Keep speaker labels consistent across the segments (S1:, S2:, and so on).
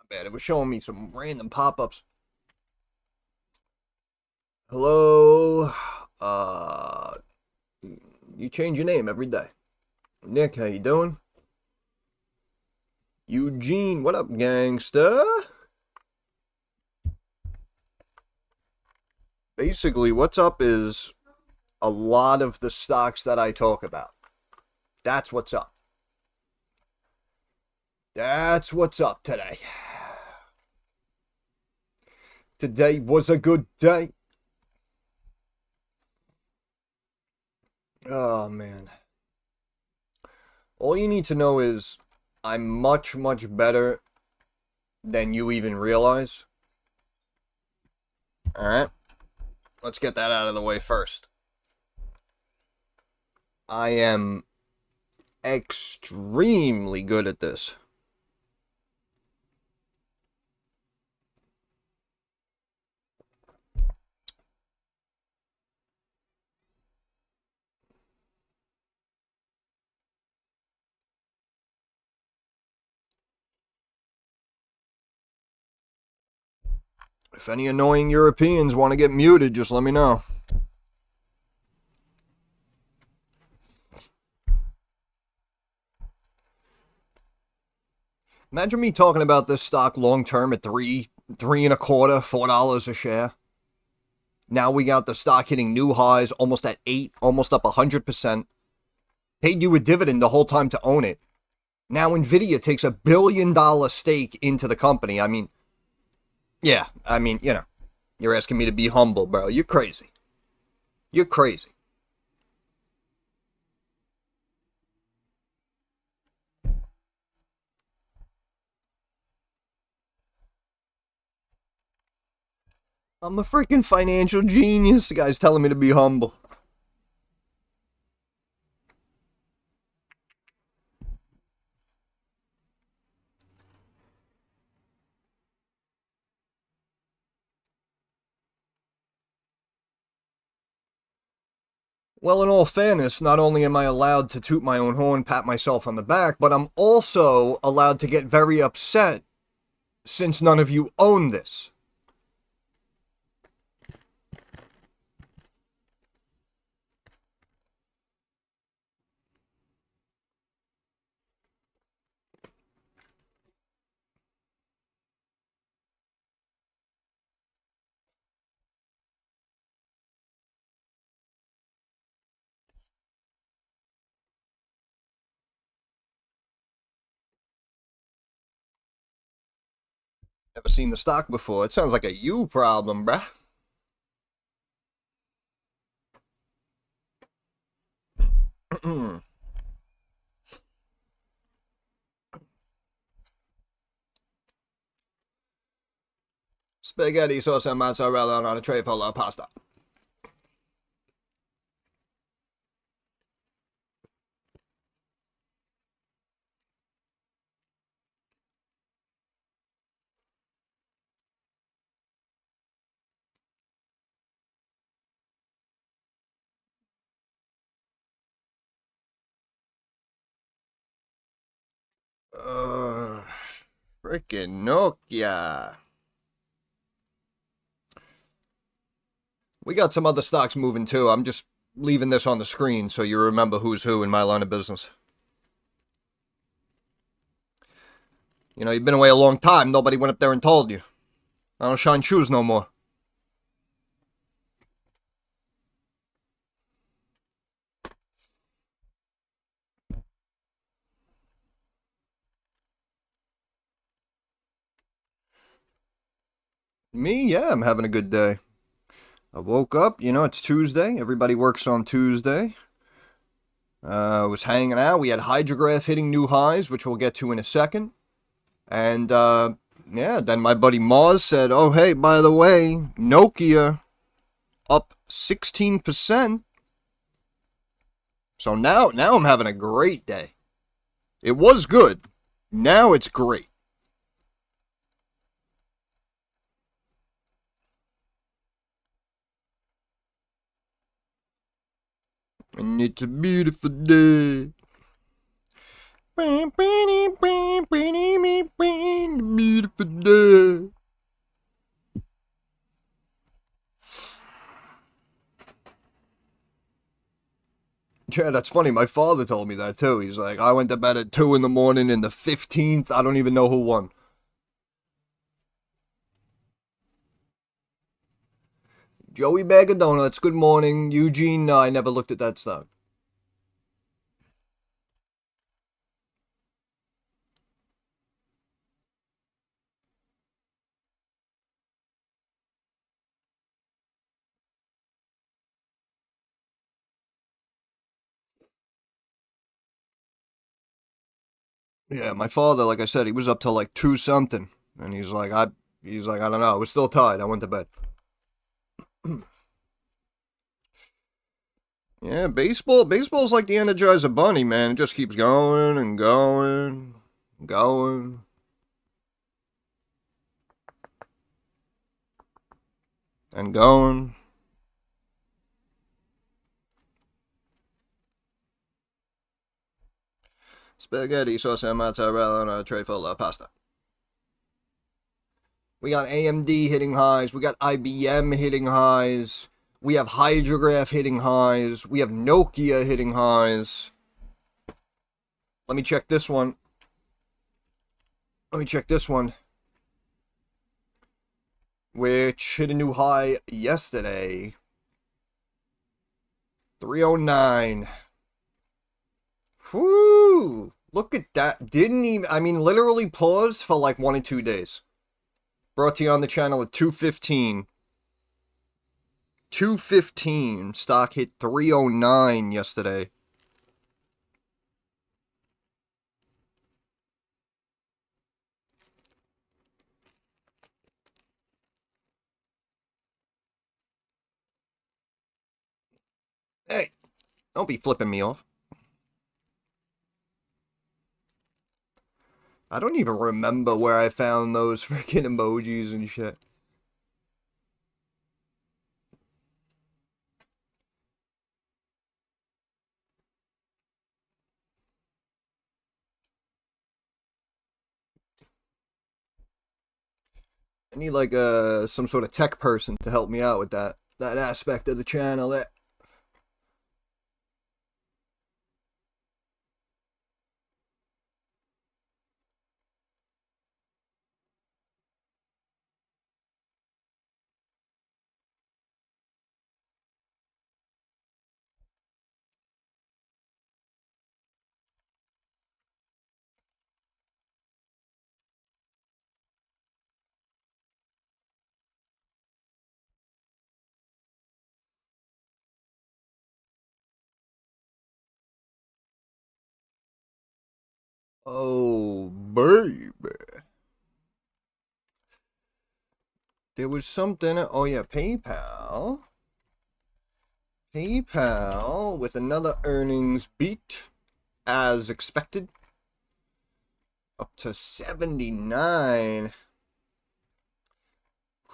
S1: Bad. It was showing me some random pop-ups. Hello. Uh, you change your name every day. Nick, how you doing? Eugene, what up, gangsta? Basically, what's up is a lot of the stocks that I talk about. That's what's up. That's what's up today. Today was a good day. Oh, man. All you need to know is I'm much, much better than you even realize. Alright? Let's get that out of the way first. I am extremely good at this. If any annoying Europeans want to get muted, just let me know. Imagine me talking about this stock long term at $3 and a quarter, $4 a share. Now we got the stock hitting new highs, almost at 8, almost up 100%. Paid you a dividend the whole time to own it. Now Nvidia takes $1 billion stake into the company. I mean, yeah, you're asking me to be humble, bro. You're crazy. You're crazy. I'm a freaking financial genius. The guy's telling me to be humble. Well, in all fairness, not only am I allowed to toot my own horn, pat myself on the back, but I'm also allowed to get very upset since none of you own this. Never seen the stock before. It sounds like a you problem, bruh. Spaghetti sauce and mozzarella on a tray full of pasta. Frickin' Nokia. We got some other stocks moving too. I'm just leaving this on the screen so you remember who's who in my line of business. You know, you've been away a long time. Nobody went up there and told you. I don't shine shoes no more. Me? Yeah, I'm having a good day. I woke up, it's Tuesday. Everybody works on Tuesday. Was hanging out. We had Hgraf hitting new highs, which we'll get to in a second. And, yeah, then my buddy Mars said, oh, hey, by the way, Nokia up 16%. So now I'm having a great day. It was good. Now it's great. And it's a beautiful day. Beautiful day. Yeah, that's funny. My father told me that too. He's like, I went to bed at 2 in the morning in the 15th. I don't even know who won. Joey Bag of Donuts, good morning. Eugene, no, I never looked at that stock. Yeah, my father, like I said, he was up till like 2 something. And he's like, I don't know. I was still tired. I went to bed. Yeah, baseball's like the Energizer Bunny, man. It just keeps going and going, going. And going. Spaghetti, sauce, and mozzarella on a tray full of pasta. We got AMD hitting highs. We got IBM hitting highs. We have Hgraf hitting highs. We have Nokia hitting highs. Let me check this one. Which hit a new high yesterday. 309. Whoo! Look at that. Literally paused for like 1 or 2 days. Brought to you on the channel at 2:15. 2:15. Stock hit 309 yesterday. Hey, don't be flipping me off. I don't even remember where I found those freaking emojis and shit. I need like some sort of tech person to help me out with that aspect of the channel. Oh, baby. There was something. Oh, yeah, PayPal. PayPal with another earnings beat, as expected. Up to 79.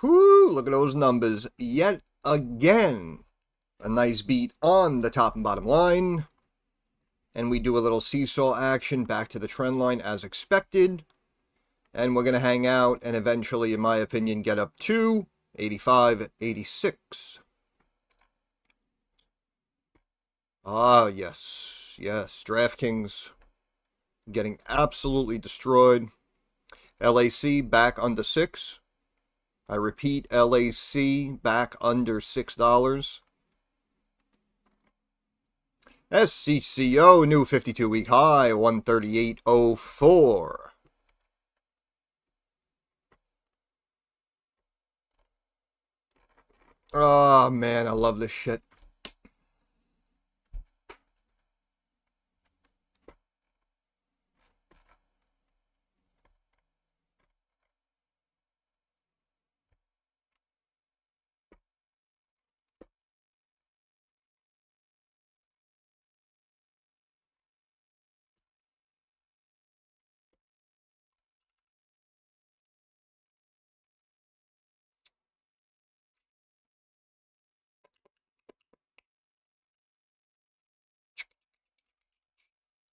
S1: Whoo, look at those numbers. Yet again, a nice beat on the top and bottom line. And we do a little seesaw action back to the trend line as expected. And we're going to hang out and eventually, in my opinion, get up to 85, 86. Ah, yes. Yes, DraftKings getting absolutely destroyed. LAC back under 6. I repeat, LAC back under $6. SCCO, new 52-week high, 138.04. Oh, man, I love this shit.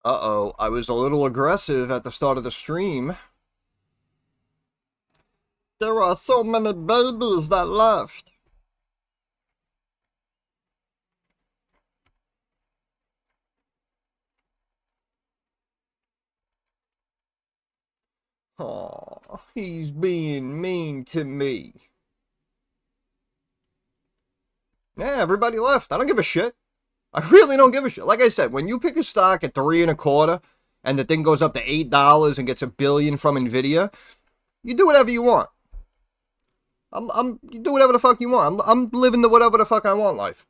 S1: Uh-oh, I was a little aggressive at the start of the stream. There are so many babies that left. Aw, he's being mean to me. Yeah, everybody left. I don't give a shit. I really don't give a shit. Like I said, when you pick a stock at 3.25 and the thing goes up to $8 and gets $1 billion from Nvidia, you do whatever you want. You do whatever the fuck you want. I'm living the whatever the fuck I want life.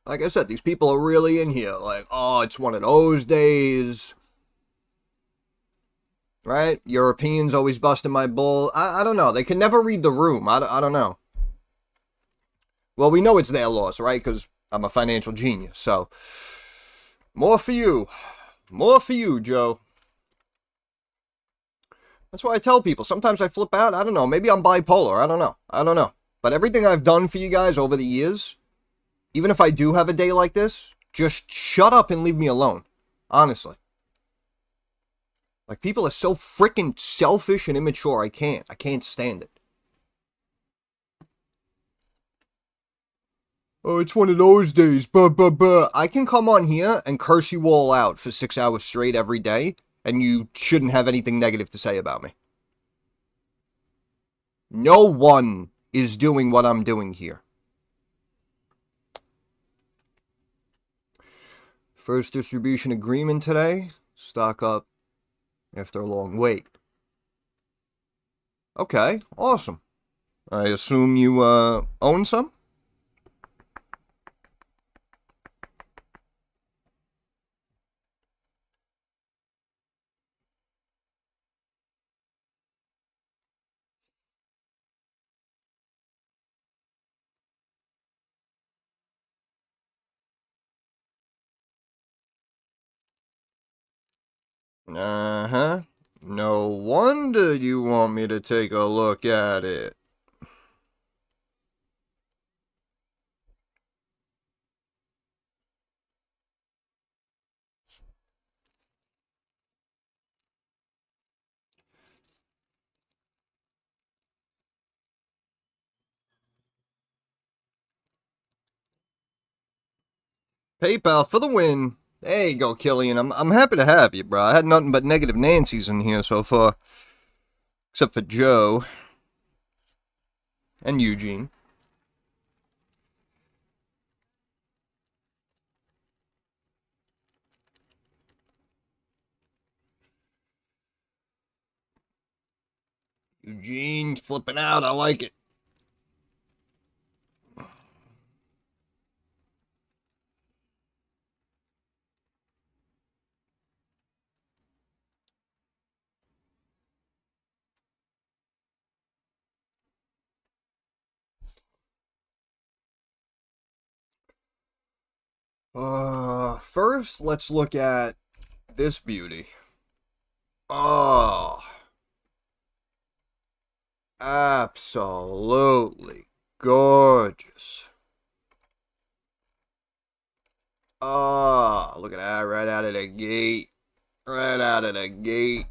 S1: Like I said, these people are really in here. Like, oh, it's one of those days. Right? Europeans always busting my bull. I don't know. They can never read the room. I don't know. Well, we know it's their loss, right? Because I'm a financial genius. So, more for you. More for you, Joe. That's why I tell people. Sometimes I flip out. I don't know. Maybe I'm bipolar. I don't know. I don't know. But everything I've done for you guys over the years, even if I do have a day like this, just shut up and leave me alone. Honestly. Like, people are so freaking selfish and immature. I can't stand it. Oh, it's one of those days. I can come on here and curse you all out for 6 hours straight every day, and you shouldn't have anything negative to say about me. No one is doing what I'm doing here. First distribution agreement today. Stock up after a long wait. Okay, awesome. I assume you own some? Uh-huh. No wonder you want me to take a look at it. PayPal for the win. There you go, Killian. I'm happy to have you, bro. I had nothing but negative Nancy's in here so far. Except for Joe. And Eugene. Eugene's flipping out. I like it. First, let's look at this beauty. Oh, absolutely gorgeous. Oh, look at that right out of the gate. Right out of the gate.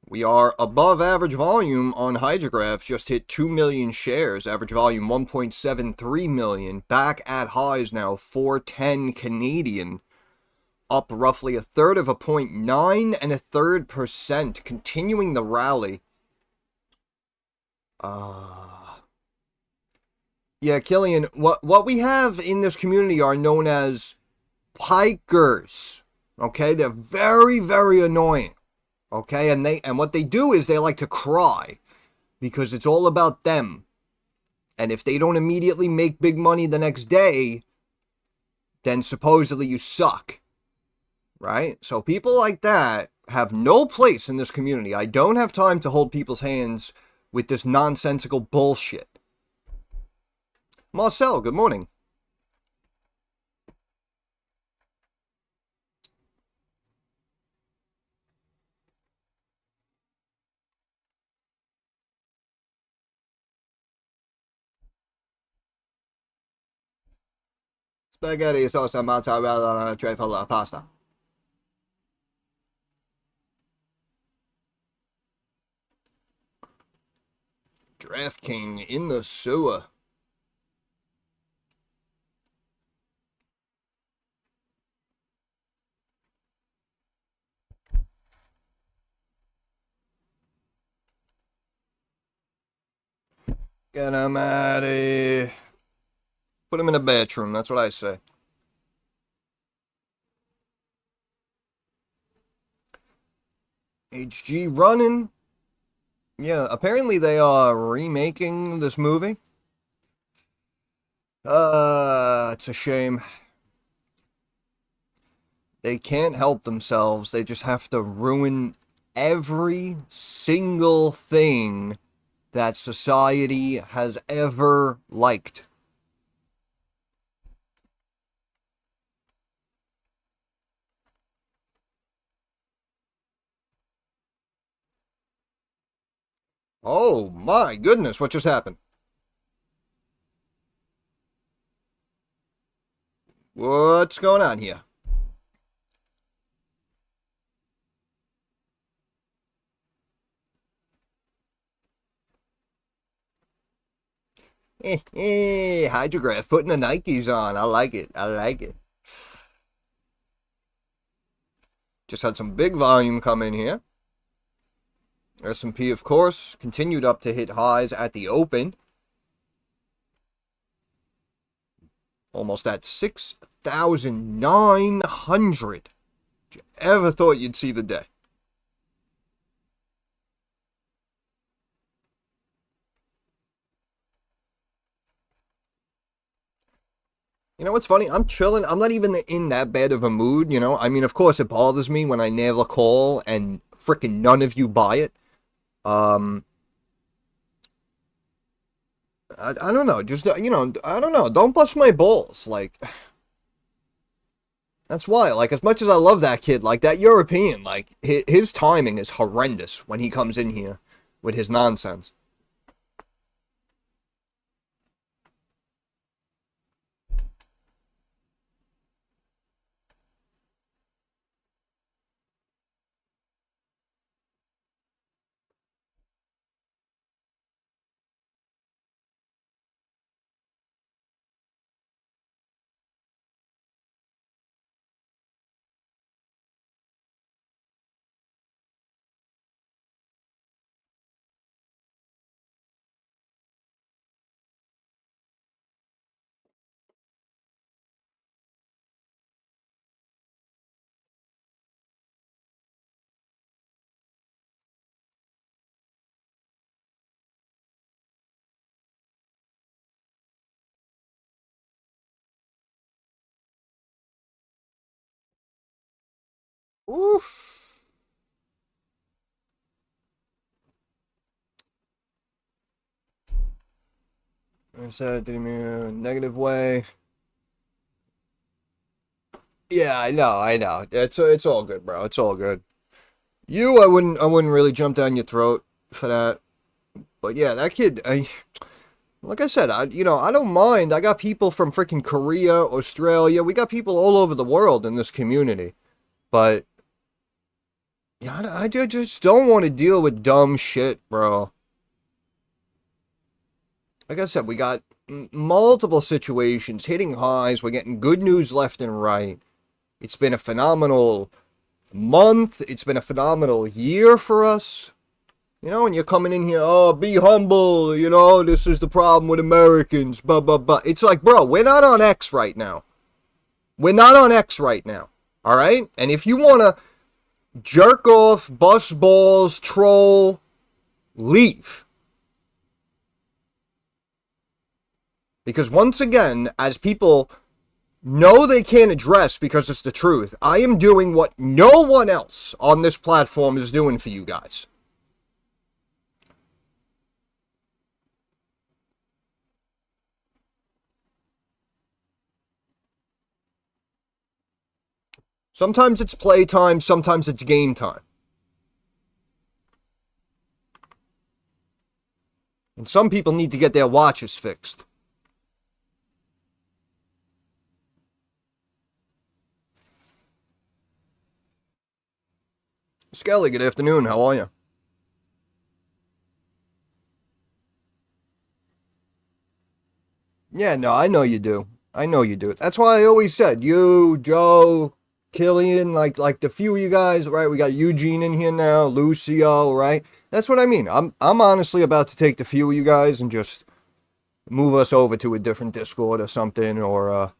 S1: We are above average volume on Hgraf, just hit 2 million shares, average volume 1.73 million, back at highs now, 410 Canadian, up roughly a third of a 0.9 and a third percent, continuing the rally. Yeah, Killian, what we have in this community are known as pikers. Okay, they're very, very annoying. Okay, and what they do is they like to cry because it's all about them. And if they don't immediately make big money the next day, then supposedly you suck. Right? So people like that have no place in this community. I don't have time to hold people's hands with this nonsensical bullshit. Marcel, good morning. Spaghetti sauce and mozzarella on a tray full of pasta. Draft King in the sewer. Get him out of here. Put him in a bedroom, that's what I say. HG running. Yeah, apparently they are remaking this movie. It's a shame. They can't help themselves. They just have to ruin every single thing that society has ever liked. Oh my goodness, what just happened? What's going on here? Hgraf putting the Nikes on. I like it. I like it. Just had some big volume come in here. S&P, of course, continued up to hit highs at the open. Almost at 6,900. Did you ever thought you'd see the day? You know what's funny? I'm chilling. I'm not even in that bad of a mood, you know? I mean, of course, it bothers me when I nail a call and freaking none of you buy it. I don't know. Just, you know, I don't know. Don't bust my balls. Like, that's why. Like, as much as I love that kid, like, that European, like, his timing is horrendous when he comes in here with his nonsense. Oof. I said it didn't mean a negative way. Yeah, I know, I know. It's all good, bro. It's all good. I wouldn't really jump down your throat for that. But yeah, that kid, like I said, I don't mind. I got people from freaking Korea, Australia. We got people all over the world in this community. But I just don't want to deal with dumb shit, bro. Like I said, we got multiple situations hitting highs. We're getting good news left and right. It's been a phenomenal month. It's been a phenomenal year for us. You know, and you're coming in here, oh, be humble. You know, this is the problem with Americans. Blah, blah, blah. It's like, bro, we're not on X right now. We're not on X right now. All right? And if you want to jerk off, bust balls, troll, leave. Because once again, as people know they can't address because it's the truth, I am doing what no one else on this platform is doing for you guys. Sometimes it's playtime, sometimes it's game time. And some people need to get their watches fixed. Skelly, good afternoon. How are you? Yeah, no, I know you do. I know you do. That's why I always said, you, Joe, Killian, like the few of you guys, right? We got Eugene in here now, Lucio, right? That's what I mean. I'm honestly about to take the few of you guys and just move us over to a different Discord or something, or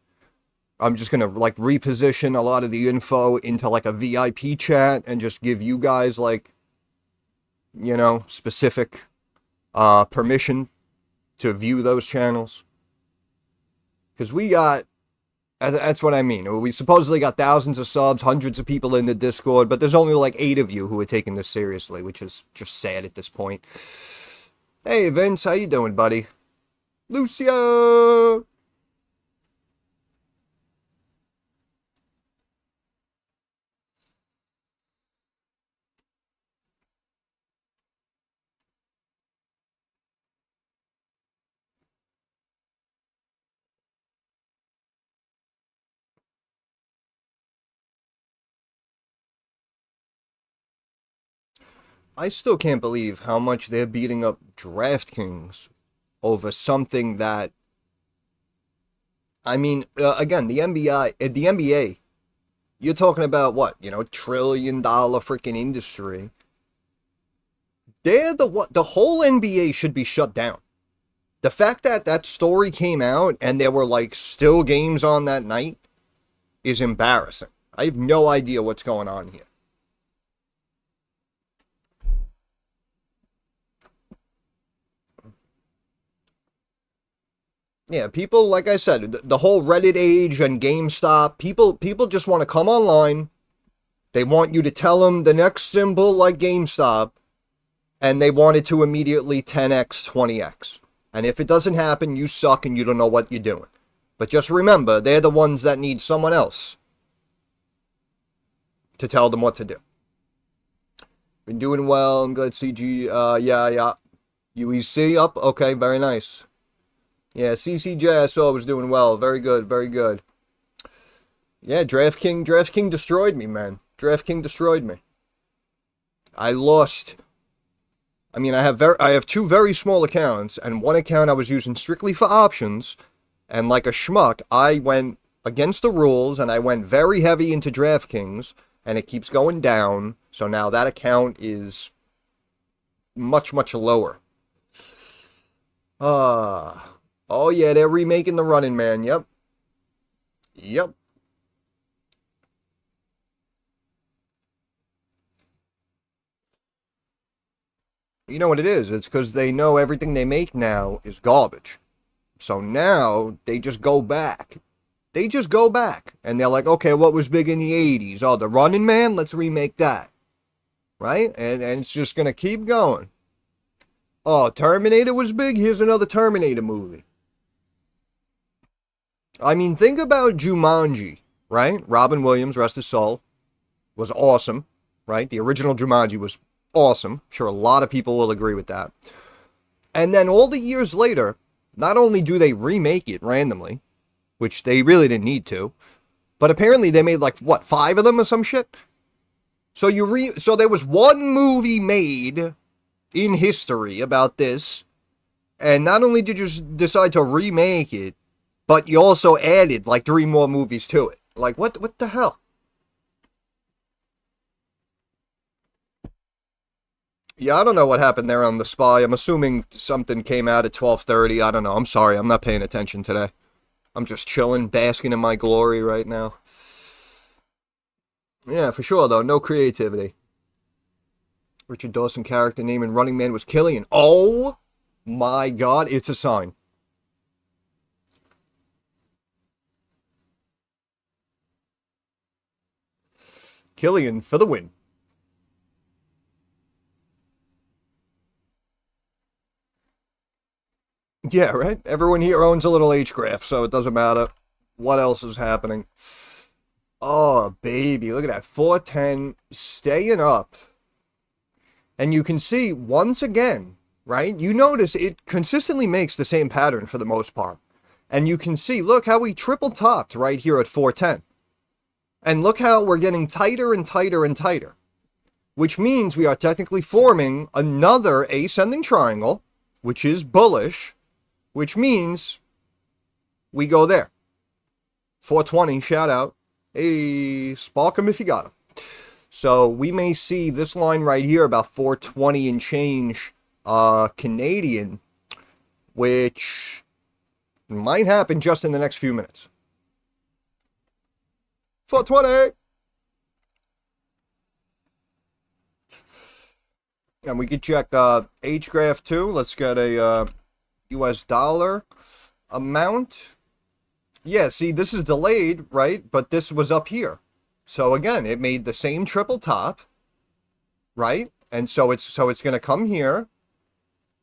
S1: I'm just gonna like reposition a lot of the info into like a VIP chat and just give you guys like, you know, specific permission to view those channels. Because we got, that's what I mean. We supposedly got thousands of subs, hundreds of people in the Discord, but there's only like 8 of you who are taking this seriously, which is just sad at this point. Hey, Vince, how you doing, buddy? Lucio! I still can't believe how much they're beating up DraftKings over something that, I mean, again, the NBA, you're talking about what, you know, $1 trillion freaking industry. They're the whole NBA should be shut down. The fact that that story came out and there were like still games on that night is embarrassing. I have no idea what's going on here. Yeah, people, like I said, the whole Reddit age and GameStop, people just want to come online. They want you to tell them the next symbol like GameStop, and they want it to immediately 10x, 20x. And if it doesn't happen, you suck and you don't know what you're doing. But just remember, they're the ones that need someone else to tell them what to do. Been doing well. I'm glad CG, yeah. UEC up. Okay, very nice. Yeah, CCJ I saw was doing well. Very good, very good. Yeah, DraftKings destroyed me, man. DraftKings destroyed me. I lost. I mean, I have 2 very small accounts, and one account I was using strictly for options, and like a schmuck, I went against the rules, and I went very heavy into DraftKings, and it keeps going down, so now that account is much, much lower. Oh yeah, they're remaking the Running Man, yep. Yep. You know what it is? It's because they know everything they make now is garbage. So now they just go back. They just go back. And they're like, okay, what was big in the 80s? Oh, the Running Man? Let's remake that. Right? And it's just going to keep going. Oh, Terminator was big? Here's another Terminator movie. I mean, think about Jumanji, right? Robin Williams, rest his soul, was awesome, right? The original Jumanji was awesome. I'm sure a lot of people will agree with that. And then all the years later, not only do they remake it randomly, which they really didn't need to, but apparently they made like, what, 5 of them or some shit? So there was one movie made in history about this, and not only did you decide to remake it, but you also added like 3 more movies to it. Like what the hell? Yeah, I don't know what happened there on The Spy. I'm assuming something came out at 12:30. I don't know. I'm sorry. I'm not paying attention today. I'm just chilling, basking in my glory right now. Yeah, for sure though. No creativity. Richard Dawson character name in Running Man was Killian. Oh my god, it's a sign. Killian for the win. Yeah, right? Everyone here owns a little Hgraf, so it doesn't matter what else is happening. Oh, baby, look at that. 410 staying up. And you can see, once again, right? You notice it consistently makes the same pattern for the most part. And you can see, look how we triple topped right here at 410. And look how we're getting tighter and tighter and tighter. Which means we are technically forming another ascending triangle, which is bullish, which means we go there. 420, shout out. Hey, spark 'em if you got 'em. So we may see this line right here about 420 and change Canadian, which might happen just in the next few minutes. 420! And we could check Hgraf too. Let's get a US dollar amount. Yeah, see, this is delayed, right? But this was up here. So again, it made the same triple top, right? And so it's going to come here,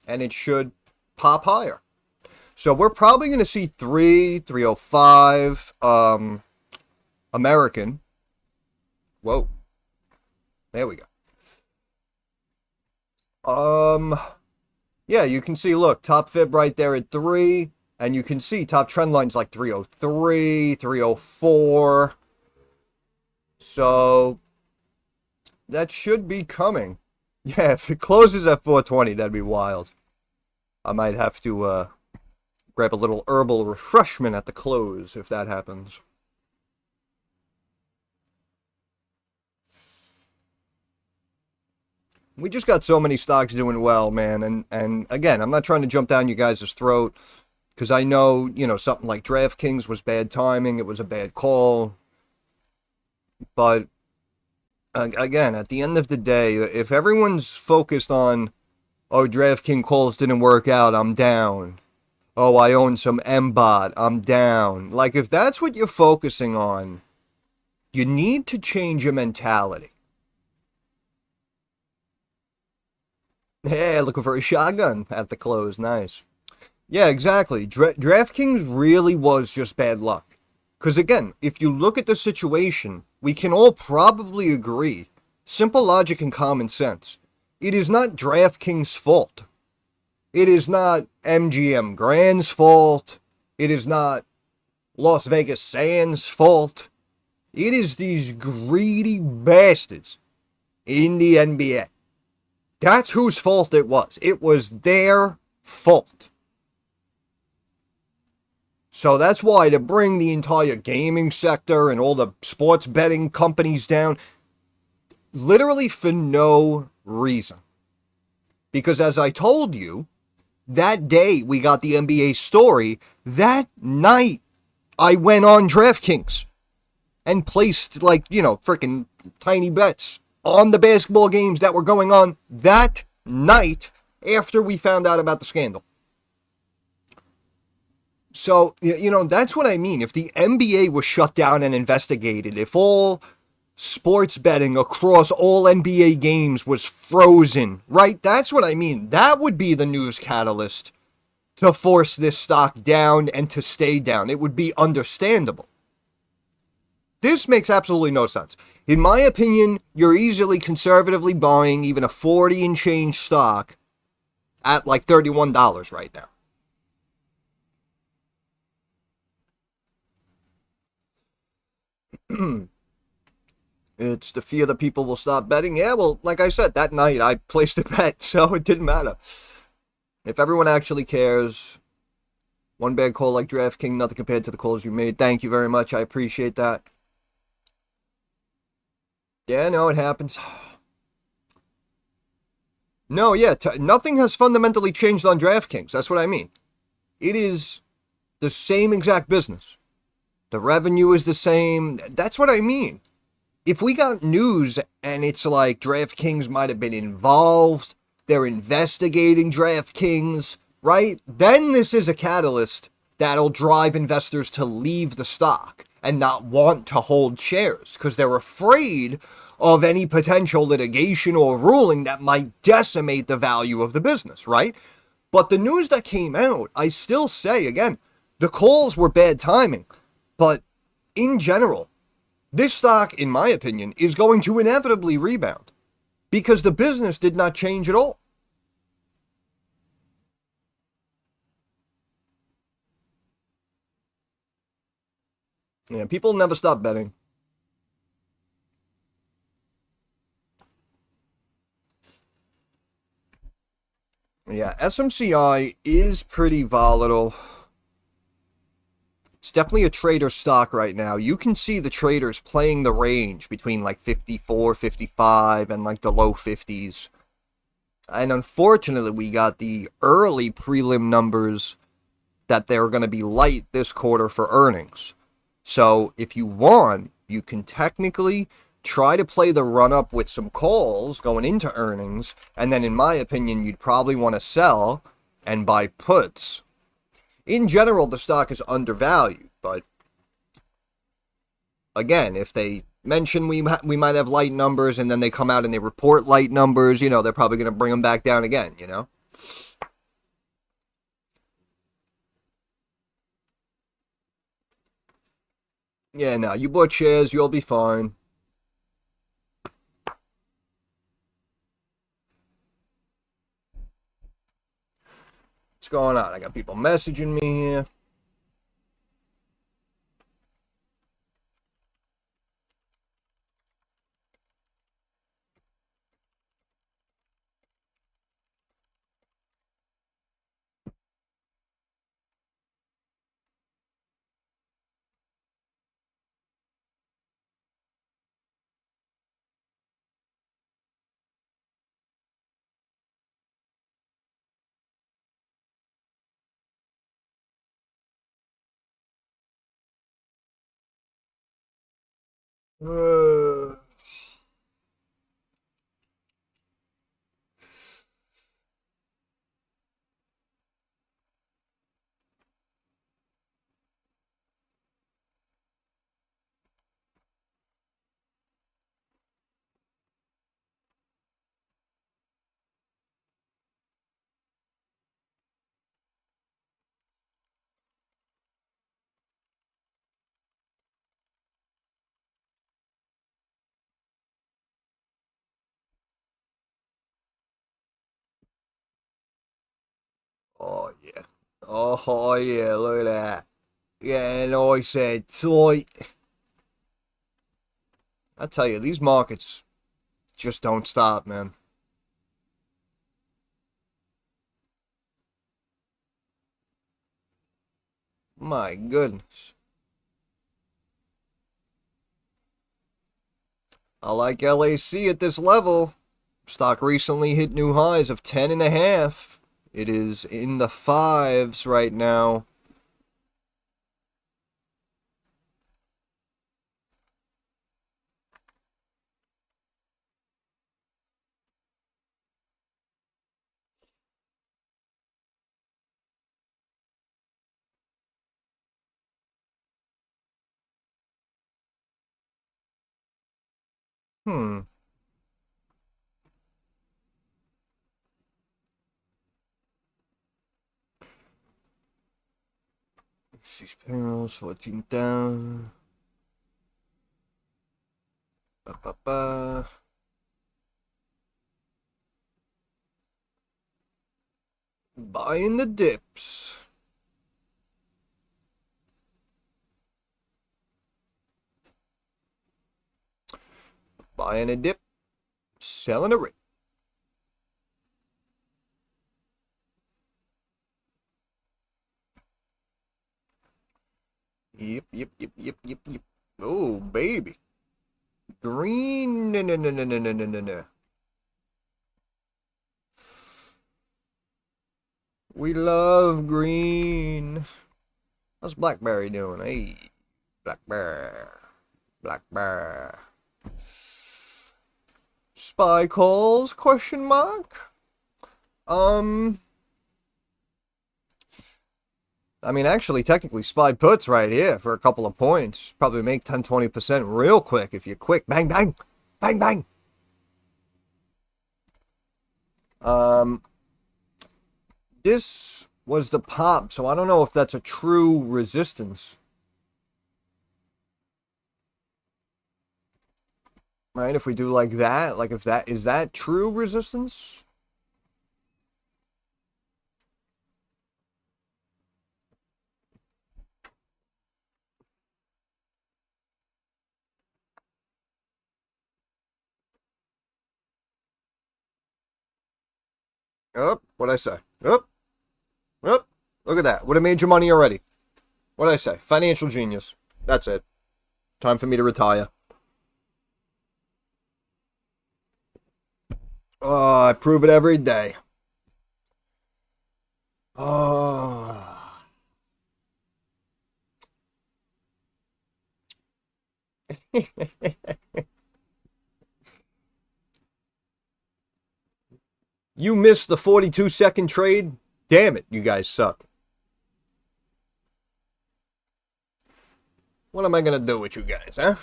S1: and it should pop higher. So we're probably going to see 305 American. Whoa. There we go. Yeah, you can see, look, top fib right there at 3, and you can see top trend lines like 303, 304. So that should be coming. Yeah, if it closes at 420, that'd be wild. I might have to grab a little herbal refreshment at the close if that happens. We just got so many stocks doing well, man. And again, I'm not trying to jump down you guys' throat, because I know, you know, something like DraftKings was bad timing. It was a bad call. But again, at the end of the day, if everyone's focused on, oh, DraftKings calls didn't work out, I'm down. Oh, I own some MBOT, I'm down. Like, if that's what you're focusing on, you need to change your mentality. Hey, looking for a shotgun at the close. Nice. Yeah, exactly. DraftKings really was just bad luck. Because again, if you look at the situation, we can all probably agree, simple logic and common sense, it is not DraftKings' fault. It is not MGM Grand's fault. It is not Las Vegas Sands' fault. It is these greedy bastards in the NBA. That's whose fault it was. It was their fault. So that's why, to bring the entire gaming sector and all the sports betting companies down, literally for no reason. Because as I told you, that day we got the NBA story, that night I went on DraftKings and placed, like, you know, freaking tiny bets on the basketball games that were going on that night after we found out about the scandal. So, you know, that's what I mean. If the NBA was shut down and investigated, if all sports betting across all NBA games was frozen, right? That's what I mean. That would be the news catalyst to force this stock down and to stay down. It would be understandable. This makes absolutely no sense. In my opinion, you're easily conservatively buying even a 40 and change stock at like $31 right now. It's the fear that people will stop betting. Yeah, well, like I said, that night I placed a bet, so it didn't matter. If everyone actually cares, one bad call like DraftKings, nothing compared to the calls you made. Thank you very much. I appreciate that. Yeah, no, it happens. No, yeah, nothing has fundamentally changed on DraftKings. That's what I mean. It is the same exact business. The revenue is the same. That's what I mean. If we got news and it's like DraftKings might have been involved, they're investigating DraftKings, right? Then this is a catalyst that'll drive investors to leave the stock and not want to hold shares because they're afraid of any potential litigation or ruling that might decimate the value of the business, right? But the news that came out, I still say, again, the calls were bad timing. But in general, this stock, in my opinion, is going to inevitably rebound because the business did not change at all. Yeah, people never stop betting. Yeah, SMCI is pretty volatile. It's definitely a trader stock right now. You can see the traders playing the range between like 54, 55, and like the low 50s. And unfortunately, we got the early prelim numbers that they're going to be light this quarter for earnings. So if you want, you can technically try to play the run up with some calls going into earnings. And then, in my opinion, you'd probably want to sell and buy puts. In general, the stock is undervalued. But again, if they mention we might have light numbers and then they come out and they report light numbers, they're probably going to bring them back down again. Yeah, no, you bought shares, you'll be fine. What's going on? I got people messaging me here. Uh, oh, yeah. Oh, yeah, look at that. Yeah, and I said, toy. I tell you, these markets just don't stop, man. My goodness. I like LAC at this level. Stock recently hit new highs of 10.5. It is in the fives right now. Hmm. Six payrolls, 14 down. Ba, ba, ba. Buying the dips. Buying a dip, selling a rip. Yep, yep, yep, yep, yep, yep. Oh, baby. Green. No, no, no, no, no, no, no, no, no. We love green. How's Blackberry doing? Hey, Blackberry. Blackberry. Spy calls? Question mark? I mean, actually, technically, spy puts right here for a couple of points. Probably make 10-20% real quick if you're quick. Bang, bang. Bang, bang. This was the pop, so I don't know if that's a true resistance. Right? If we do like that, like if that, is that true resistance? Up, what'd I say? Up, up. Look at that. Would have made your money already. What'd I say? Financial genius. That's it. Time for me to retire. Oh, I prove it every day. Oh. You missed the 42-second trade? Damn it, you guys suck. What am I going to do with you guys, huh?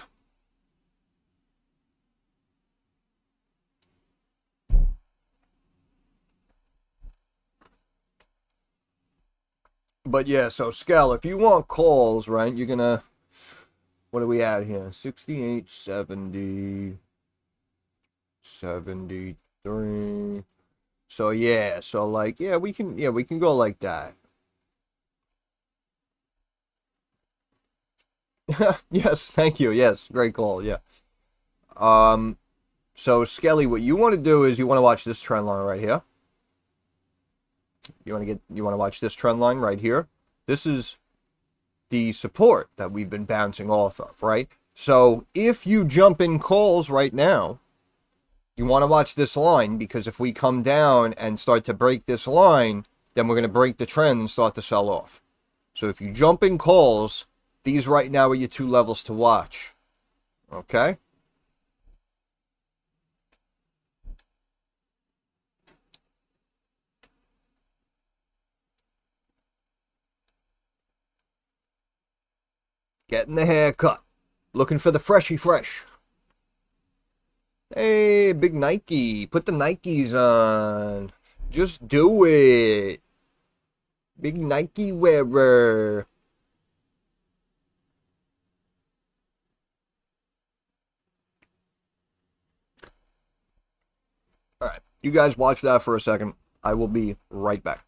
S1: But yeah, so Scal, if you want calls, right, you're going to... What are we at here? 68, 70, 73. So yeah, so like, yeah, we can go like that. Yes, thank you. Yes, great call. Yeah. Um, so Skelly, what you want to do is you want to watch this trend line right here. You want to watch this trend line right here. This is the support that we've been bouncing off of, right? So if you jump in calls right now, you want to watch this line, because if we come down and start to break this line, then we're going to break the trend and start to sell off. So if you jump in calls, these right now are your two levels to watch. Okay? Getting the haircut. Looking for the freshy fresh. Hey, big Nike. Put the Nikes on. Just do it. Big Nike wearer. Alright, you guys watch that for a second. I will be right back.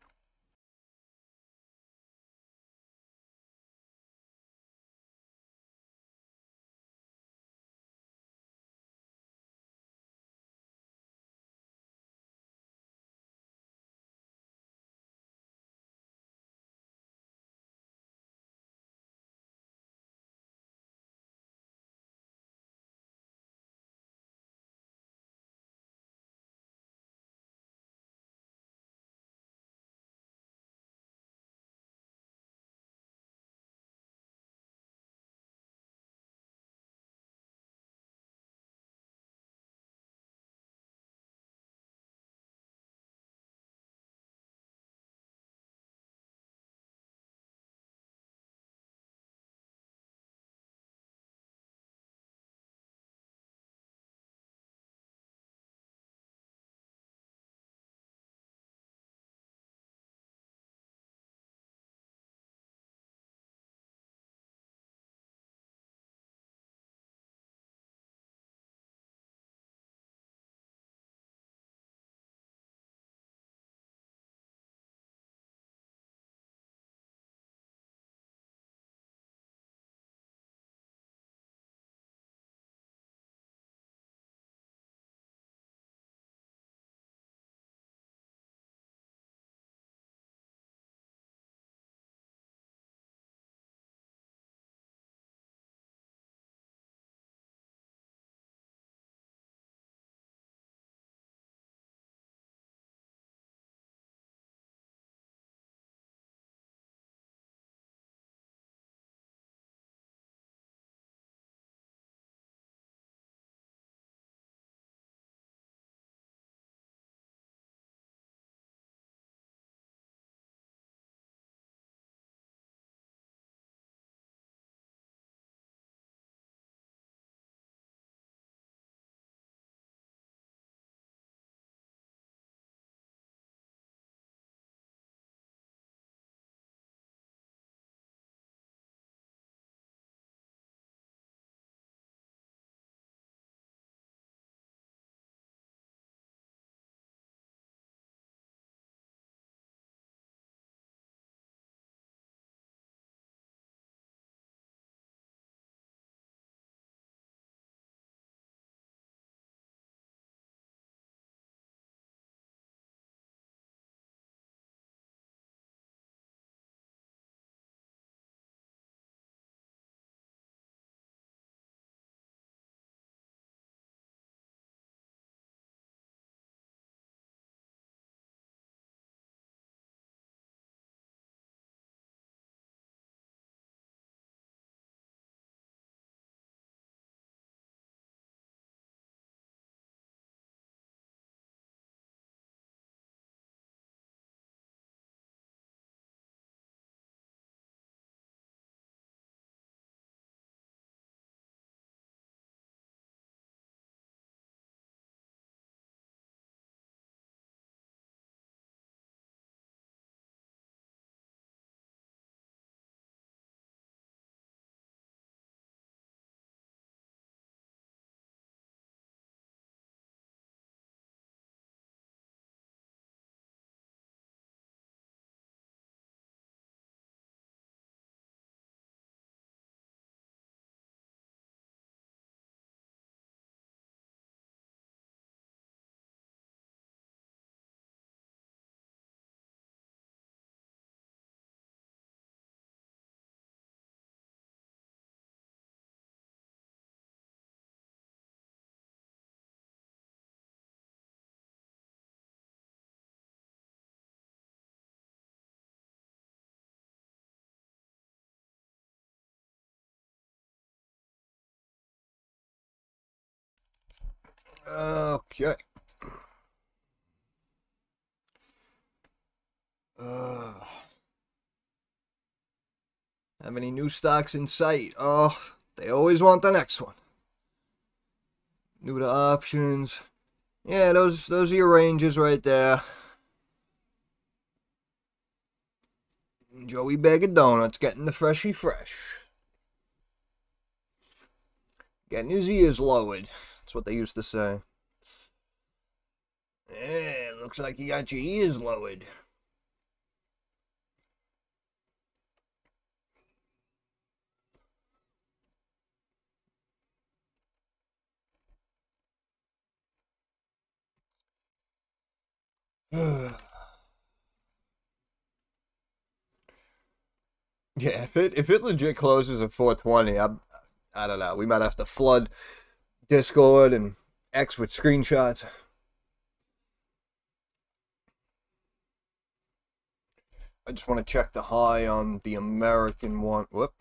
S1: Okay. Uh, have any new stocks in sight? Oh, they always want the next one. New to options. Yeah, those are your ranges right there. Joey Bag of Donuts getting the freshy fresh. Getting his ears lowered. That's what they used to say. Yeah, looks like you got your ears lowered. Yeah, if it legit closes at 420, I don't know. We might have to flood Discord and X with screenshots. I just want to check the high on the American one. Whoop.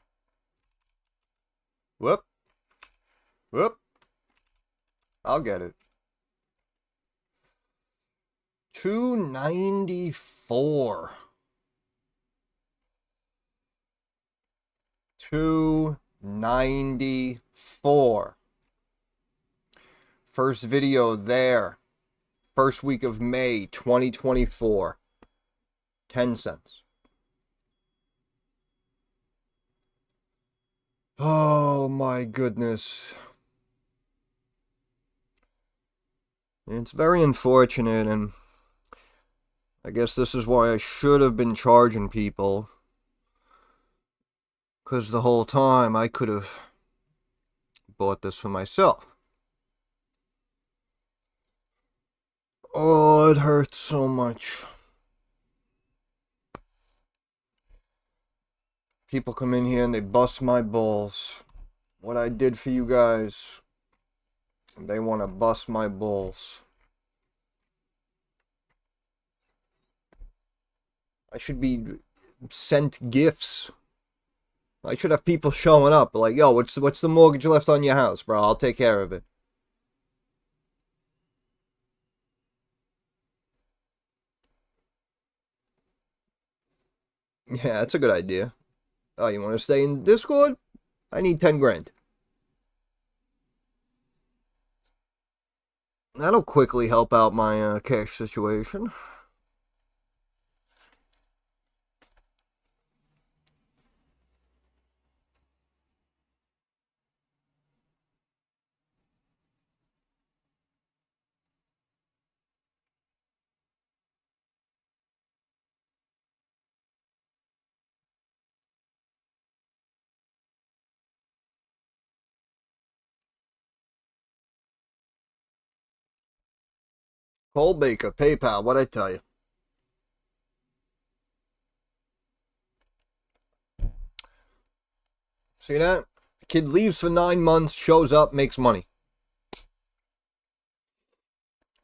S1: Whoop. Whoop. I'll get it. 294. 294. First video there. First week of May 2024. 10 cents. Oh my goodness. It's very unfortunate, and I guess this is why I should have been charging people. Because the whole time I could have bought this for myself. Oh, it hurts so much. People come in here and they bust my balls. What I did for you guys, they want to bust my balls. I should be sent gifts. I should have people showing up like, yo, what's the mortgage left on your house, bro? I'll take care of it. Yeah, that's a good idea. Oh, you want to stay in Discord? I need 10 grand. That'll quickly help out my cash situation. Cole Baker, PayPal, what'd I tell you? See that? Kid leaves for 9 months, shows up, makes money.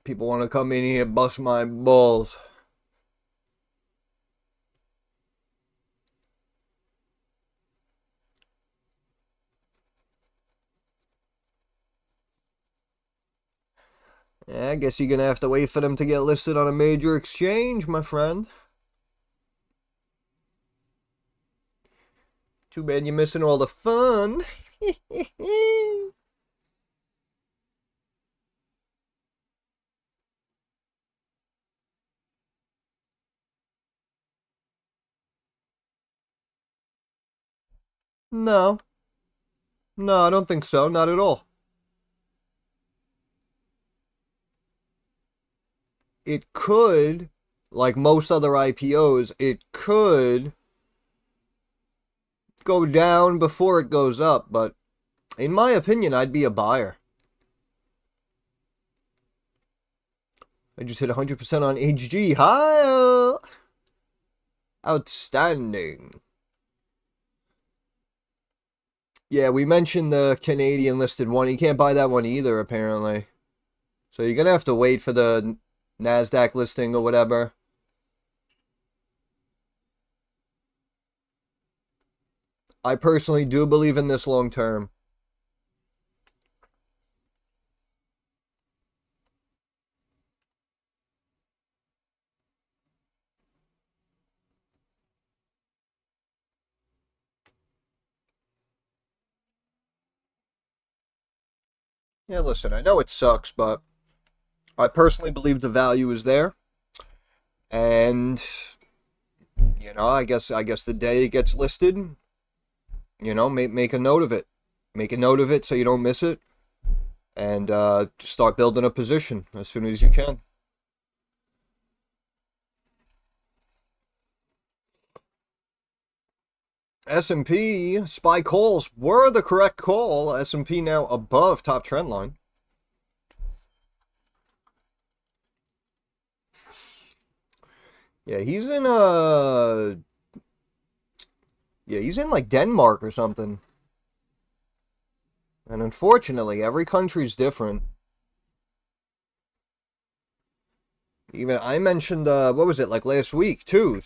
S1: People want to come in here, bust my balls. Yeah, I guess you're gonna have to wait for them to get listed on a major exchange, my friend. Too bad you're missing all the fun. No. No, I don't think so. Not at all. It could, like most other IPOs, it could go down before it goes up, but in my opinion, I'd be a buyer. I just hit 100% on HG. Hi! Outstanding. Yeah, we mentioned the Canadian listed one. You can't buy that one either, apparently. So you're gonna have to wait for the NASDAQ listing or whatever. I personally do believe in this long term. Yeah, listen, I know it sucks, but I personally believe the value is there, and I guess the day it gets listed, make a note of it. Make a note of it so you don't miss it, and just start building a position as soon as you can. S&P SPY calls were the correct call. S&P now above top trend line. Yeah, he's in like Denmark or something. And unfortunately, every country's different. Even I mentioned what was it like last week too?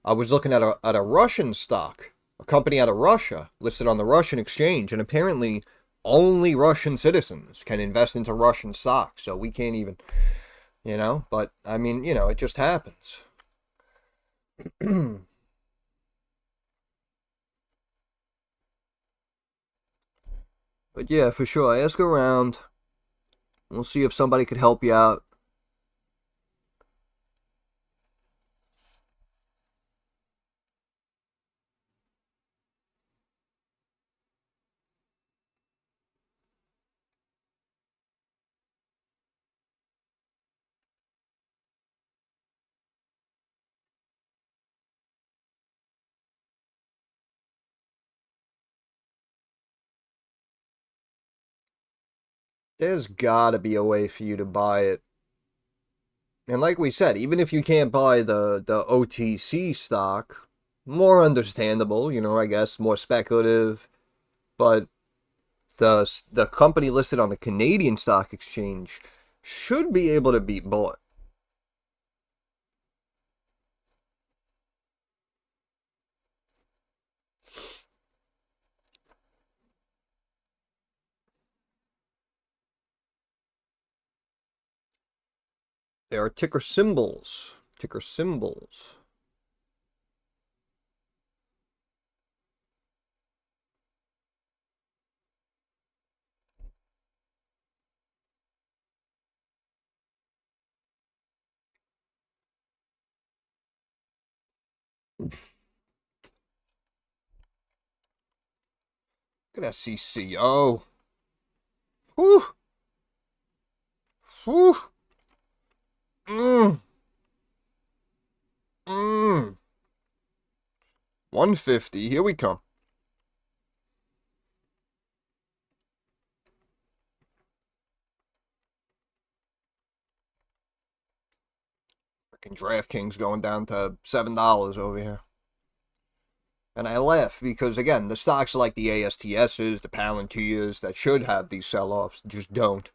S1: I was looking at a Russian stock, a company out of Russia listed on the Russian exchange, and apparently only Russian citizens can invest into Russian stocks. So we can't even, But I mean, it just happens. But yeah, for sure, ask around. We'll see if somebody could help you out. There's gotta be a way for you to buy it. And like we said, even if you can't buy the OTC stock, more understandable, I guess, more speculative. But the company listed on the Canadian Stock Exchange should be able to be bought. There are ticker symbols. Ticker symbols. Look at SCCO. Whew. Whew. Mmm. Mmm. 150. Here we come. Freaking DraftKings going down to $7 over here. And I laugh because, again, the stocks like the ASTSs, the Palantirs that should have these sell-offs just don't.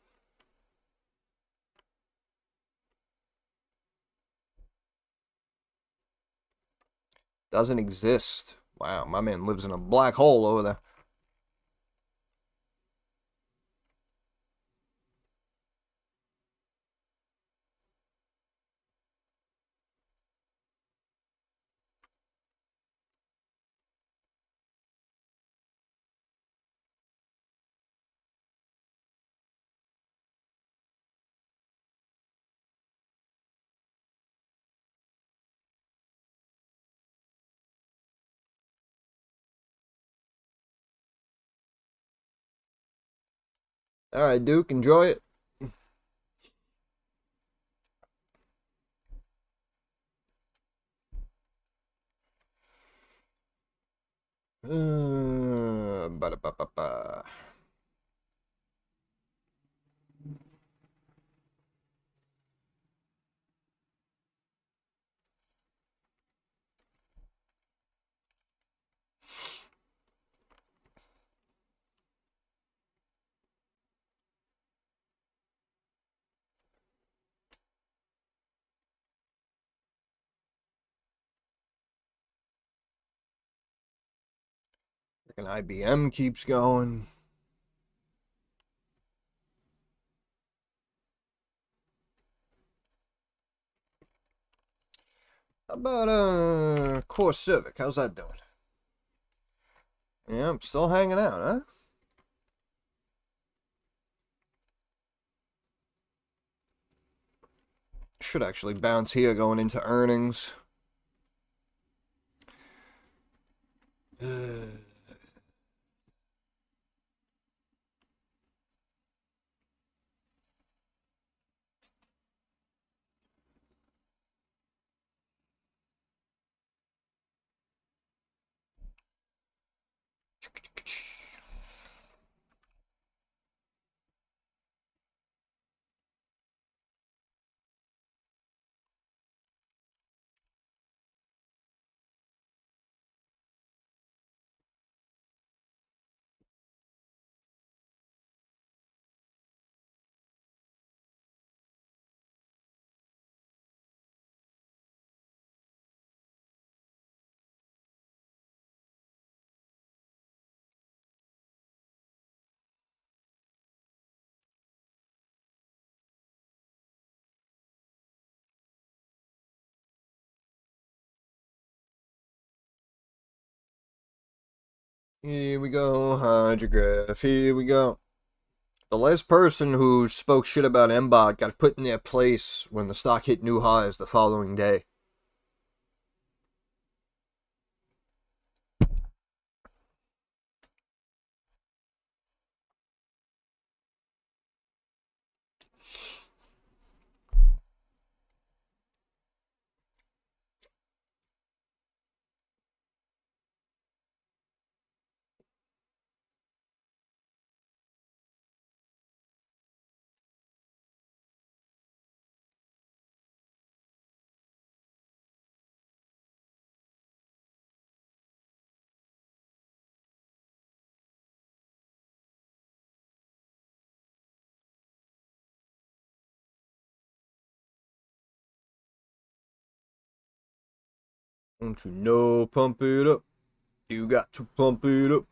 S1: Doesn't exist. Wow, my man lives in a black hole over there. Alright, Duke, enjoy it. Ba-da-ba-ba-ba. Freaking IBM keeps going. How about Core Civic? How's that doing? Yeah, I'm still hanging out, huh? should actually bounce here going into earnings. Here we go, Hgraf. Here we go. The last person who spoke shit about MBOT got put in their place when the stock hit new highs the following day. Don't you know, pump it up. You got to pump it up.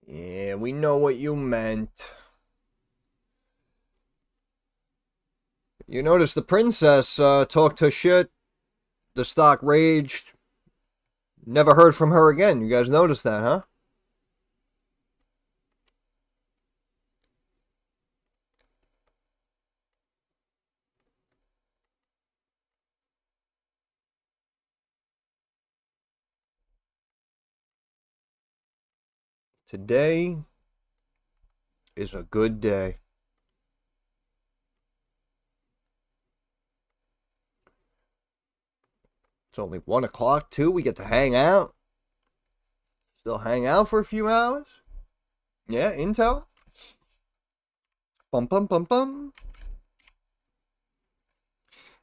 S1: Yeah, we know what you meant. You notice the princess talked her shit. The stock raged. Never heard from her again. You guys noticed that, huh? Today is a good day. It's only 1 o'clock, too. We get to hang out. Still hang out for a few hours. Yeah, Intel. Bum, bum, bum, bum.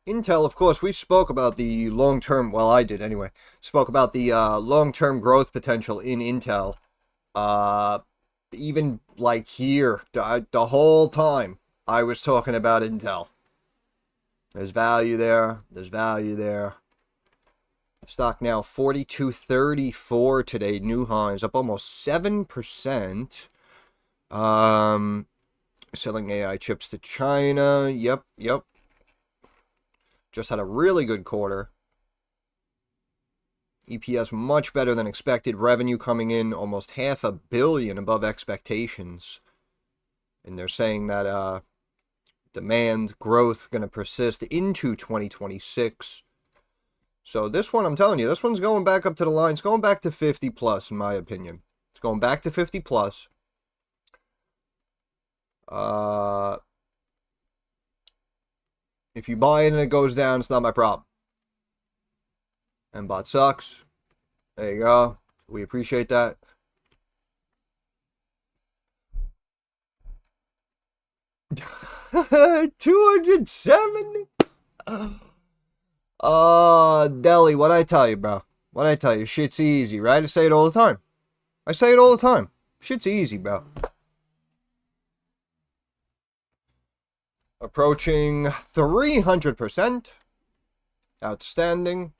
S1: Intel, of course, we spoke about the long-term, well, I did anyway, spoke about the long-term growth potential in Intel. Even like here, the whole time I was talking about Intel. There's value there. There's value there. Stock now 42.34 today. New highs up almost 7%. Selling AI chips to China. Yep. Just had a really good quarter. EPS much better than expected. Revenue coming in almost $500 million above expectations. And they're saying that demand growth going to persist into 2026. So this one, I'm telling you, this one's going back up to the line. It's going back to 50 plus, in my opinion. It's going back to 50 plus. If you buy it and it goes down, it's not my problem. MBOT sucks. There you go. We appreciate that. $270. Deli, what I tell you, bro? What I tell you? Shit's easy, right? I say it all the time. Shit's easy, bro. Approaching 300%. Outstanding.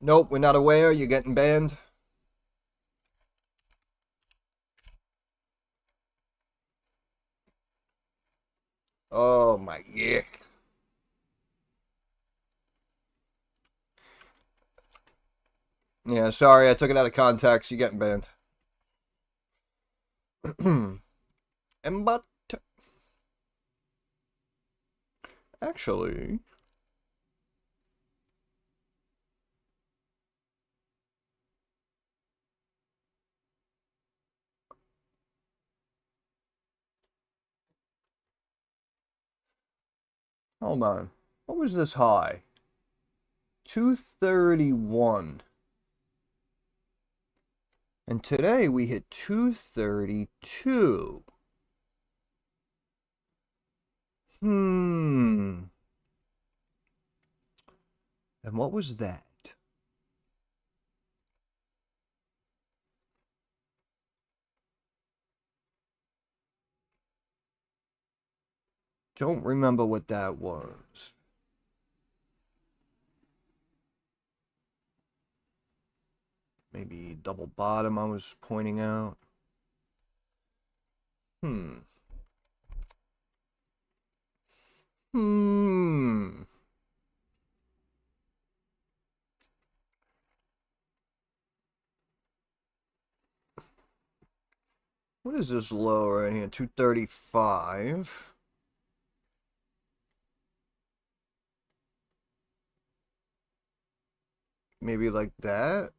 S1: Nope, we're not aware. You're getting banned. Oh my god. Yeah, sorry, I took it out of context. You're getting banned. And but actually, hold on. What was this high? 231. And today we hit 232. And what was that? Don't remember what that was. Maybe double bottom I was pointing out. What is this low right here? 235. Maybe like that.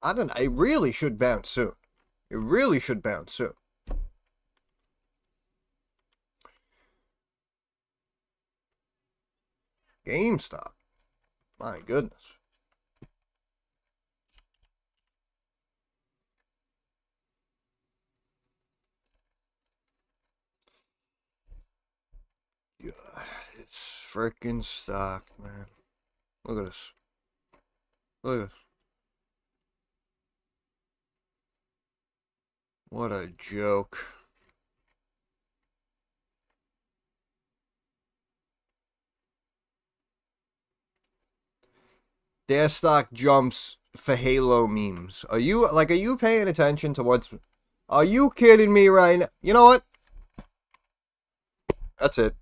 S1: I don't know. It really should bounce soon. It really should bounce soon. GameStop. My goodness. God, it's freaking stock, man. Look at this. Look at this. What a joke. Their stock jumps for Halo memes. Are you paying attention to what's... Are you kidding me right now? You know what? That's it.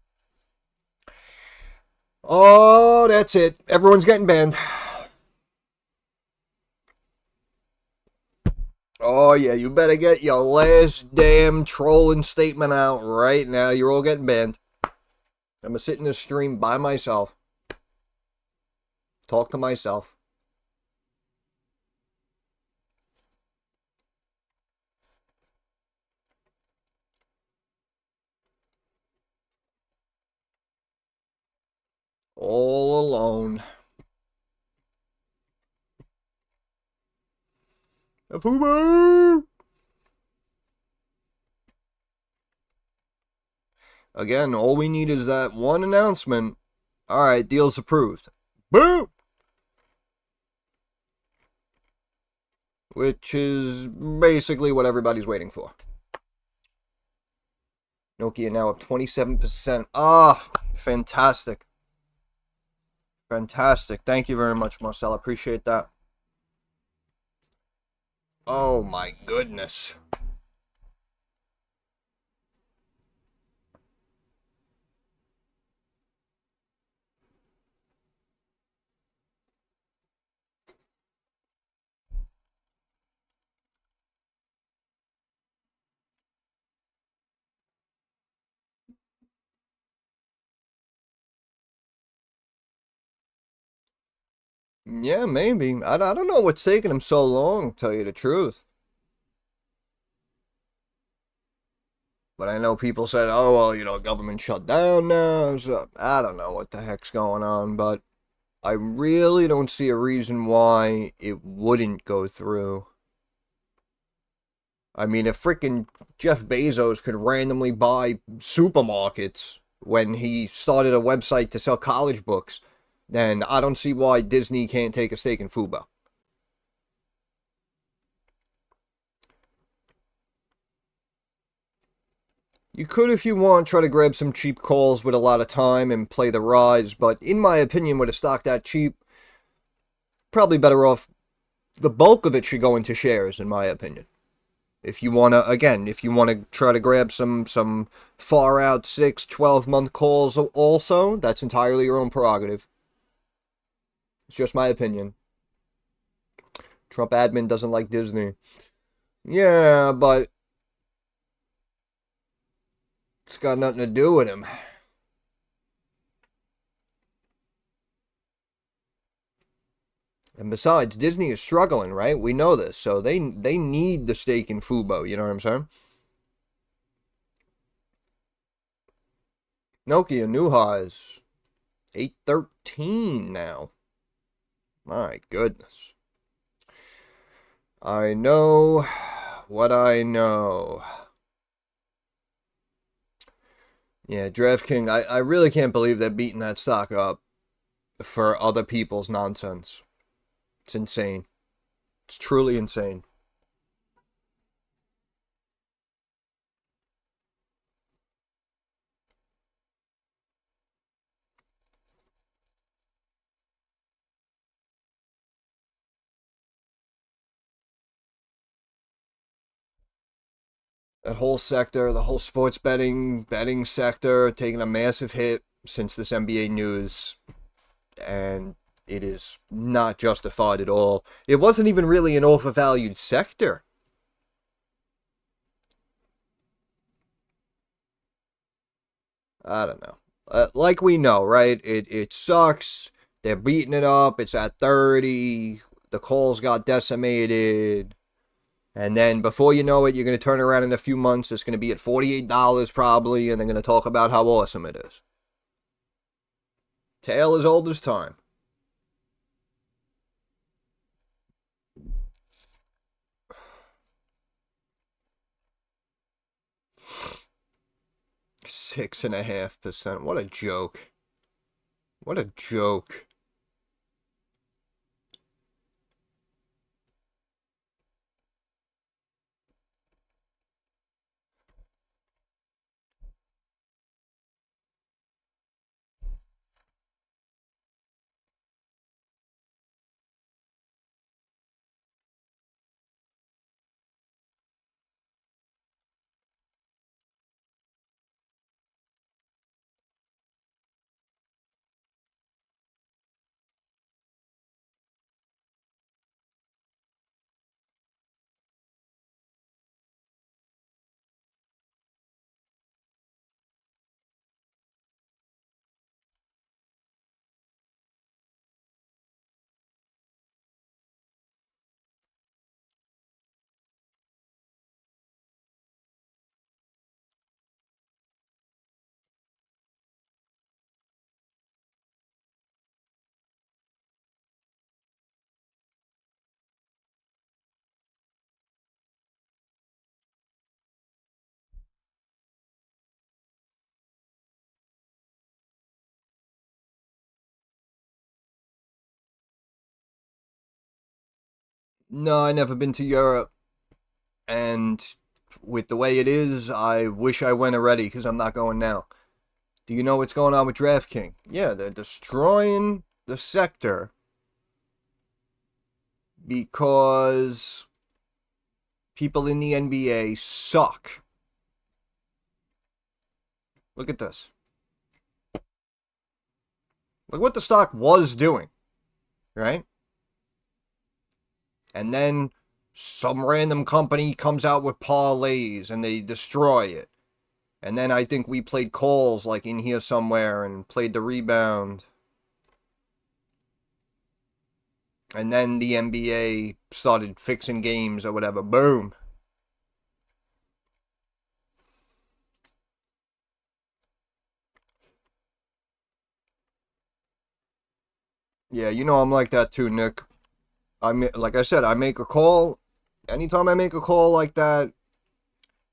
S1: Oh, that's it. Everyone's getting banned. Oh, yeah, you better get your last damn trolling statement out right now. You're all getting banned. I'm going to sit in this stream by myself. Talk to myself. All alone. Afuba! Again, all we need is that one announcement. Alright, deal's approved. Boom! Which is basically what everybody's waiting for. Nokia now up 27%. Ah, fantastic. Fantastic. Thank you very much, Marcel. I appreciate that. Oh my goodness. Yeah, maybe. I don't know what's taking him so long, to tell you the truth. But I know people said, oh, well, you know, government shut down now. So I don't know what the heck's going on, but I really don't see a reason why it wouldn't go through. I mean, if freaking Jeff Bezos could randomly buy supermarkets when he started a website to sell college books, then I don't see why Disney can't take a stake in Fubo. You could, if you want, try to grab some cheap calls with a lot of time and play the rise, but in my opinion, with a stock that cheap, probably better off. The bulk of it should go into shares, in my opinion. If you want to, again, if you want to try to grab some far out 6, 12-month calls also, that's entirely your own prerogative. It's just my opinion. Trump admin doesn't like Disney. Yeah, but it's got nothing to do with him. And besides, Disney is struggling, right? We know this, so they need the stake in Fubo. You know what I'm saying? Nokia new highs, 813 now. My goodness. I know what I know. Yeah, DraftKings, I really can't believe they're beating that stock up for other people's nonsense. It's insane. It's truly insane. That whole sector, the whole sports betting sector, taking a massive hit since this NBA news, and it is not justified at all. It wasn't even really an overvalued sector. I don't know. Like we know, right? It sucks. They're beating it up. It's at 30. The calls got decimated. And then before you know it, you're going to turn around in a few months. It's going to be at $48 probably, and they're going to talk about how awesome it is. Tale as old as time. $6.5%. What a joke. What a joke. No, I never been to Europe. And with the way it is, I wish I went already because I'm not going now. Do you know what's going on with DraftKings? Yeah, they're destroying the sector because people in the NBA suck. Look at this. Look what the stock was doing, right? And then some random company comes out with parlays and they destroy it. And then I think we played calls like in here somewhere and played the rebound. And then the NBA started fixing games or whatever. Boom. Yeah, you know I'm like that too, Nick. Like I said, I make a call. Anytime I make a call like that,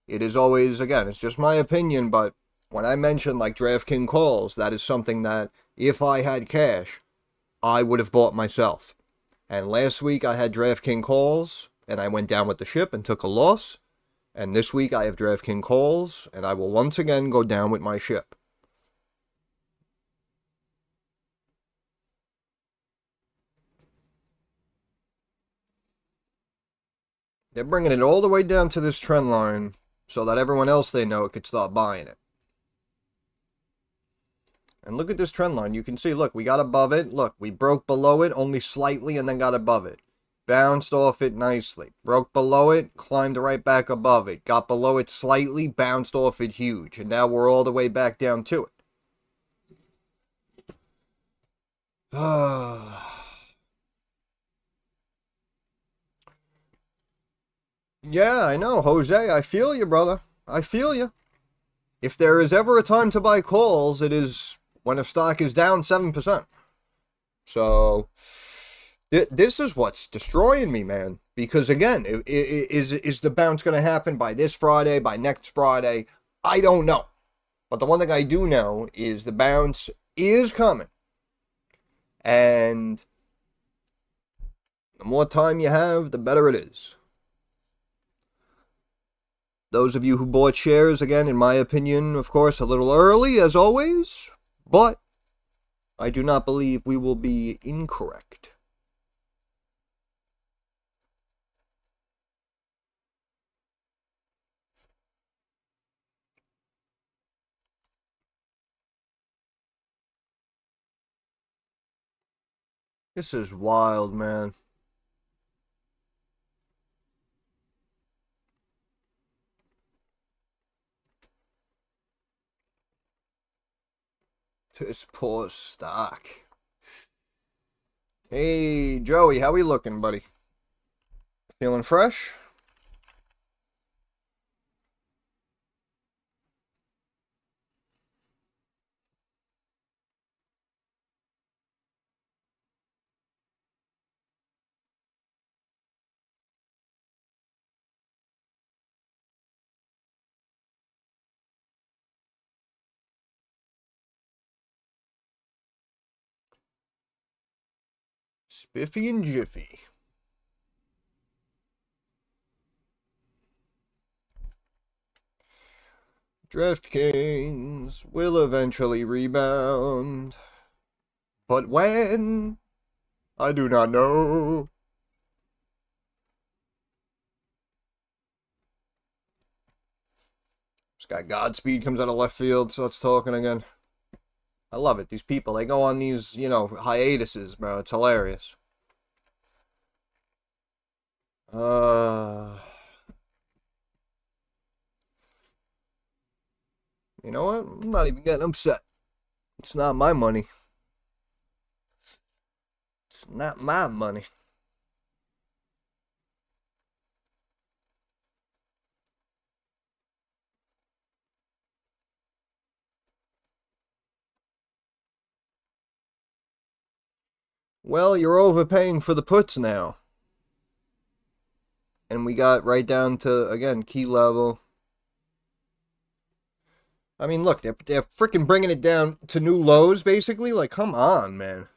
S1: it is always, again, it's just my opinion, but when I mention like DraftKings calls, that is something that if I had cash, I would have bought myself. And last week I had DraftKings calls, and I went down with the ship and took a loss. And this week I have DraftKings calls, and I will once again go down with my ship. They're bringing it all the way down to this trend line so that everyone else they know could start buying it. And look at this trend line. You can see, look, we got above it. Look, we broke below it only slightly and then got above it. Bounced off it nicely. Broke below it, climbed right back above it. Got below it slightly, bounced off it huge. And now we're all the way back down to it. Yeah, I know, Jose. I feel you, brother. I feel you. If there is ever a time to buy calls, it is when a stock is down 7%. So, this is what's destroying me, man. Because, again, is the bounce going to happen by this Friday, by next Friday? I don't know. But the one thing I do know is the bounce is coming. And the more time you have, the better it is. Those of you who bought shares, again, in my opinion, of course, a little early, as always. But I do not believe we will be incorrect. This is wild, man. This poor stock. Hey, Joey, how we looking, buddy? Feeling fresh? Spiffy and Jiffy. DraftKings will eventually rebound. But when? I do not know. This guy Godspeed comes out of left field, starts talking again. I love it. These people, they go on these, hiatuses, bro. It's hilarious. You know what? I'm not even getting upset. It's not my money. It's not my money. Well, you're overpaying for the puts now. And we got right down to, again, key level. I mean, look, they're freaking bringing it down to new lows, basically. Like, come on, man.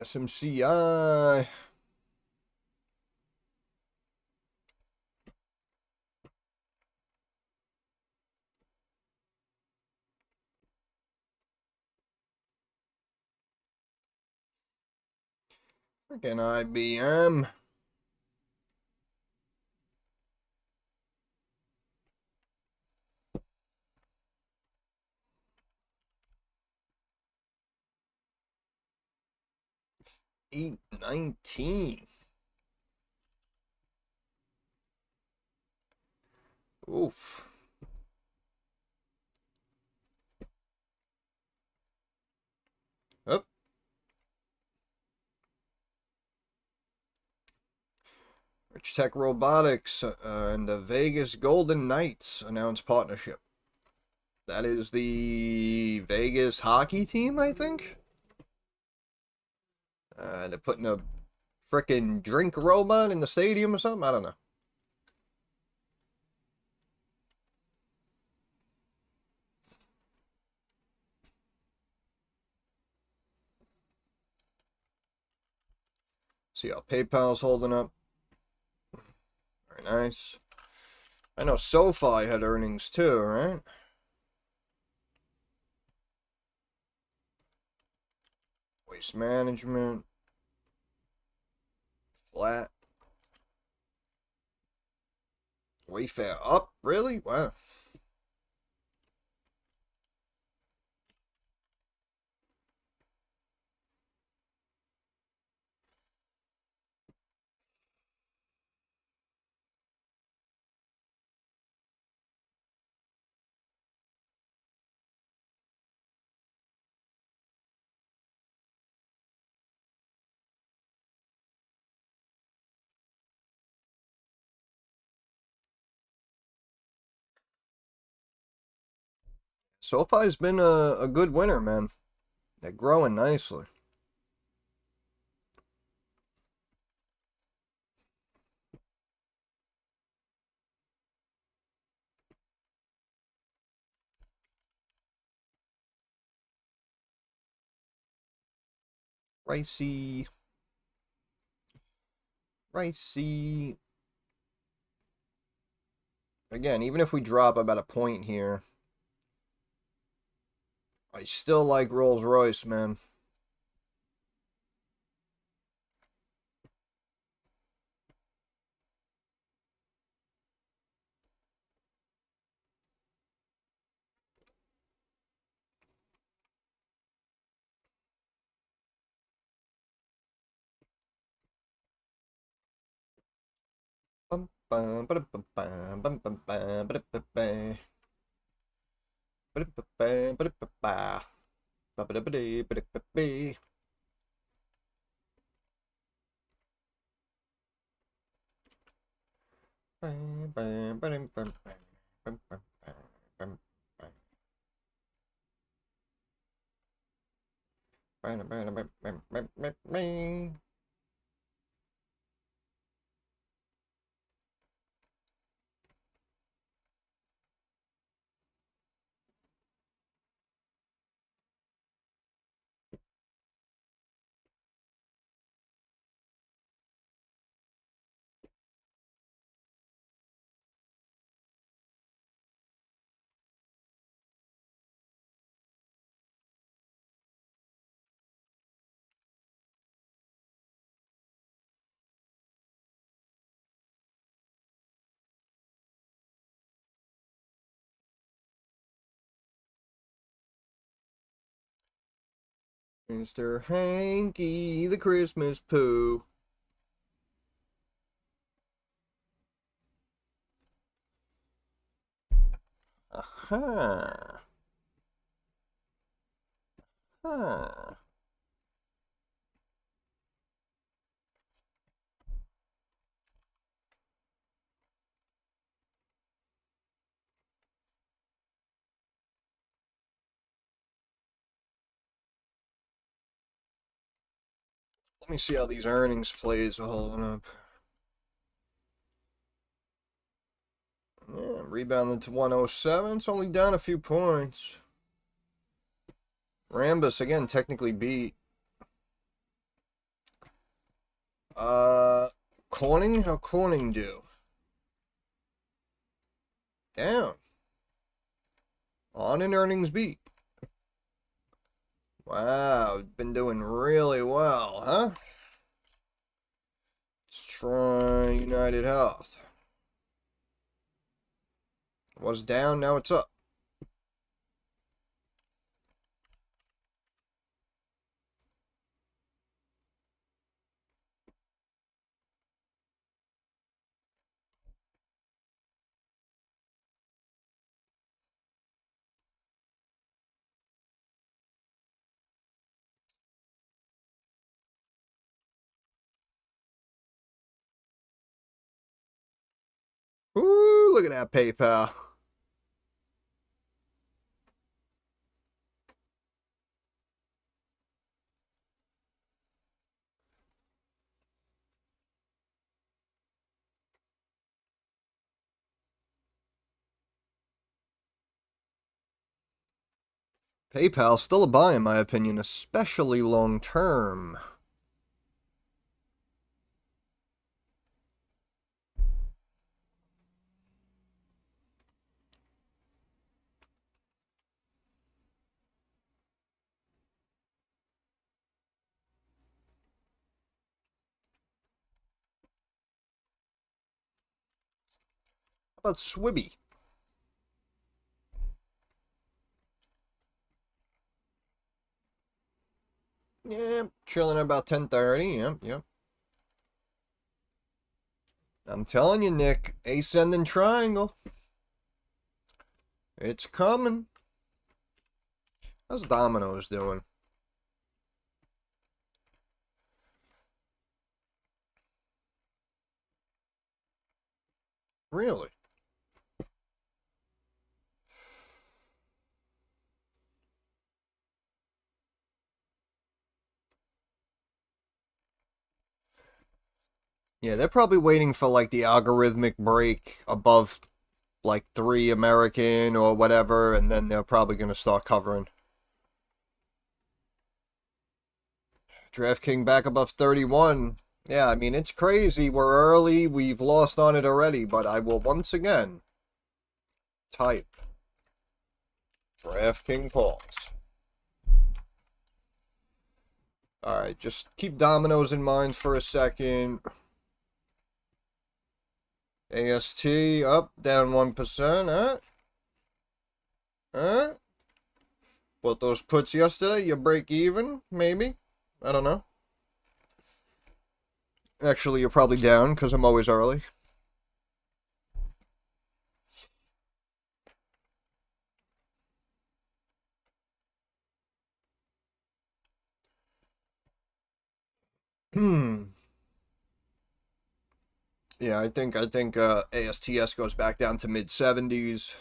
S1: SMCI. Freaking IBM. $8.19. Oof. Up. Rich Tech Robotics and the Vegas Golden Knights announced partnership. That is the Vegas hockey team, I think. They're putting a frickin' drink robot in the stadium or something. I don't know. See how PayPal's holding up. Very nice. I know SoFi had earnings too, right? Waste management. Flat. Wayfair up? Really? Wow. SoFi's been a good winner, man. They're growing nicely. Ricey. Ricey. Again, even if we drop about a point here, I still like Rolls Royce, man. Bum, bum, ba-dum, bum, bum, bum, bum, bum, ba-da-ba-ba. Ba-da-ba-ba, ba-da-ba-ba. Ba-ba-da-ba-dee, ba-da-ba-bee. Bam, bam, ba-dum, bum, bam, bum, bum, bam, bum, bam. Ba-dum, ba-dum, bam, bam, bam, bam, bam. Mr. Hanky, the Christmas poo. Aha. Huh. Let me see how these earnings plays are holding up. Yeah, rebounded to 107. It's only down a few points. Rambus, again, technically beat. Corning? How Corning do? Down. On an earnings beat. Wow, been doing really well, huh? Let's try United Health. Was down, now it's up. Ooh, look at that PayPal. PayPal still a buy in my opinion, especially long term. How about Swibby? Yeah, chilling at about 10:30. Yep, yep. I'm telling you, Nick, ascending triangle. It's coming. How's Domino's doing? Really? Yeah, they're probably waiting for like the algorithmic break above like 3 American or whatever, and then they're probably going to start covering. DraftKings back above 31. Yeah, I mean, it's crazy. We're early. We've lost on it already, but I will once again type DraftKings pause. Alright, just keep dominoes in mind for a second. AST up, down 1%, huh? Huh? Bought those puts yesterday, you break even, maybe? I don't know. Actually, you're probably down, because I'm always early. Hmm. Yeah, I think ASTS goes back down to mid 70s.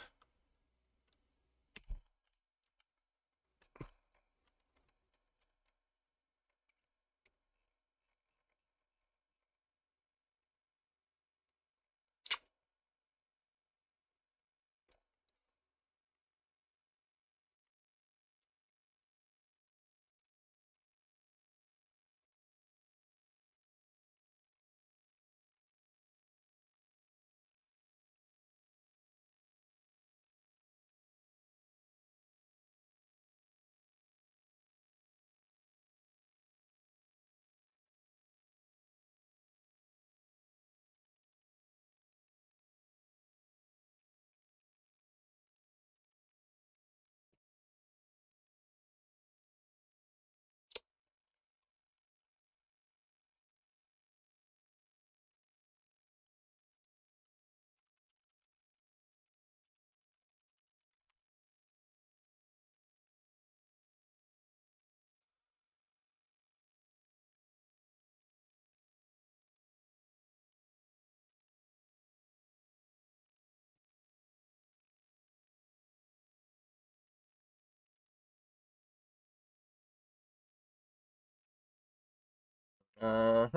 S1: Uh-huh.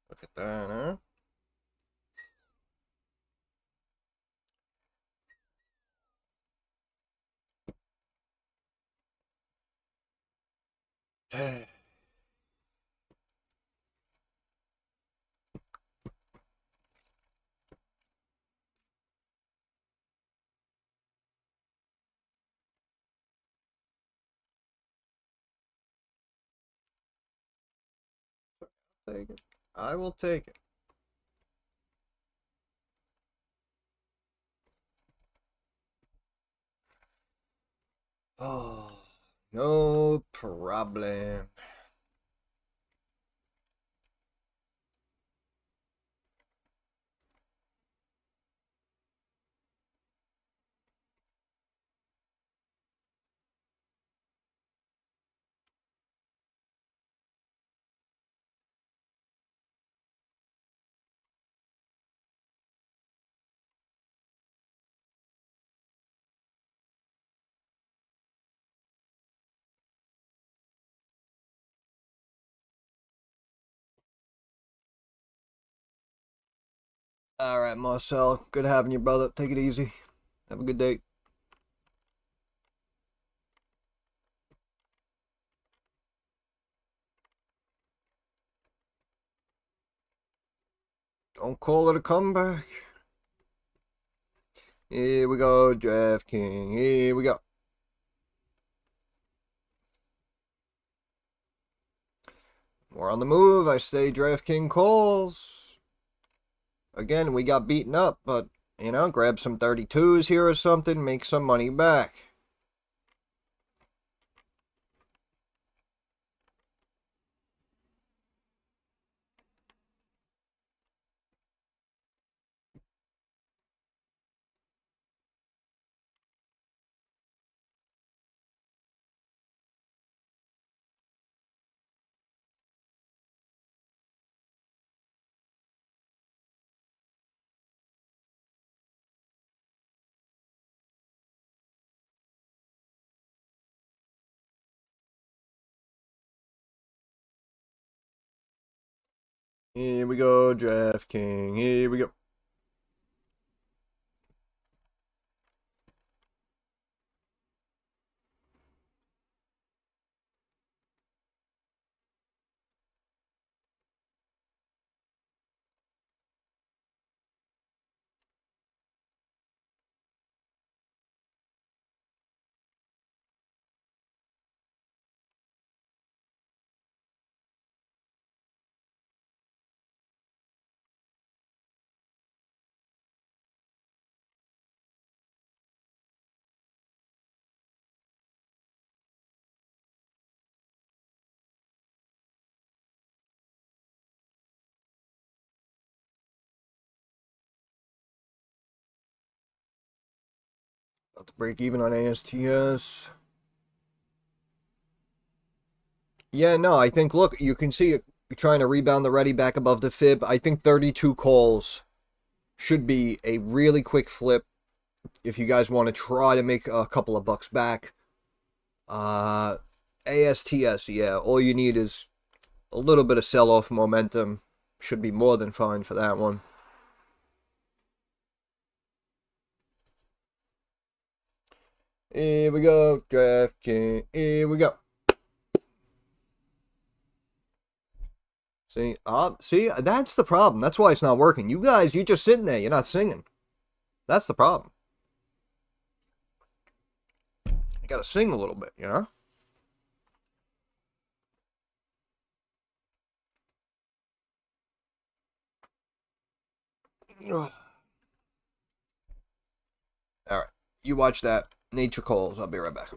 S1: Look at that, huh? Take it. I will take it. Oh, no problem. All right, Marcel. Good having you, brother. Take it easy. Have a good day. Don't call it a comeback. Here we go, DraftKings. Here we go. We're on the move. I say DraftKings calls. Again, we got beaten up, but, grab some 32s here or something, make some money back. Here we go, DraftKings. Here we go. About to break even on ASTS. Yeah, no, I think, look, you can see it trying to rebound the ready back above the fib. I think 32 calls should be a really quick flip if you guys want to try to make a couple of bucks back. ASTS, yeah, all you need is a little bit of sell-off momentum. Should be more than fine for that one. Here we go, DraftKings. Here we go. See, that's the problem. That's why it's not working. You guys, you're just sitting there. You're not singing. That's the problem. You gotta sing a little bit. All right, you watch that. Nature calls. I'll be right back.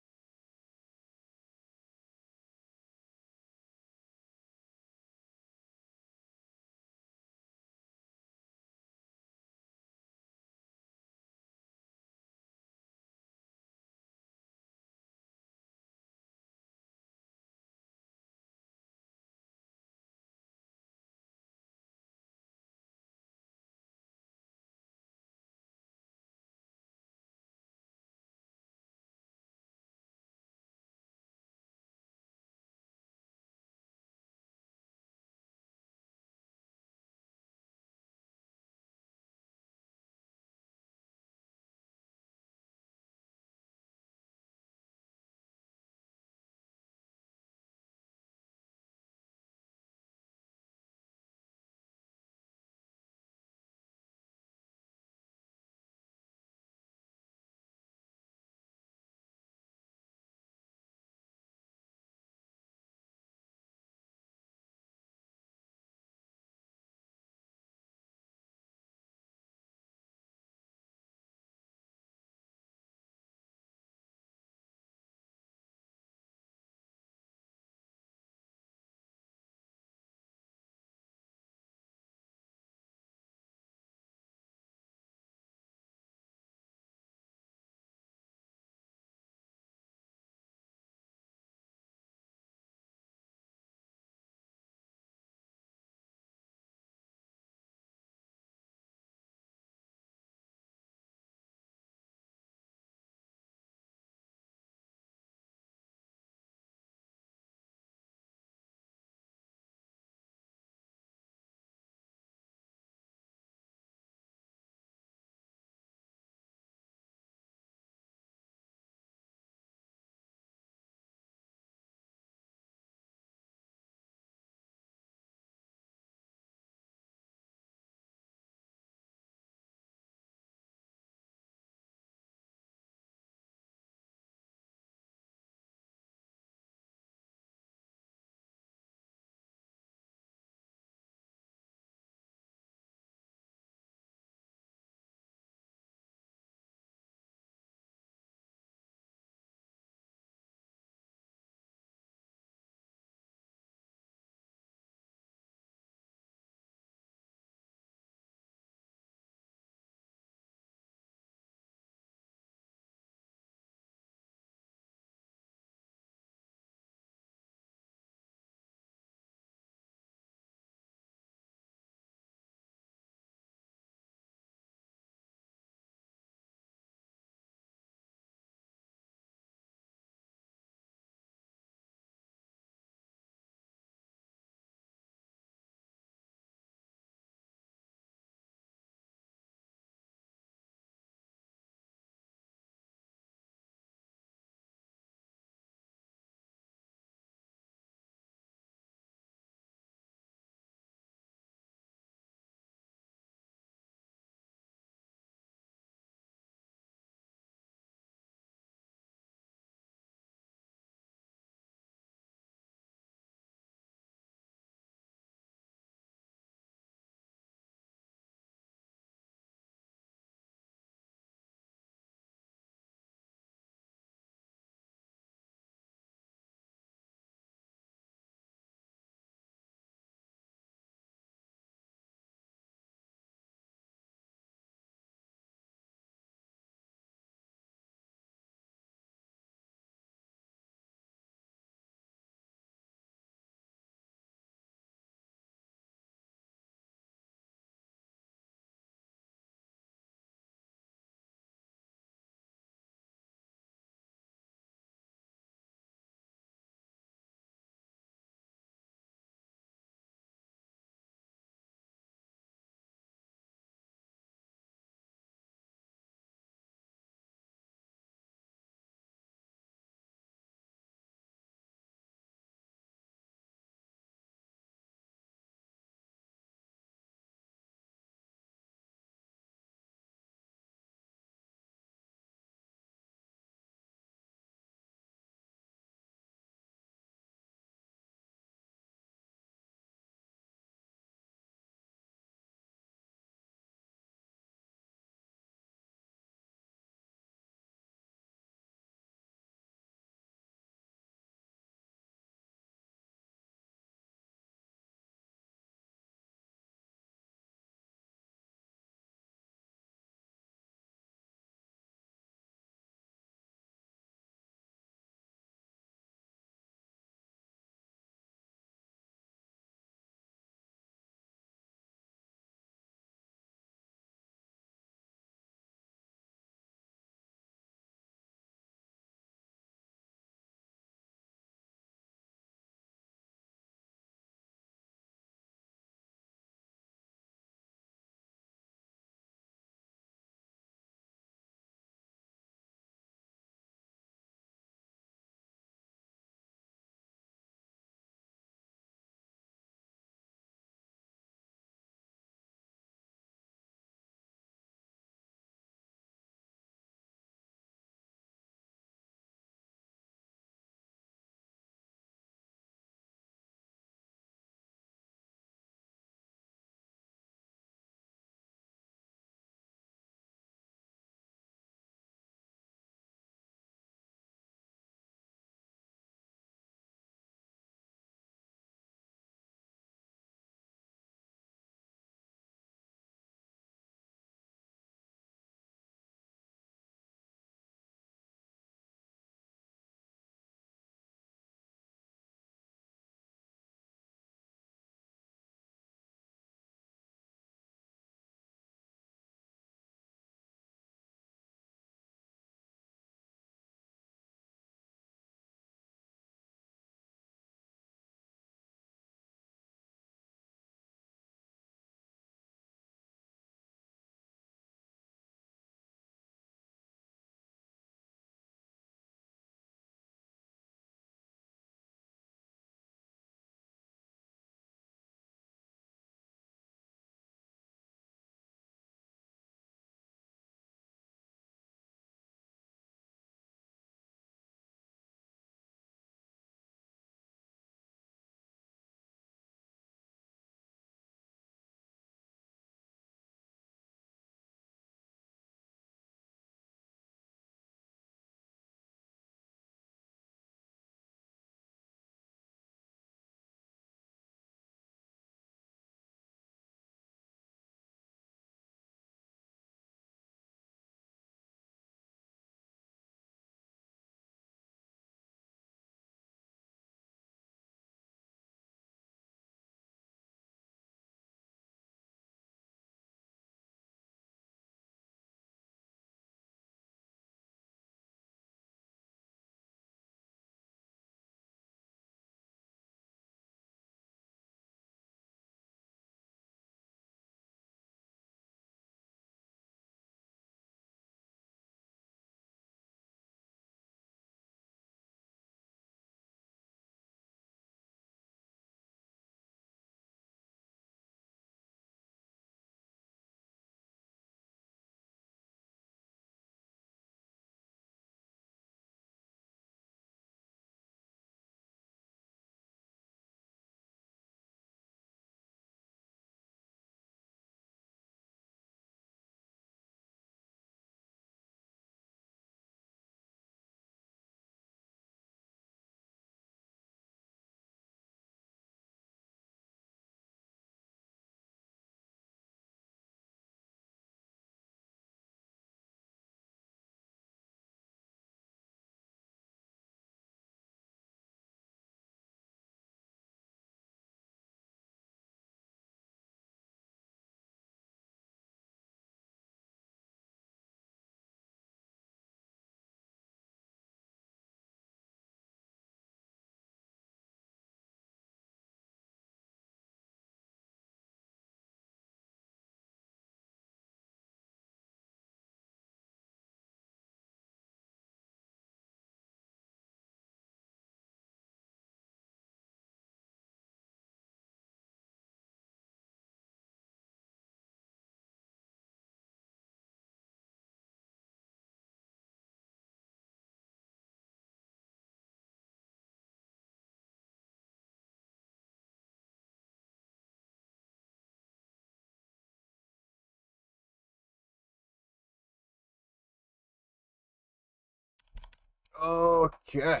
S1: Okay.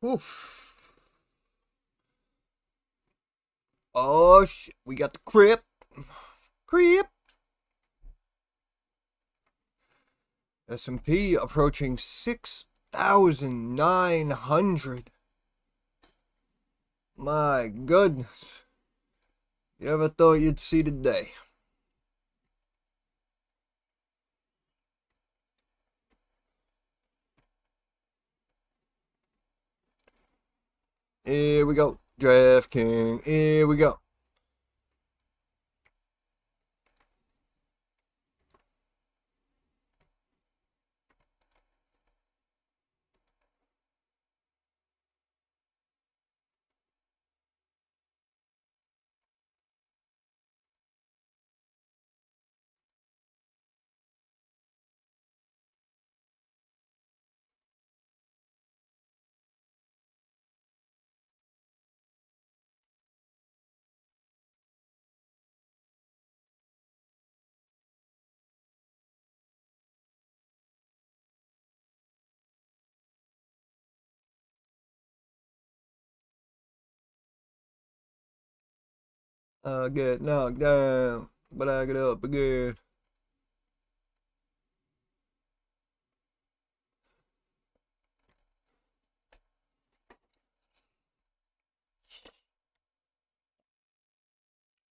S1: Oof. Oh shit. We got the crip. Crip. S&P approaching 6,900. My goodness. You ever thought you'd see the day? Here we go. DraftKings. Here we go. I get knocked down, but I get up again.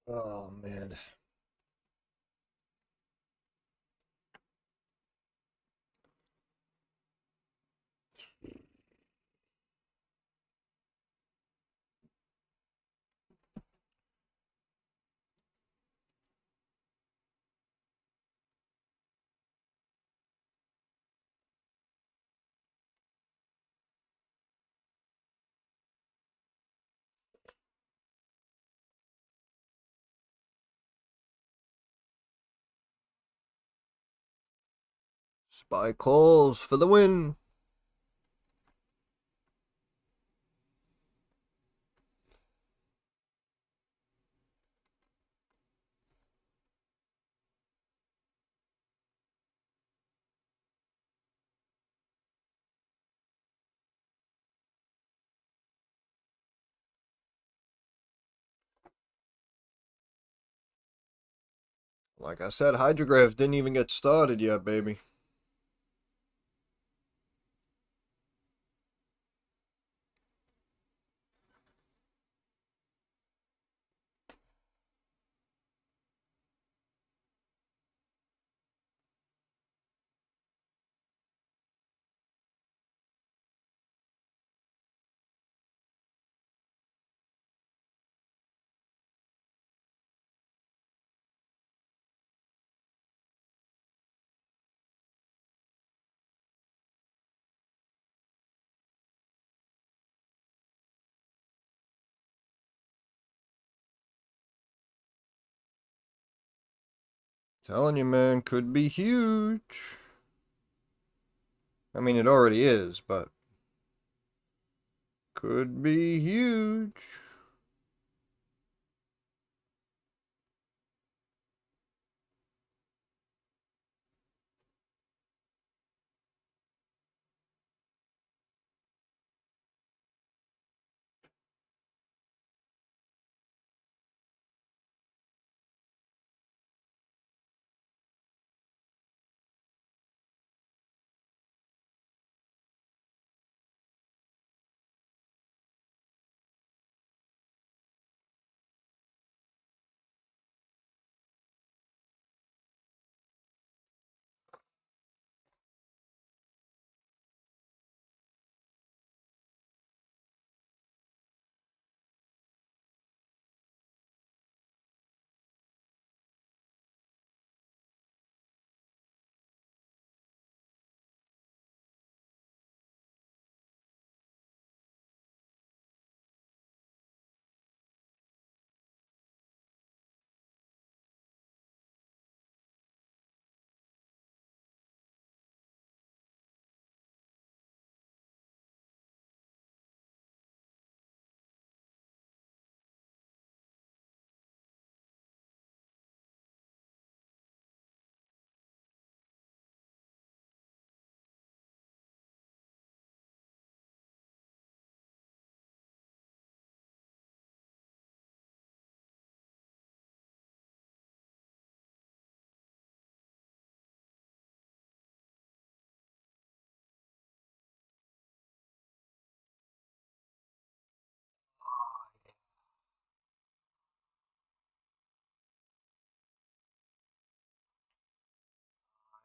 S1: Oh man. Spy calls for the win. Like I said, Hgraf didn't even get started yet, baby. Telling you, man, could be huge. I mean, it already is, but could be huge.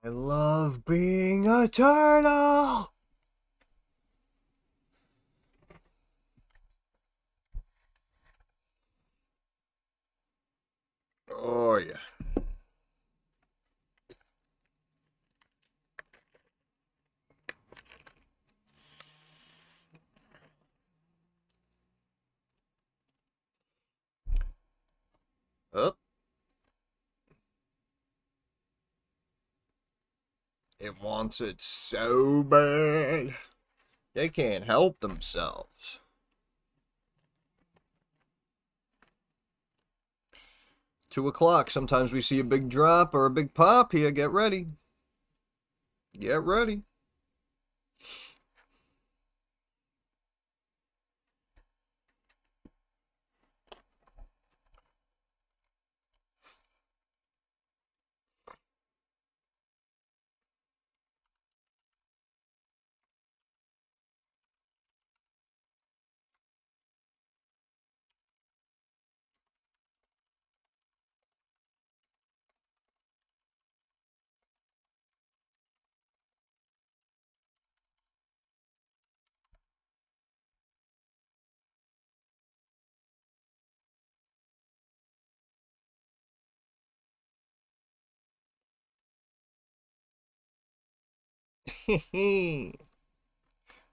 S1: I love being a turtle. Oh, yeah. Up. It wants it so bad. They can't help themselves. $2 o'clock. Sometimes we see a big drop or a big pop here. Get ready. Get ready.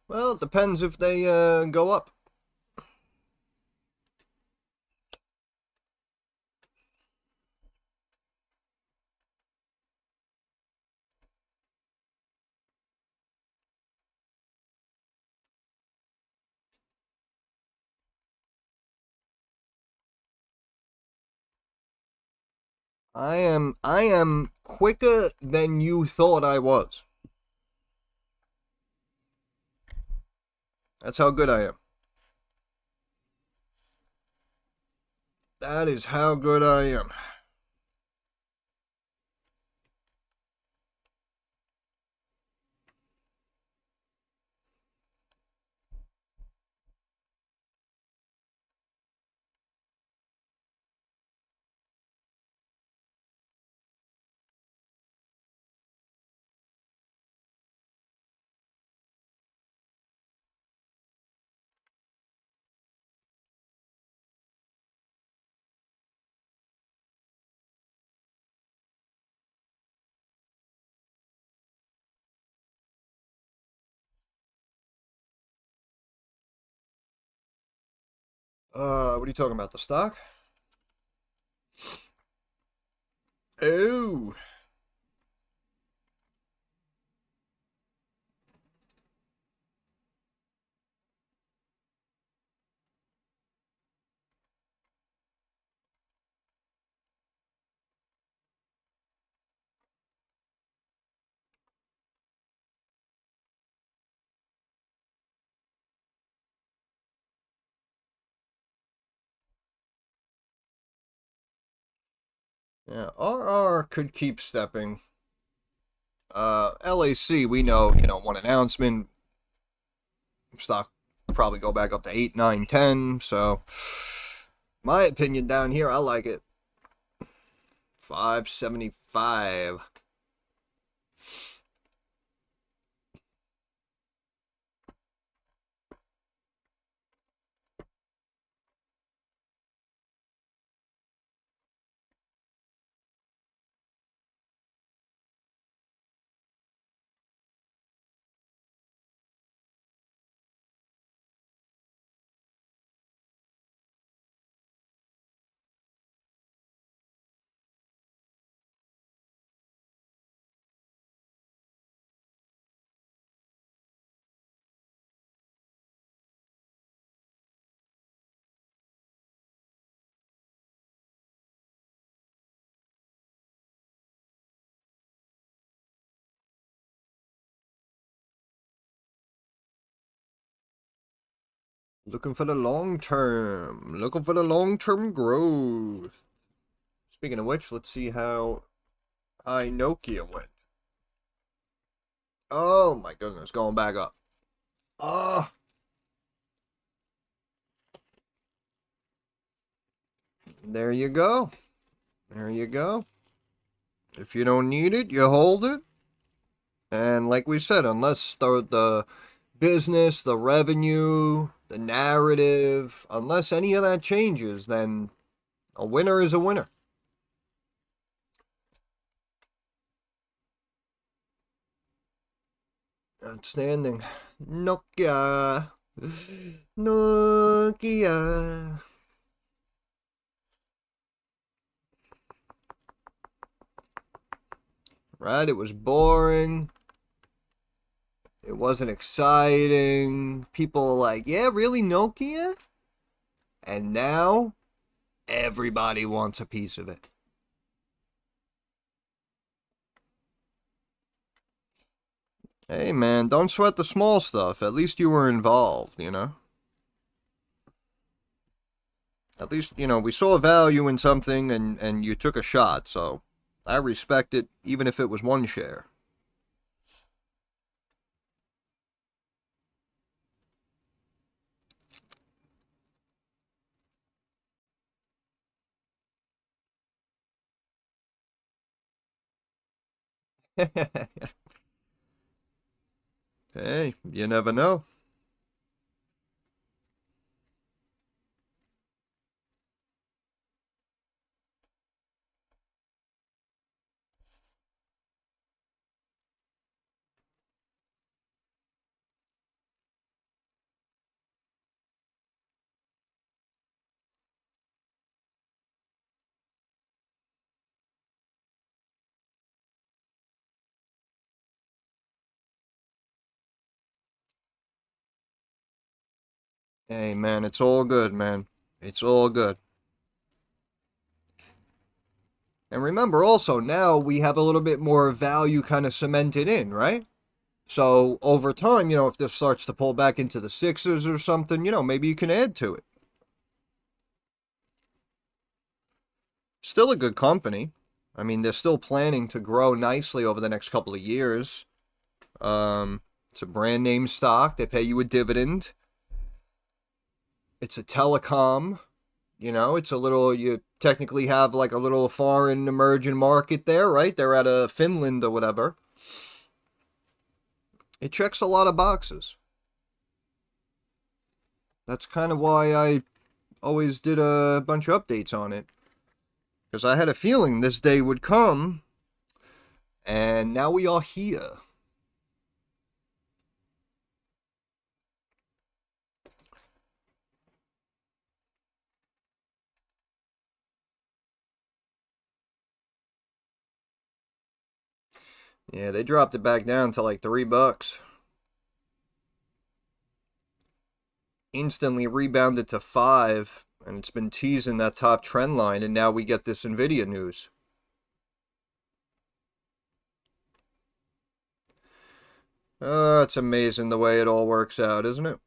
S1: Well, it depends if they go up. I am quicker than you thought I was. That's how good I am. That is how good I am. What are you talking about? The stock? Oh. Yeah, RR could keep stepping. LAC, we know, one announcement. Stock probably go back up to 8, 9, 10. So, my opinion down here, I like it. 575. Looking for the long term. Looking for the long term growth. Speaking of which, let's see how high Nokia went. Oh my goodness, going back up. Oh. There you go. There you go. If you don't need it, you hold it. And like we said, unless the business, the revenue, the narrative, unless any of that changes, then a winner is a winner. Outstanding. Nokia. Nokia. Right? It was boring. It wasn't exciting. People were like, yeah, really, Nokia? And now everybody wants a piece of it. Hey, man, don't sweat the small stuff. At least you were involved, you know? At least, we saw value in something and you took a shot, so I respect it, even if it was one share. Hey, you never know. Hey, man, it's all good, man. It's all good. And remember also, now we have a little bit more value kind of cemented in, right? So over time, if this starts to pull back into the sixes or something, maybe you can add to it. Still a good company. I mean, they're still planning to grow nicely over the next couple of years. It's a brand name stock. They pay you a dividend. It's a telecom. It's a little, you technically have like a little foreign emerging market there, right? They're out of Finland or whatever. It checks a lot of boxes. That's kind of why I always did a bunch of updates on it. Because I had a feeling this day would come, and now we are here. Yeah, they dropped it back down to like $3. Instantly rebounded to 5, and it's been teasing that top trend line, and now we get this Nvidia news. Oh, it's amazing the way it all works out, isn't it?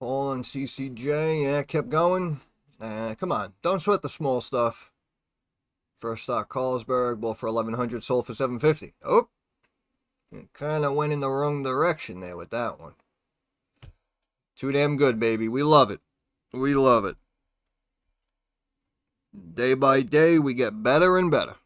S1: All on CCJ, yeah, kept going. Come on, don't sweat the small stuff. First stock Carlsberg, bought for 1100, sold for 750. Oh, it kind of went in the wrong direction there with that one. Too damn good, baby. We love it. We love it. Day by day, we get better and better.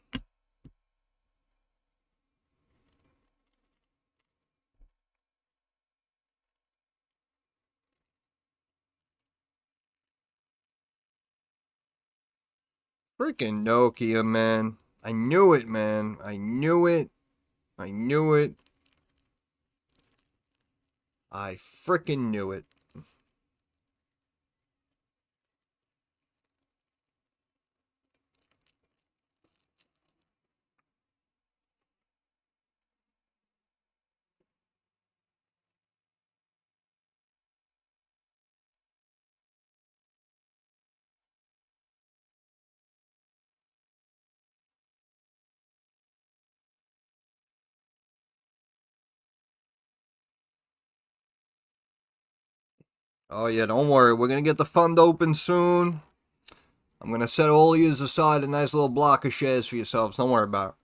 S1: Freaking Nokia, man. I knew it, man. I knew it. I knew it. I freaking knew it. Oh yeah, don't worry. We're gonna get the fund open soon. I'm gonna set all yours aside a nice little block of shares for yourselves. Don't worry about it.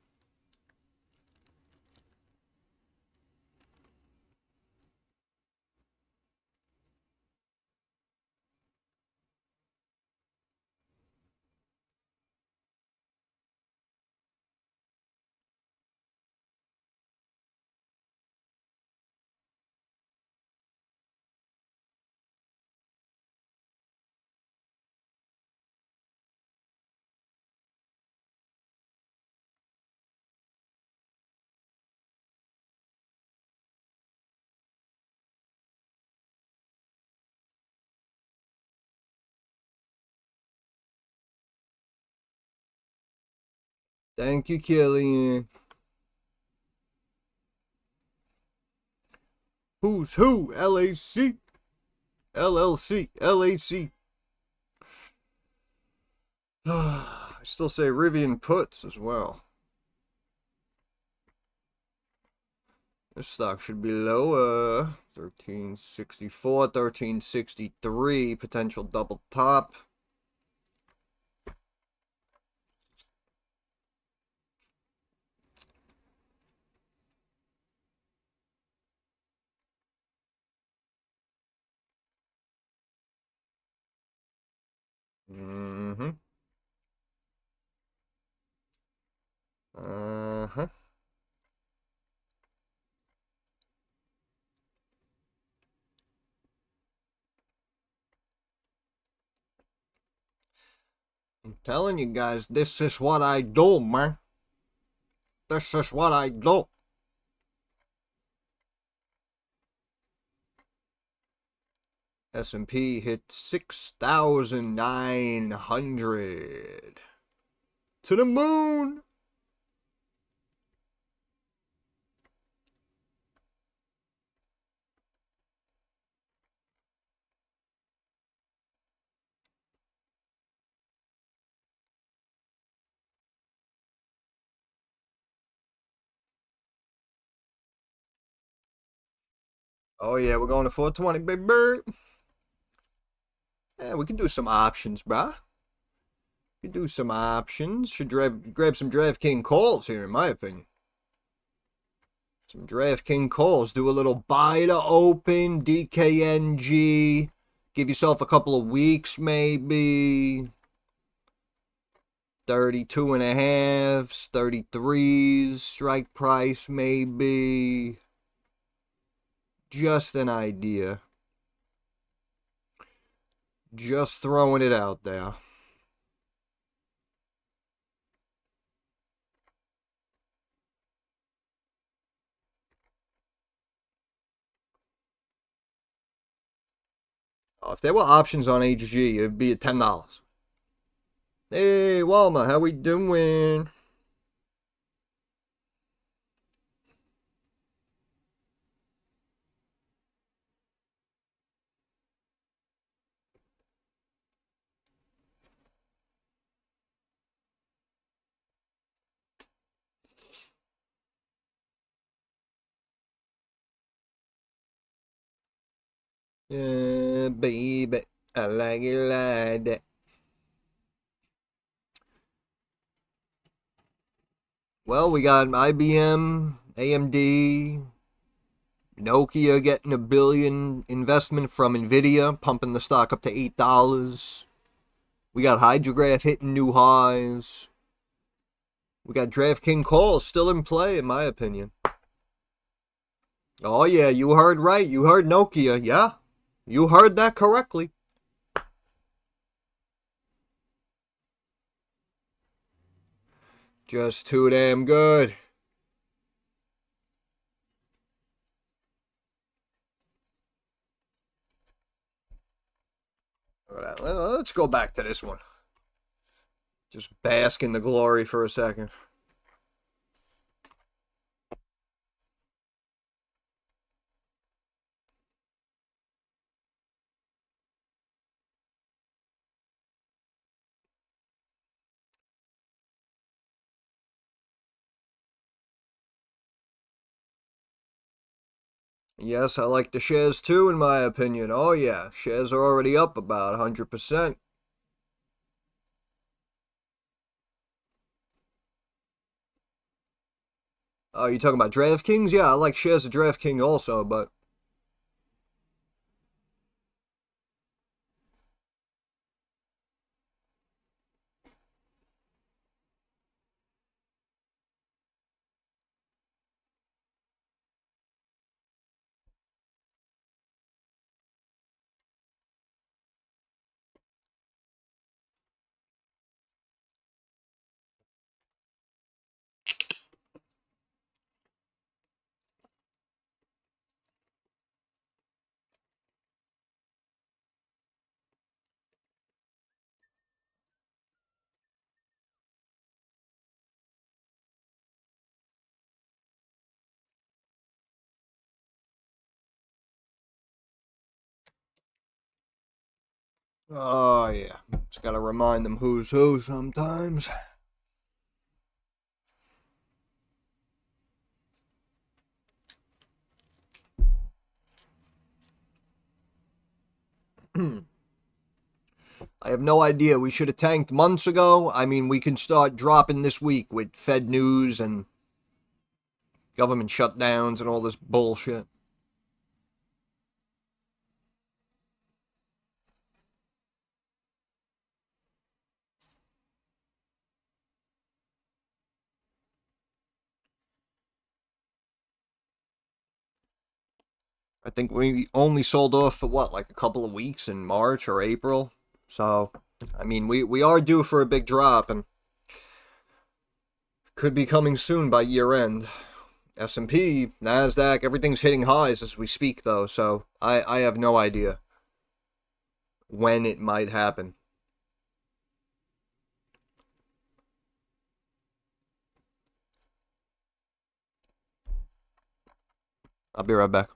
S1: Thank you, Killian. Who's who? LAC. LLC. LAC. I still say Rivian puts as well. This stock should be lower. 1364, 1363, potential double top. Mm-hmm. Uh-huh. I'm telling you guys, this is what I do, man. This is what I do. S&P hit 6,900. To the moon. Oh yeah, we're going to 420, baby. Yeah, we can do some options, bruh. We can do some options. Should grab some DraftKings calls here, in my opinion. Some DraftKings calls. Do a little buy to open, DKNG. Give yourself a couple of weeks, maybe. 32 and a halves, 33s, strike price, maybe. Just an idea. Just throwing it out there. Oh, if there were options on HG, it'd be at $10. Hey, Walma, how we doing? Yeah, baby, I like it like that. Well, we got IBM, AMD, Nokia getting $1 billion investment from Nvidia, pumping the stock up to $8. We got Hgraf hitting new highs. We got DraftKings calls still in play, in my opinion. Oh yeah, you heard right. You heard Nokia. Yeah, you heard that correctly. Just too damn good. Let's go back to this one. Just bask in the glory for a second. Yes, I like the shares too, in my opinion. Oh, yeah, shares are already up about 100%. Oh, you talking about DraftKings? Yeah, I like shares of DraftKings also, but oh, yeah. Just gotta remind them who's who sometimes. I have no idea. We should have tanked months ago. I mean, we can start dropping this week with Fed news and government shutdowns and all this bullshit. I think we only sold off for what, like a couple of weeks in March or April. So, I mean, we are due for a big drop and could be coming soon by year end. S&P, Nasdaq, everything's hitting highs as we speak though, so I have no idea when it might happen. I'll be right back.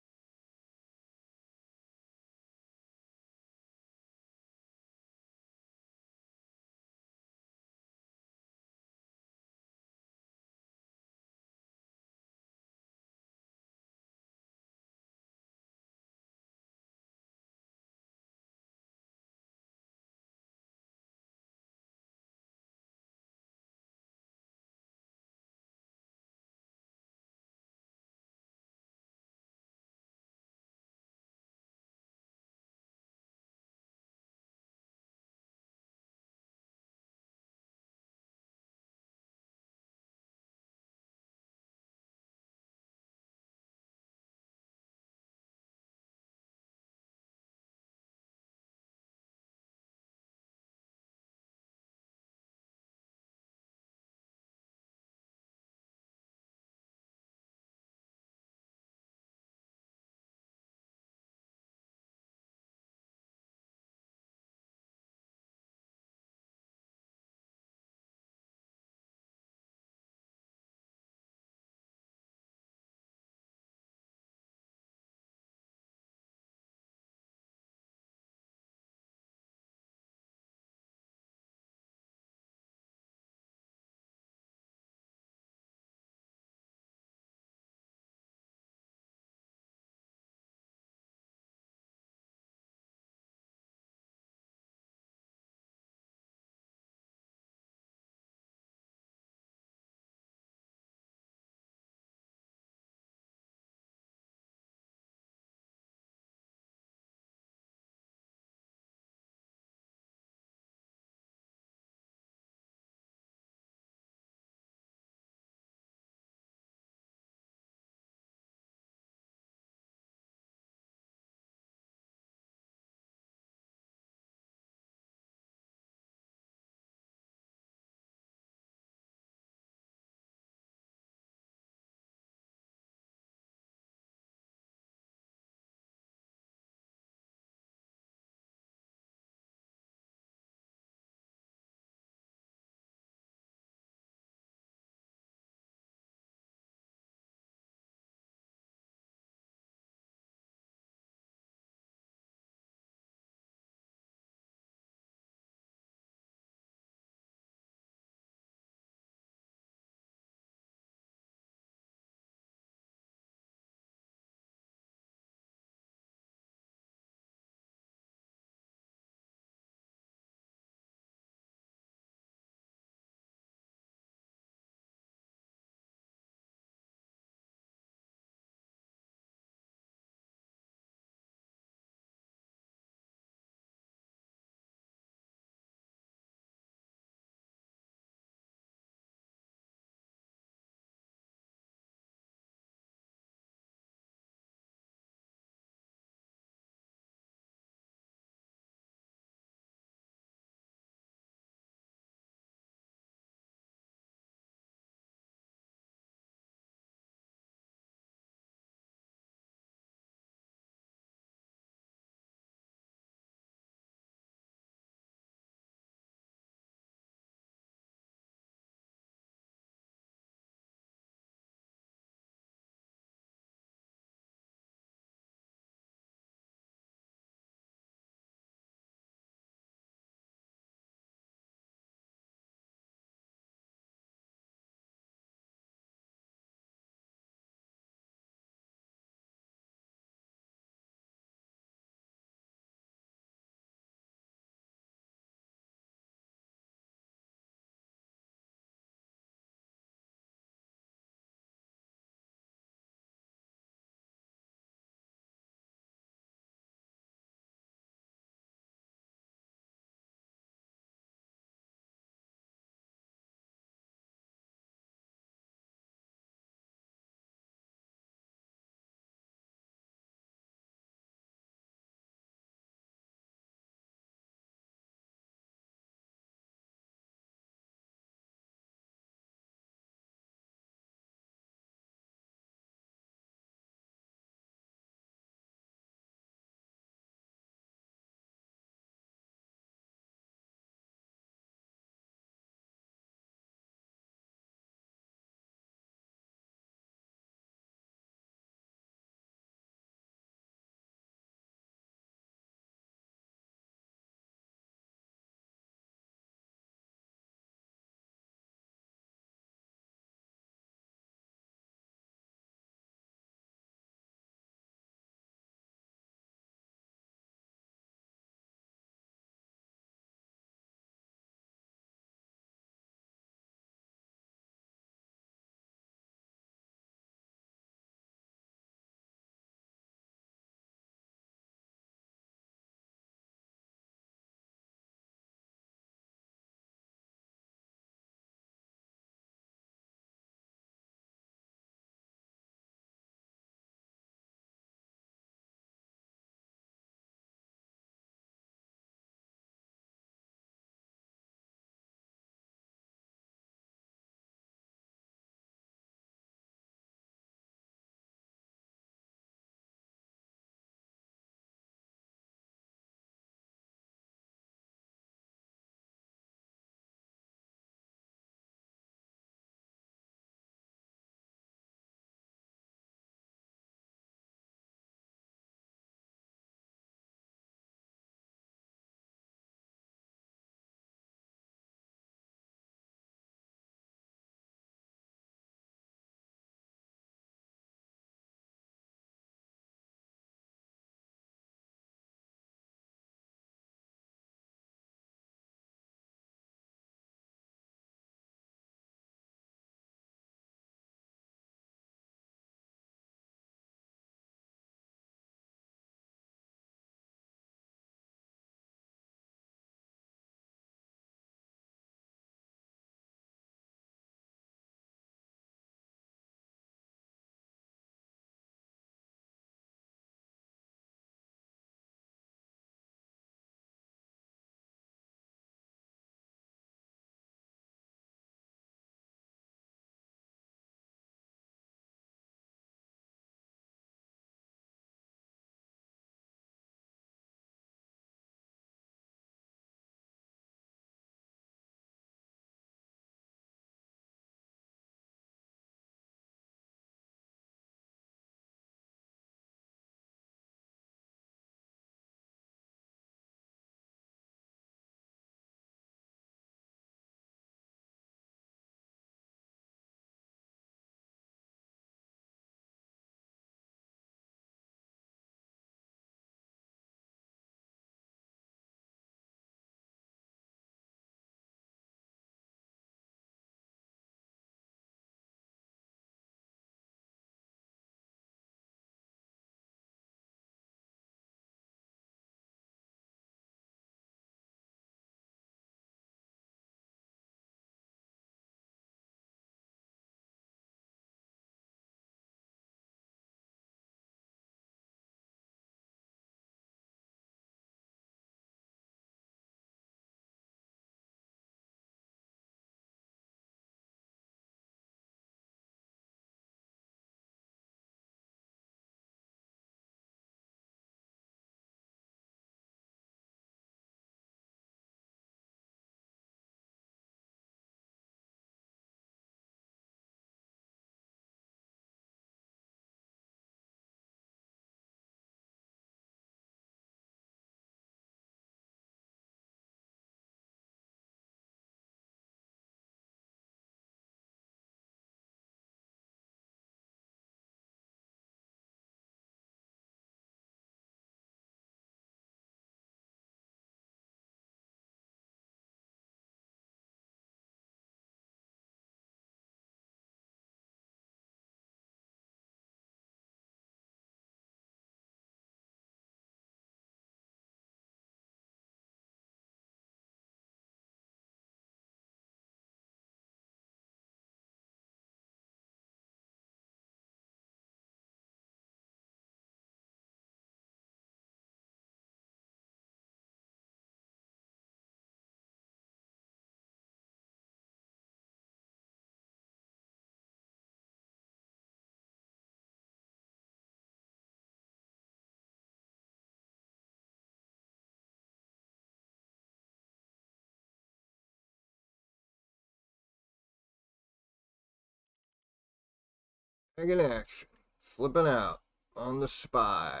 S1: Dragon action. Flipping out on the spy.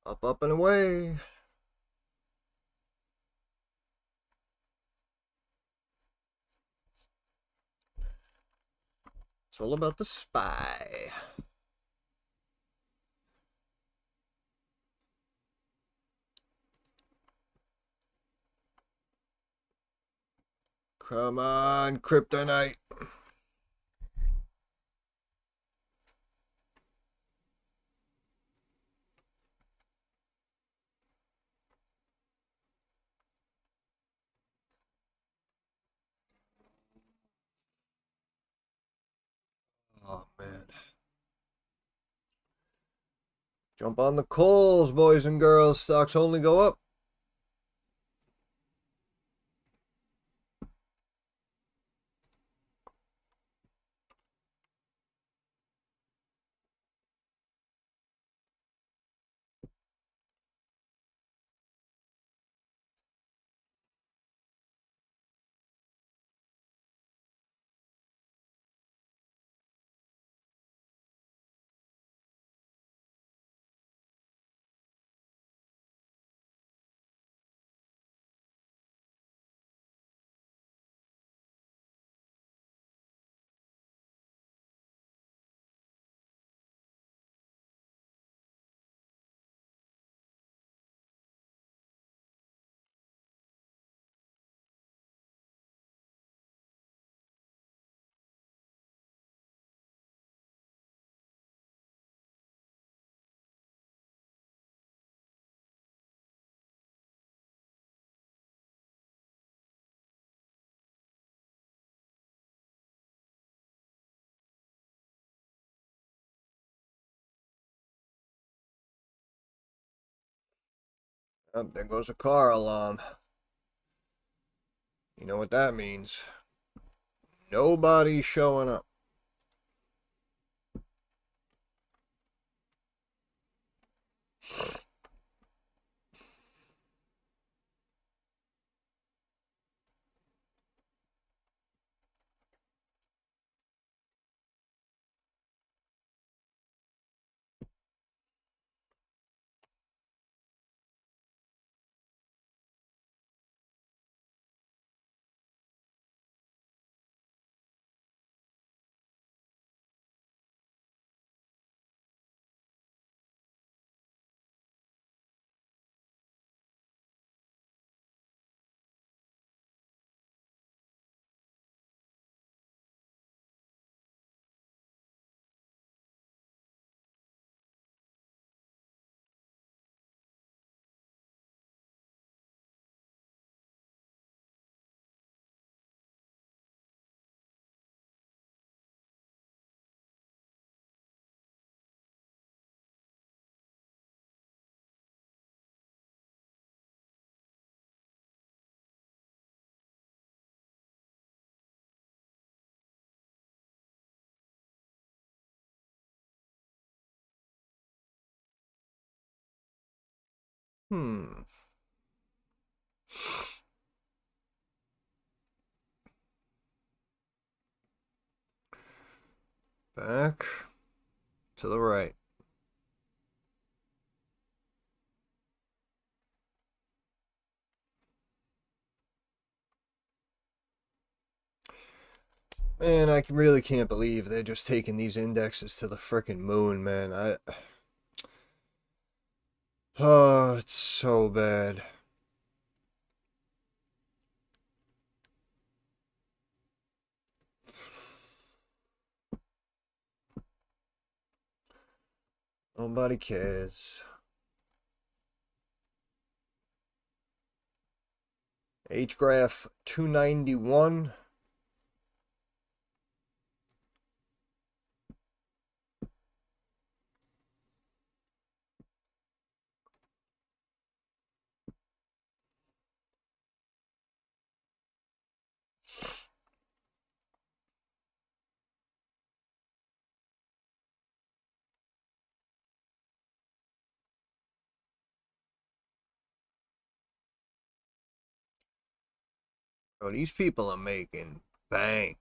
S1: Up, up, and away. It's all about the spy. Come on, Kryptonite. Oh, man. Jump on the calls, boys and girls. Stocks only go up. Oh, there goes a car alarm. You know what that means. Nobody's showing up. Hmm. Back to the right. Man, I really can't believe they're just taking these indexes to the frickin' moon, man. Oh, it's so bad. Nobody cares. Hgraf 291. Oh, these people are making bank.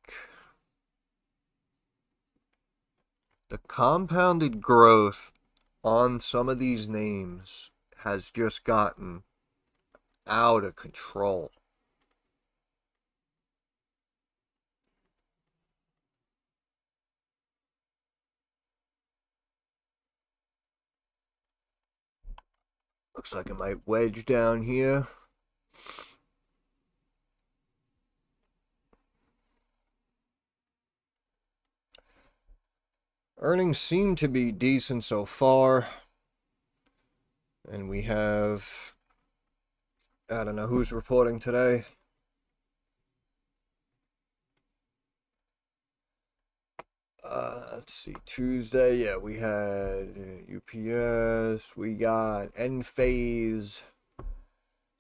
S1: The compounded growth on some of these names has just gotten out of control. Looks like it might wedge down here. Earnings seem to be decent so far. And we have, I don't know who's reporting today. Let's see, Tuesday, yeah, we had UPS, we got Enphase,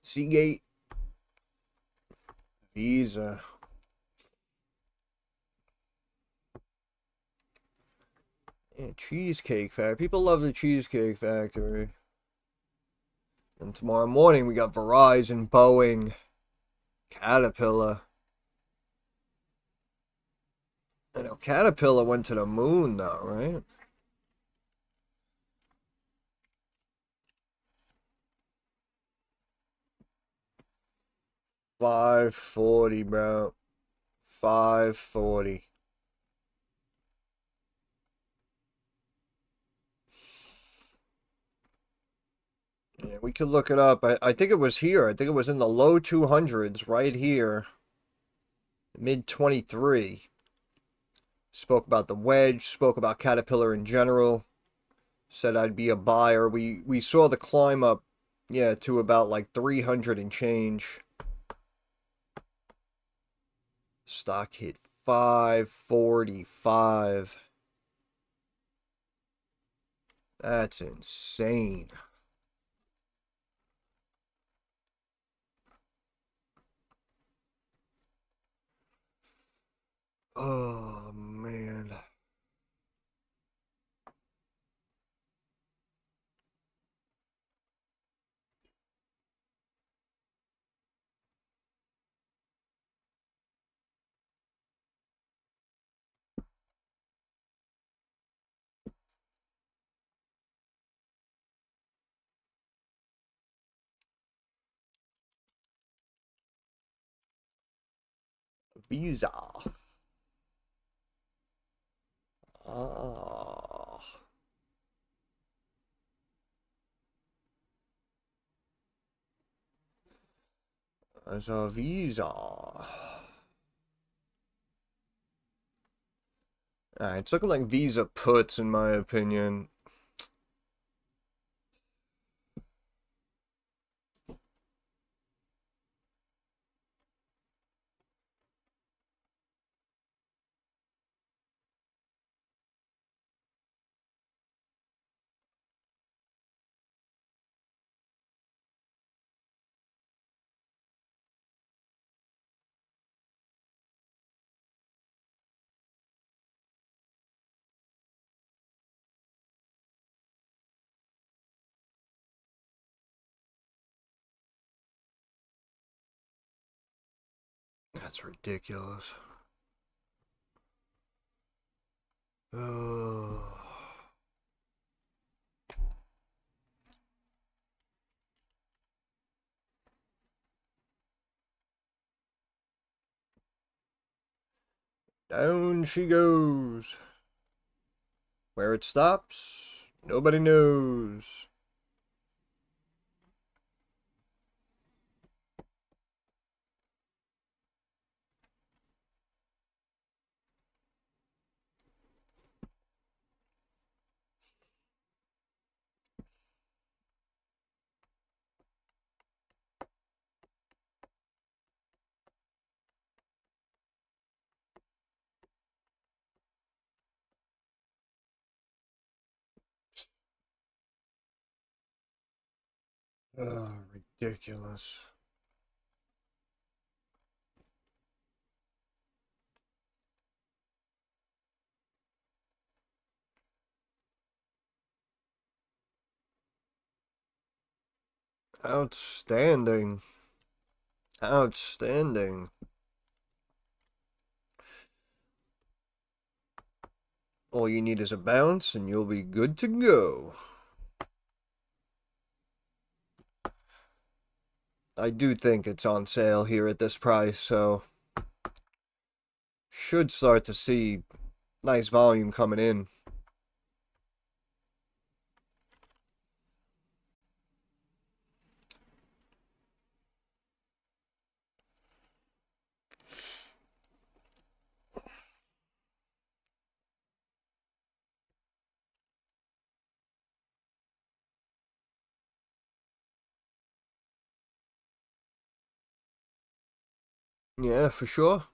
S1: Seagate, Visa. Yeah, Cheesecake Factory. People love the Cheesecake Factory. And tomorrow morning we got Verizon, Boeing, Caterpillar. I know Caterpillar went to the moon though, right? $5.40, bro. $5.40. Yeah, we could look it up. I think it was here. I think it was in the low 200s right here. Mid 23. Spoke about the wedge, spoke about Caterpillar in general. Said I'd be a buyer. We saw the climb up, yeah, to about like 300 and change. Stock hit 545. That's insane. Oh, man. Visa. Ah. As a Visa. It's looking like Visa puts, in my opinion. That's ridiculous. Oh. Down she goes. Where it stops, nobody knows. Oh, ridiculous. Outstanding. Outstanding. All you need is a bounce and you'll be good to go. I do think it's on sale here at this price, so should start to see nice volume coming in. Yeah, for sure.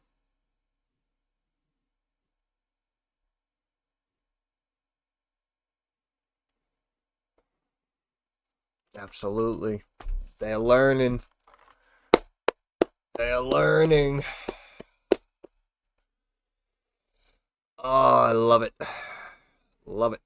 S1: Absolutely. They're learning. They're learning. Oh, I love it. Love it.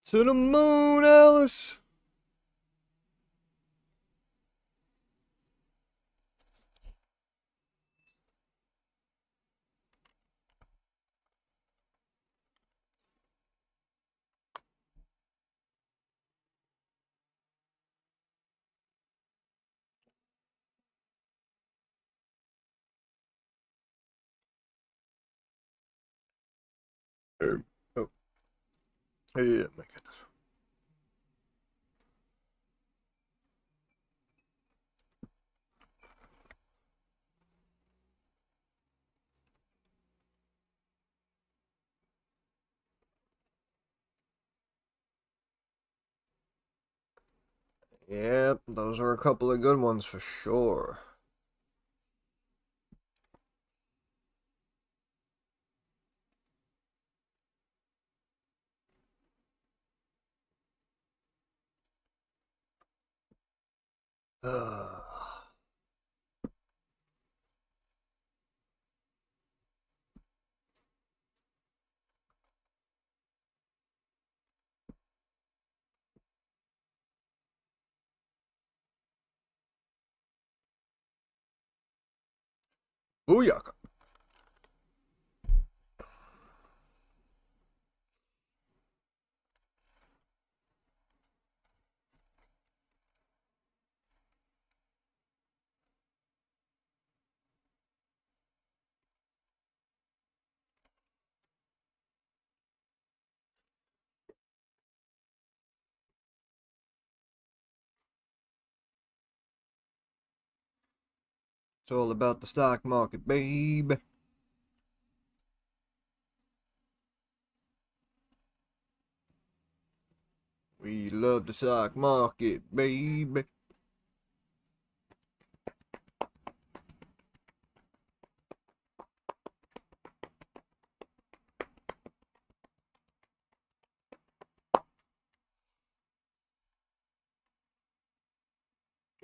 S1: To the moon, Alice. Oh, yeah, my goodness. Yep, those are a couple of good ones for sure. Booyaka. It's all about the stock market, babe. We love the stock market, baby.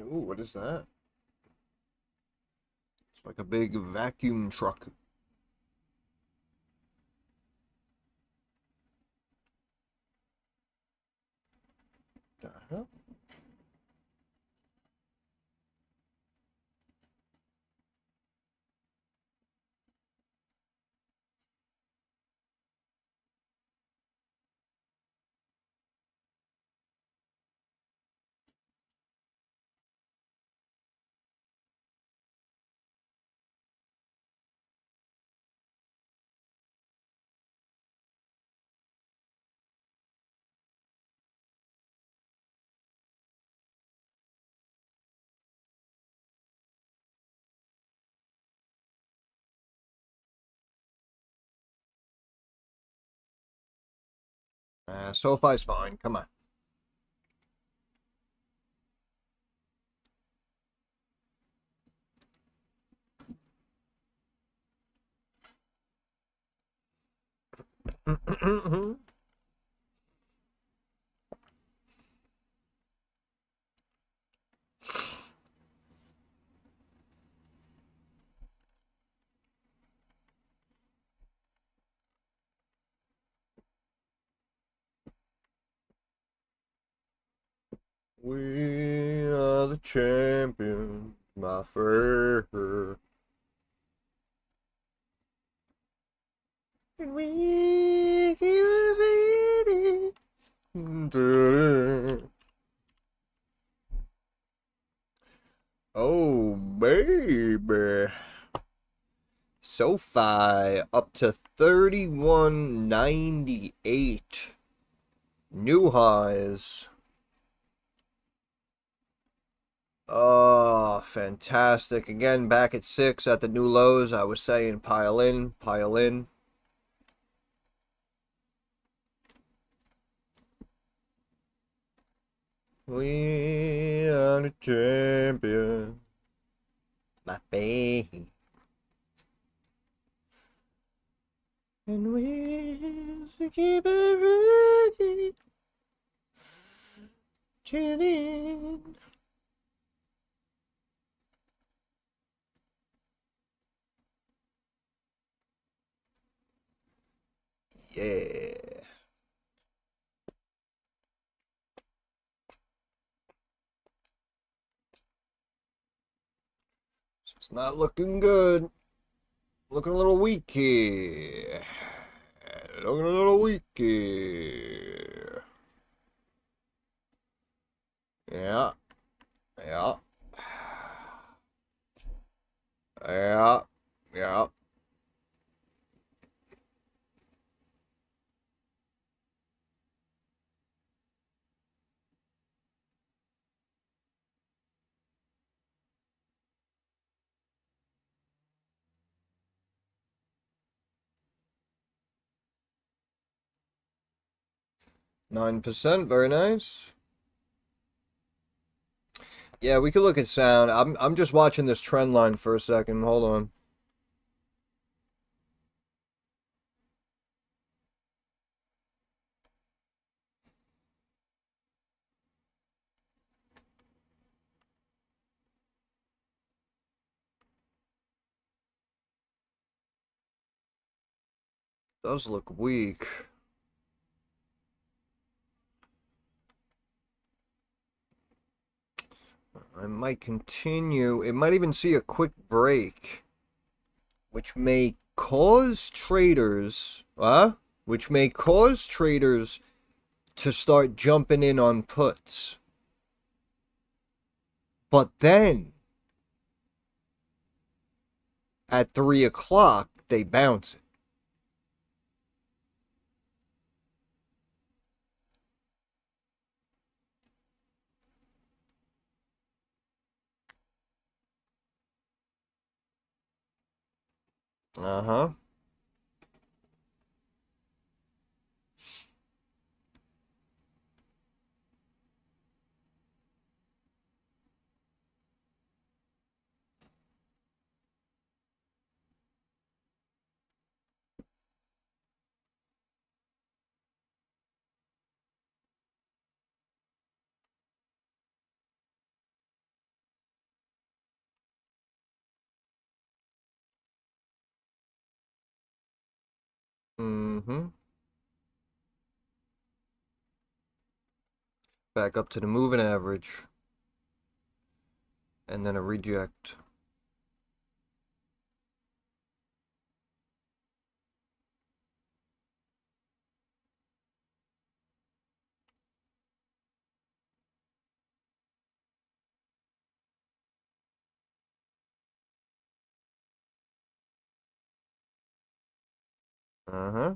S1: Ooh, what is that? It's like a big vacuum truck. The hell? SoFi's fine. Come on. We are the champions, my friend. And we are ready. Oh, baby. SoFi up to 31.98. New highs. Oh, fantastic. Again, back at 6 at the new lows. I was saying pile in, pile in. We are the champion. My baby. And we keep it ready. Tune in. Yeah. It's not looking good. Looking a little weak here. Looking a little weak here. Yeah. Yeah. Yeah. Yeah. %, very nice. Yeah, we could look at sound. I'm just watching this trend line for a second. Hold on. Does look weak. I might continue. It might even see a quick break, which may cause traders, which may cause traders to start jumping in on puts. But then at 3 o'clock, they bounce it. Uh-huh. Mm-hmm. Back up to the moving average. And then a reject. Uh-huh.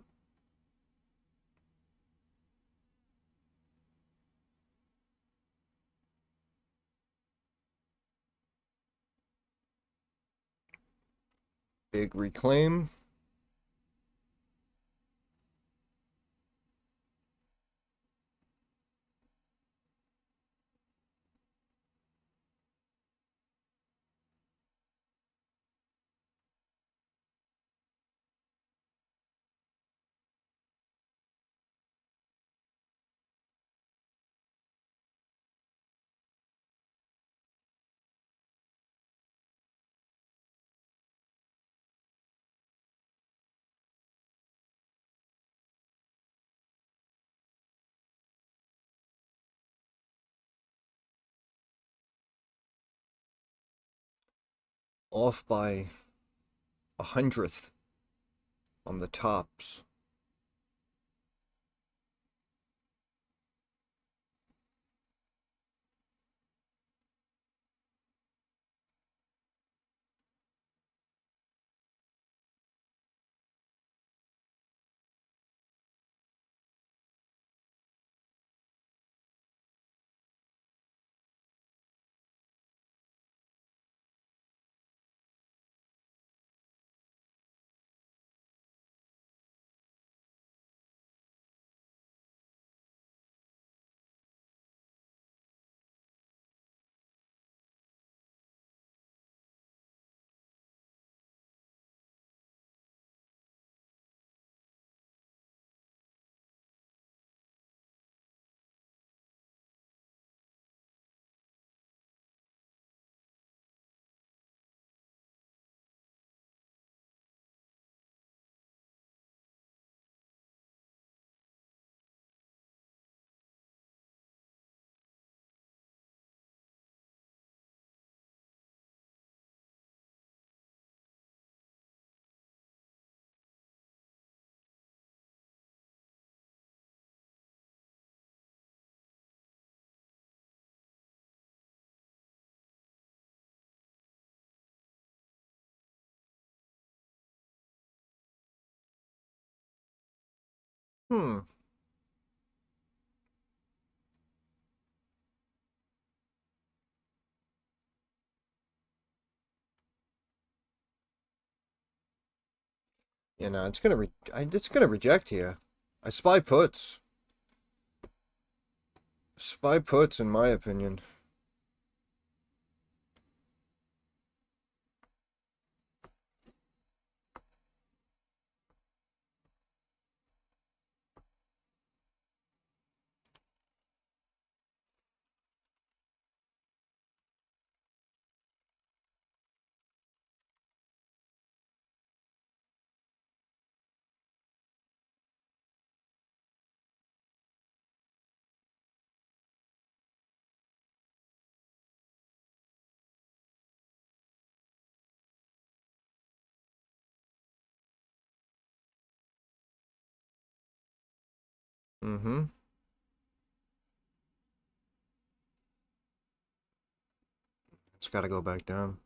S1: Big reclaim. Off by a hundredth on the tops. Hmm. You know, it's gonna reject here. I spy puts. Spy puts, in my opinion. Mm-hmm. It's got to go back down.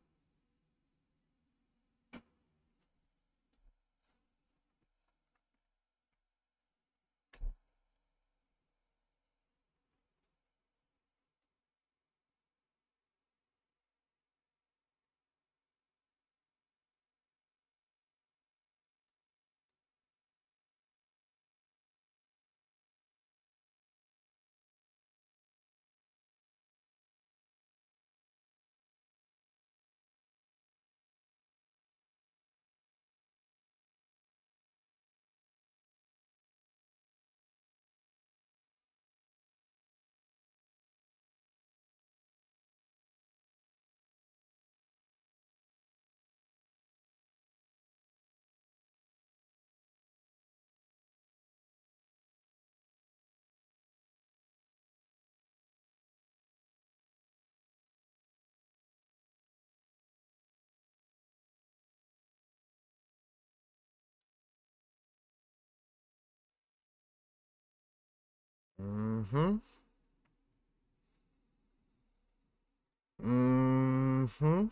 S1: Mm-hmm. Mm-hmm.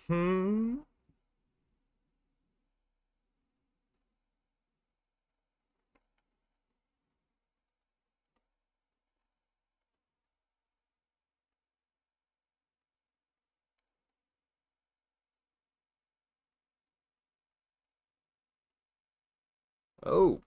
S1: Hmm. Oh.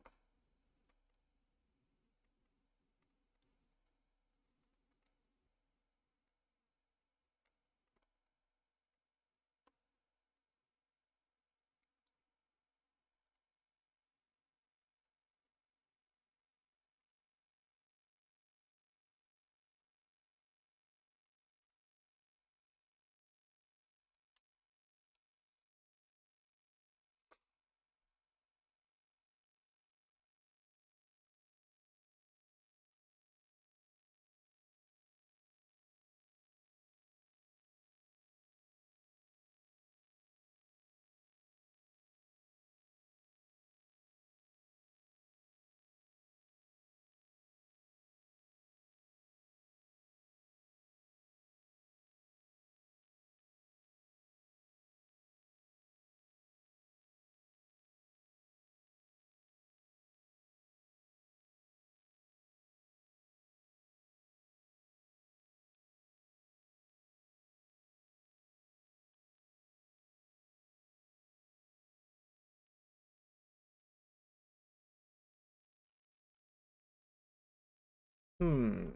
S1: Hmm.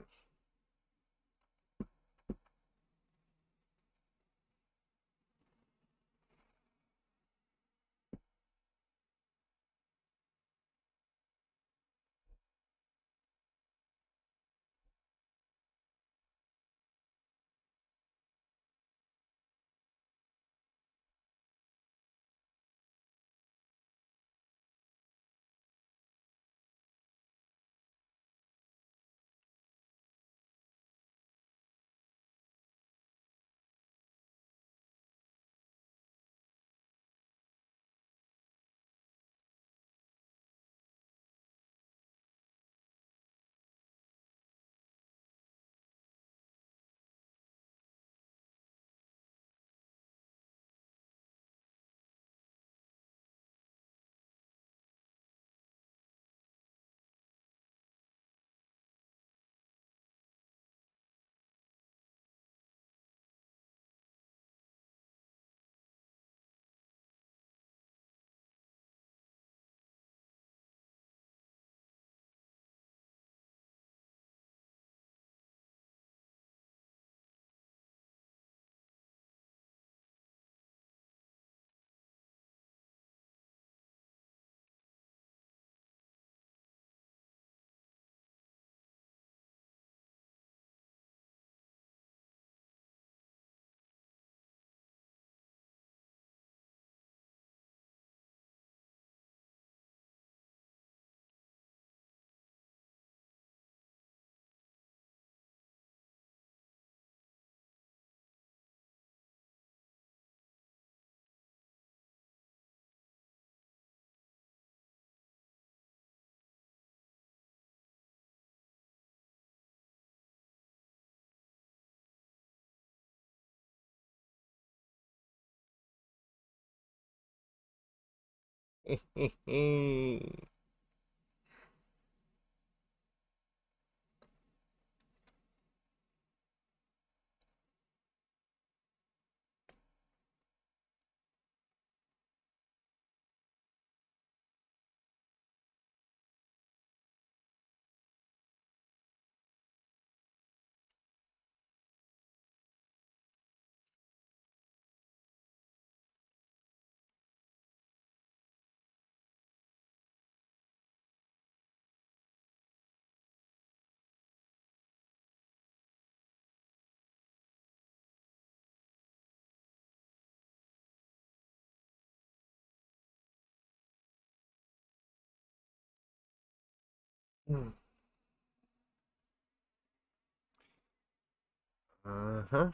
S1: Hmm. Uh-huh.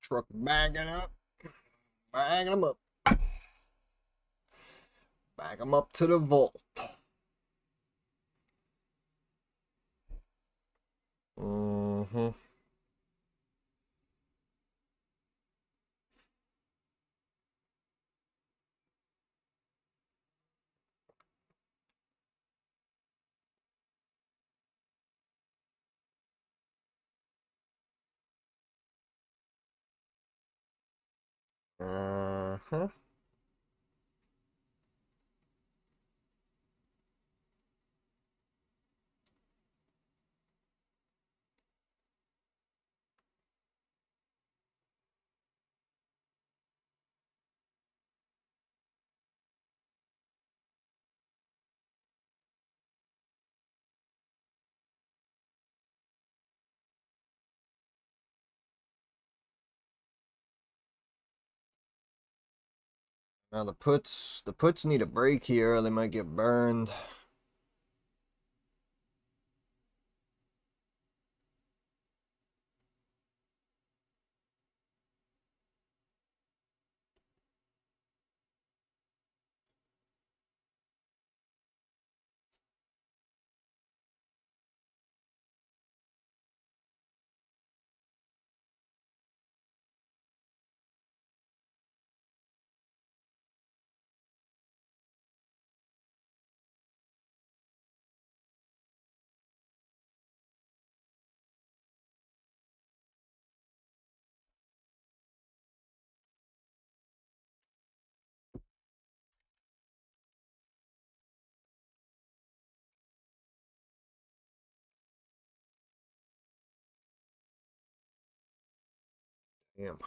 S1: Truck bagging up. Bag them up. Bag them up to the vault. Mm-hmm. Uh-huh. Now the puts need a break here, or they might get burned. Damn.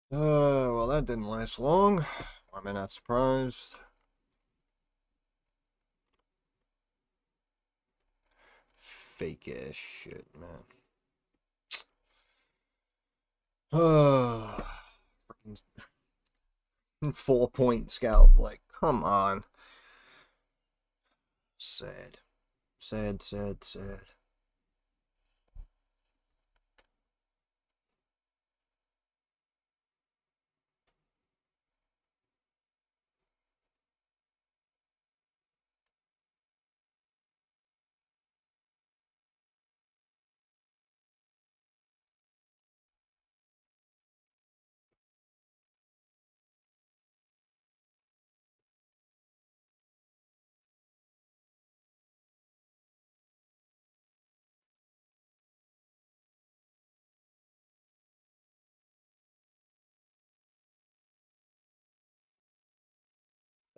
S1: Well, that didn't last long. Am I not surprised? Fake ass shit, man. 4-point scalp. Like, come on. Sad. Sad, sad, sad.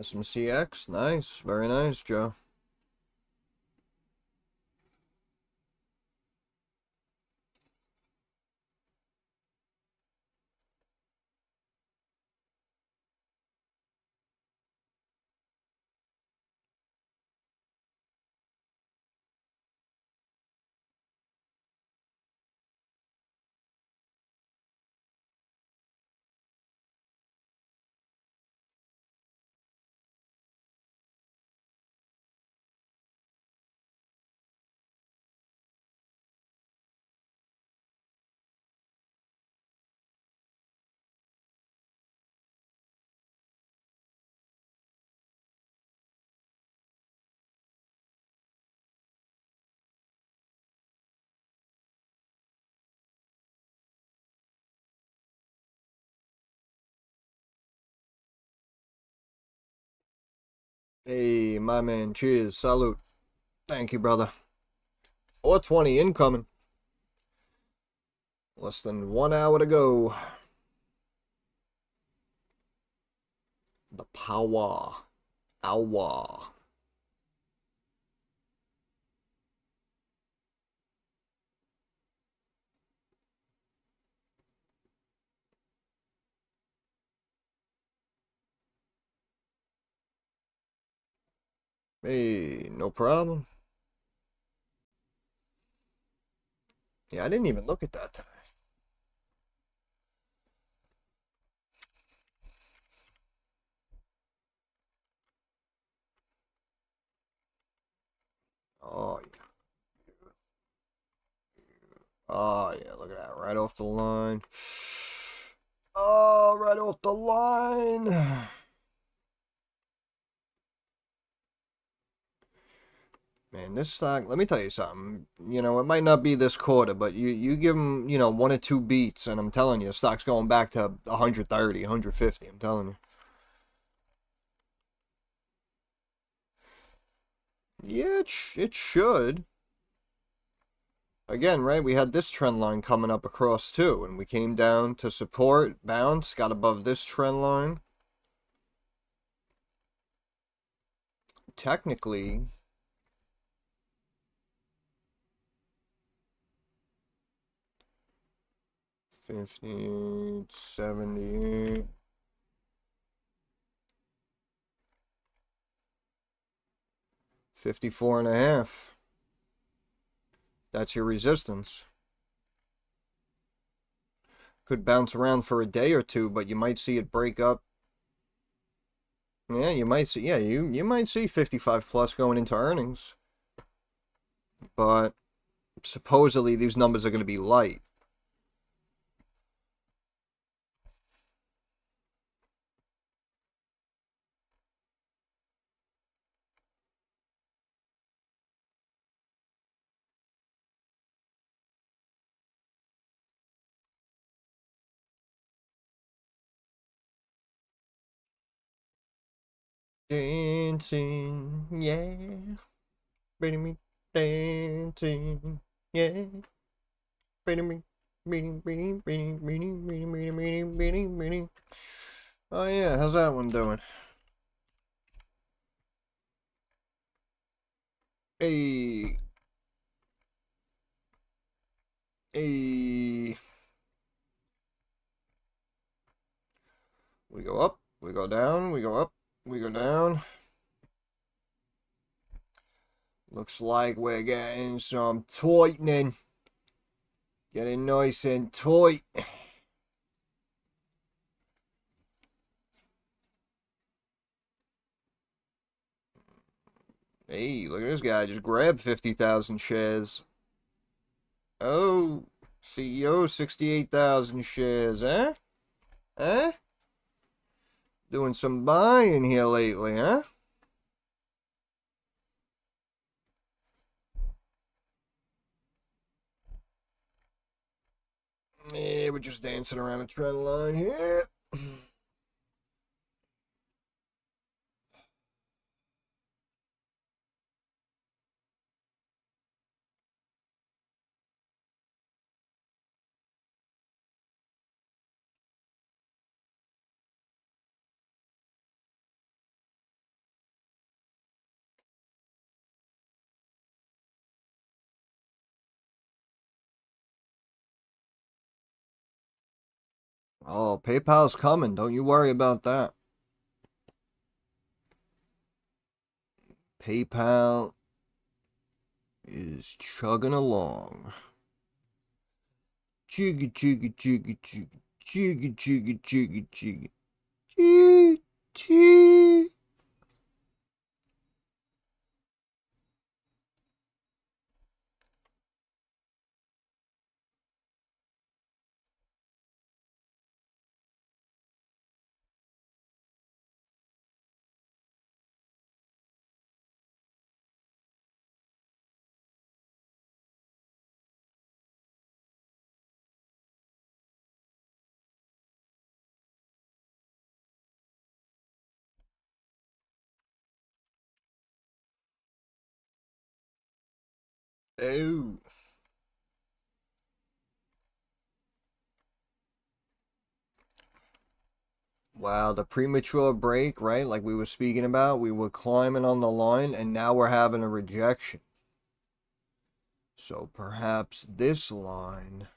S1: SMCX, nice. Very nice, Joe. Hey, my man, cheers, salute. Thank you, brother. 420 incoming. Less than 1 hour to go. The power. Hour. Hey, no problem. Yeah, I didn't even look at that today. Oh, yeah. Oh, yeah, look at that. Right off the line. Oh, right off the line. Man, this stock, let me tell you something. You know, it might not be this quarter, but you give them, you know, one or two beats, and I'm telling you, the stock's going back to 130, 150. I'm telling you. Yeah, it should. Again, right, we had this trend line coming up across too, and we came down to support, bounce, got above this trend line. Technically, $50, $70, $54.5. That's your resistance. Could bounce around for a day or two, but you might see it break up. Yeah, you might see. Yeah, you might see 55 plus going into earnings, but supposedly these numbers are going to be light. Dancing, yeah, bring me dancing, yeah, bring me, beating. Oh yeah, how's that one doing? Hey, hey. We go up, we go down, we go up, we go down. Looks like we're getting some tightening. Getting nice and tight. Hey, look at this guy. Just grabbed 50,000 shares. Oh, CEO 68,000 shares, eh? Eh? Doing some buying here lately, huh? Yeah, we're just dancing around a trend line here. Oh, PayPal's coming. Don't you worry about that. PayPal is chugging along. Chugga chugga chugga chugga chugga chugga chugga chugga choo choo. Oh. Wow, the premature break, right? Like we were speaking about, we were climbing on the line and now we're having a rejection. So perhaps this line.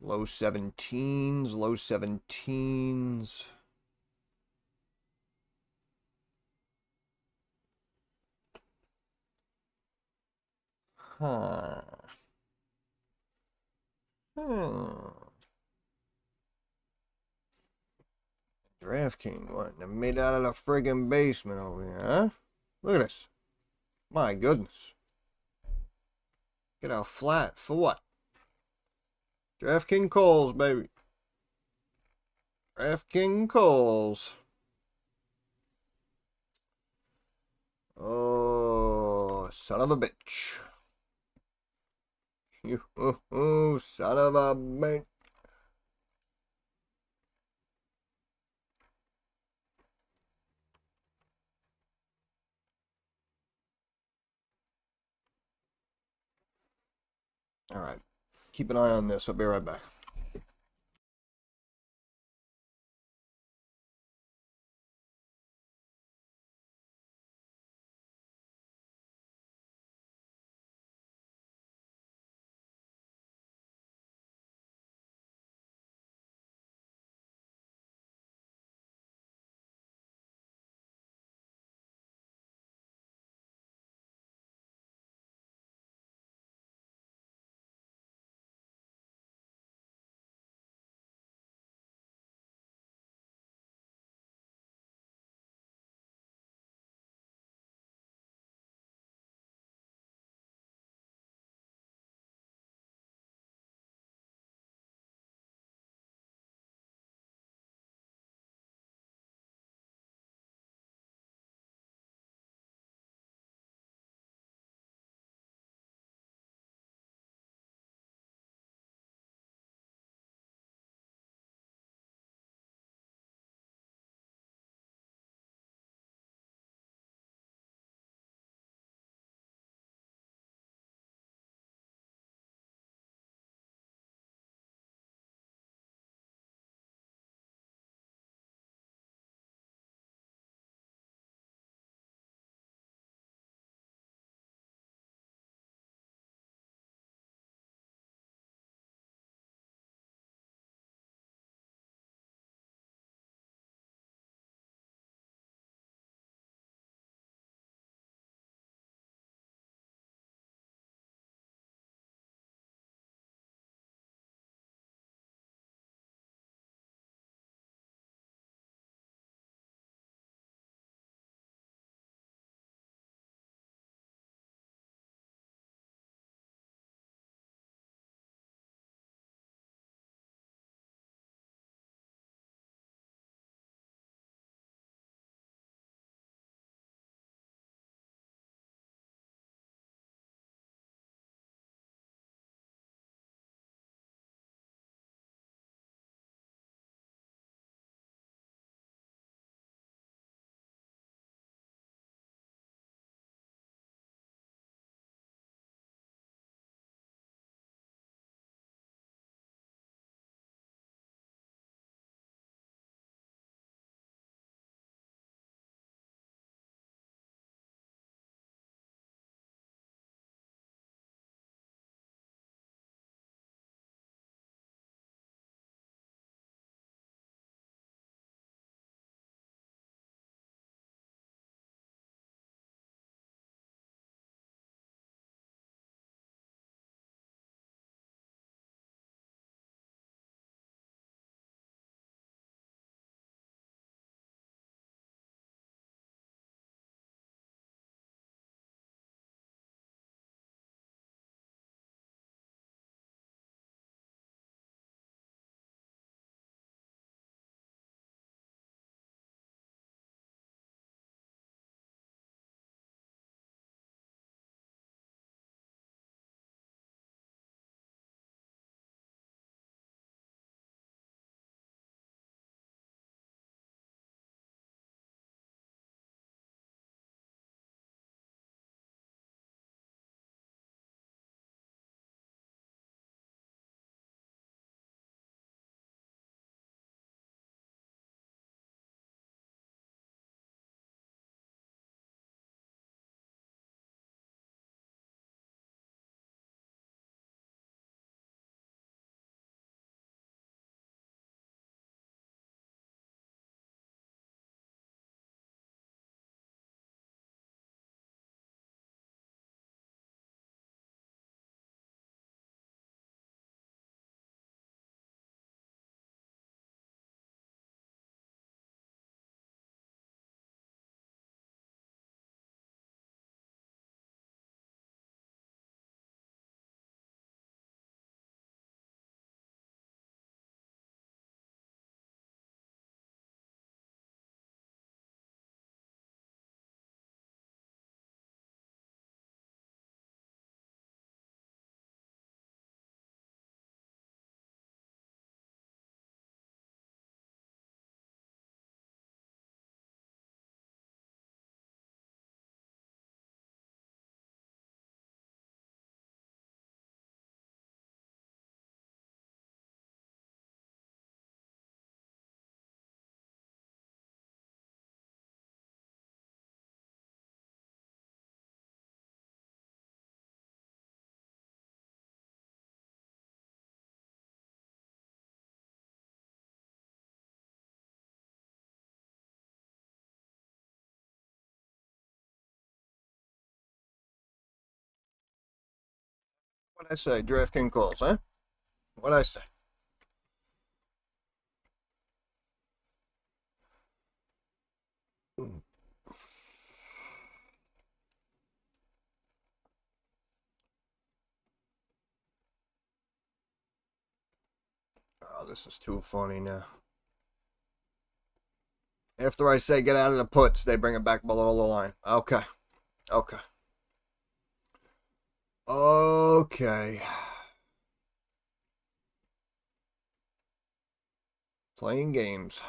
S1: Low 17s, low 17s. Huh. DraftKings, what? Never made it out of the friggin' basement over here, huh? Look at this. My goodness. Get out flat. For what? DraftKings calls, baby. DraftKings calls. Oh, son of a bitch. You, son of a bitch. All right. Keep an eye on this. I'll be right back. I say? DraftKings calls, huh? What'd I say? Oh, this is too funny now. After I say get out of the puts, they bring it back below the line. Okay. Okay. Okay. Playing games.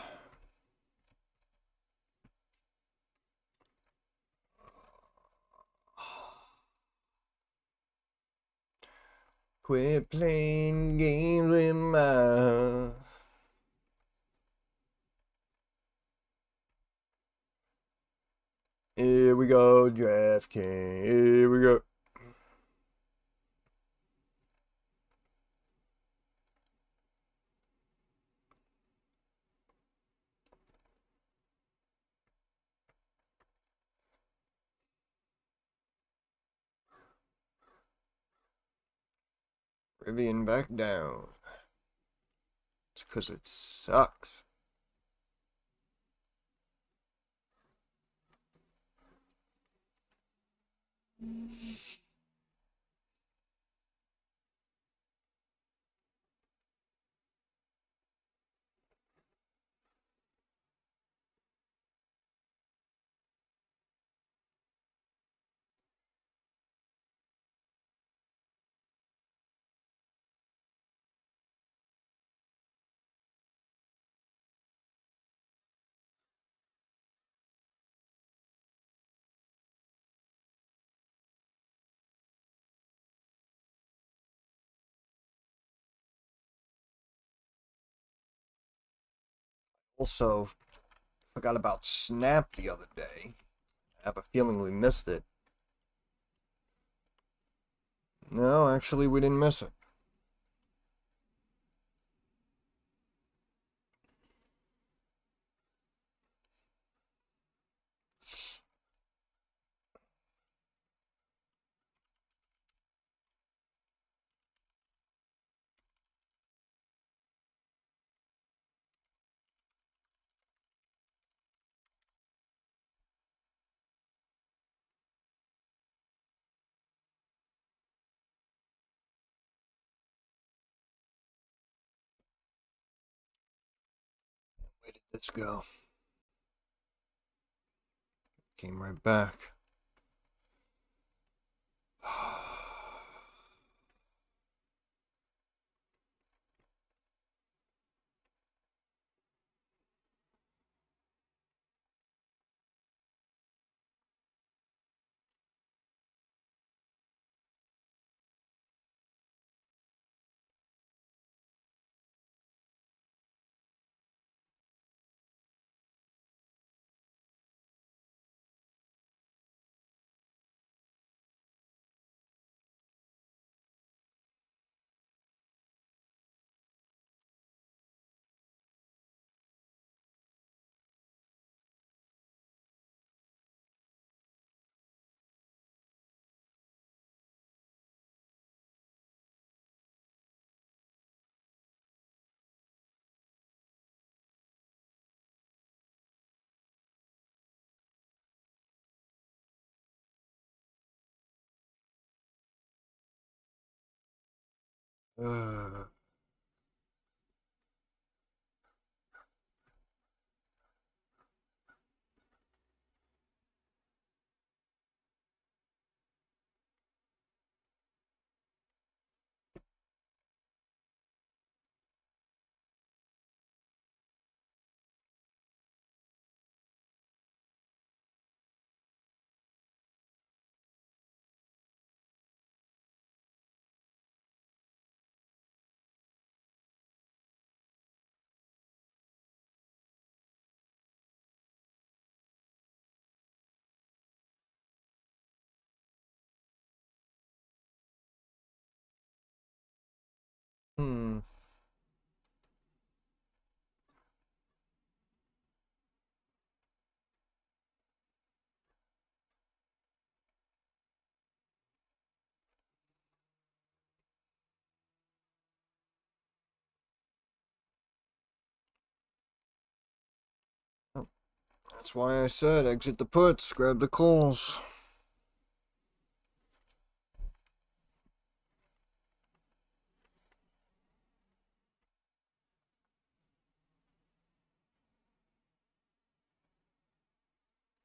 S1: Quit playing games with my... Here we go, DraftKings. Here we go. Rivian back down. It's because it sucks. Also, forgot about Snap the other day. I have a feeling we missed it. No, actually, we didn't miss it. Where did this go? Came right back. That's why I said exit the puts, grab the calls.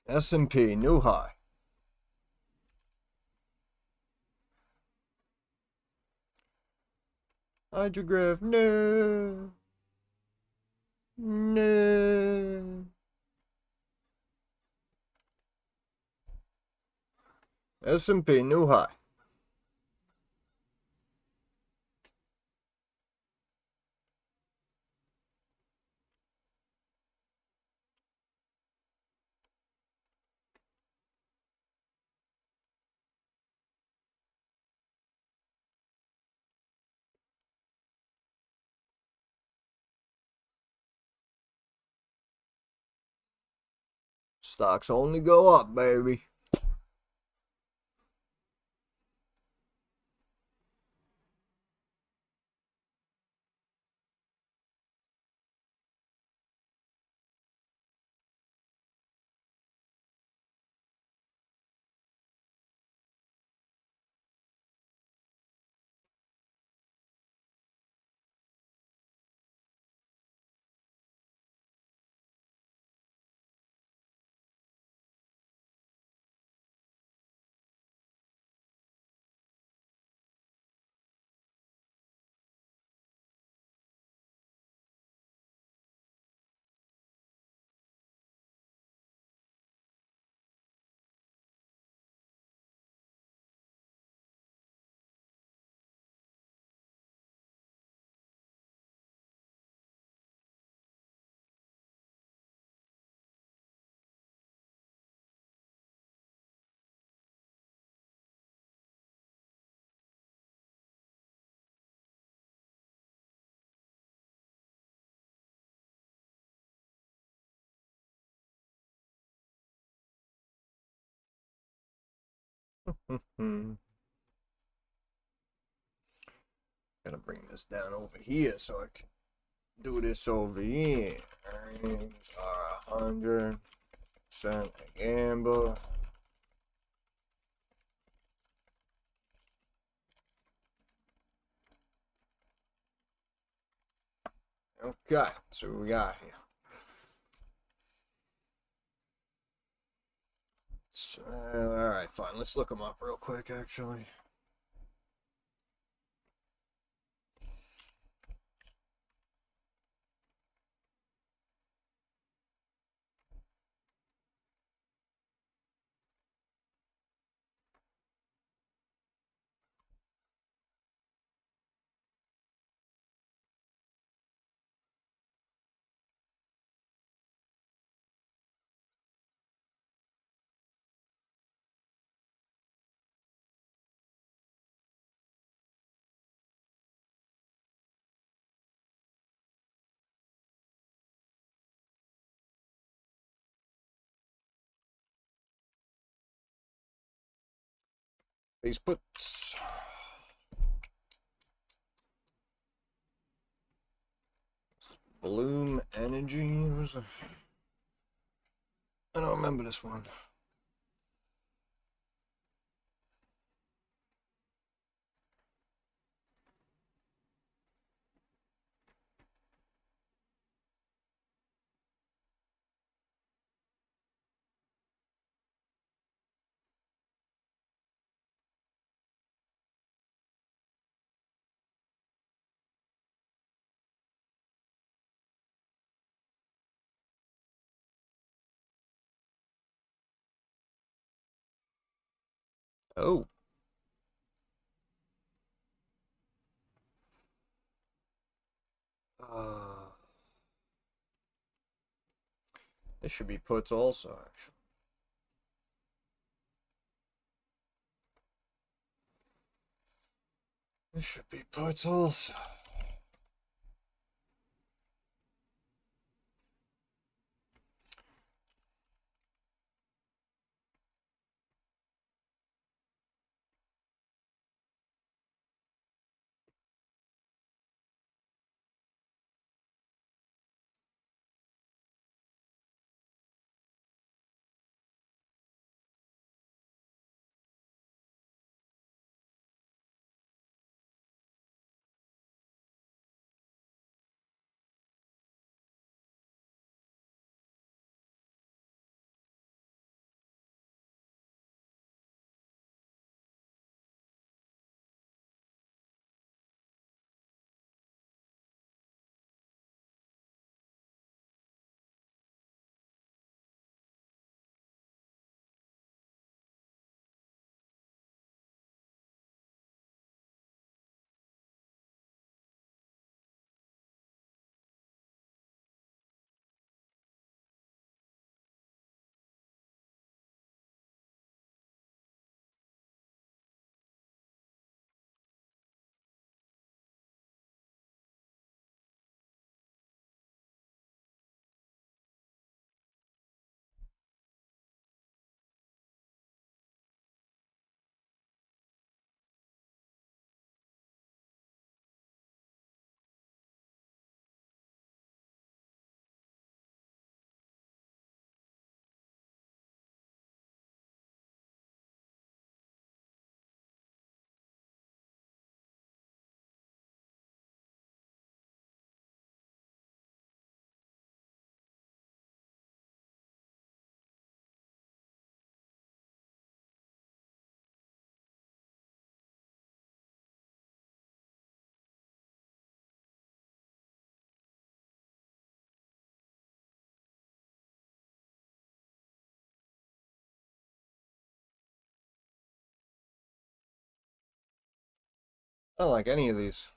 S1: S&P, new high. Hgraf, no. No. S&P, new high. Stocks only go up, baby. Gotta bring this down over here so I can do this over here. Earnings are 100% a gamble. Okay, so what we got here. Alright, fine. Let's look them up real quick, actually. These puts. Bloom Energy. I don't remember this one. Oh. This should be puts also, actually. This should be puts also. I don't like any of these.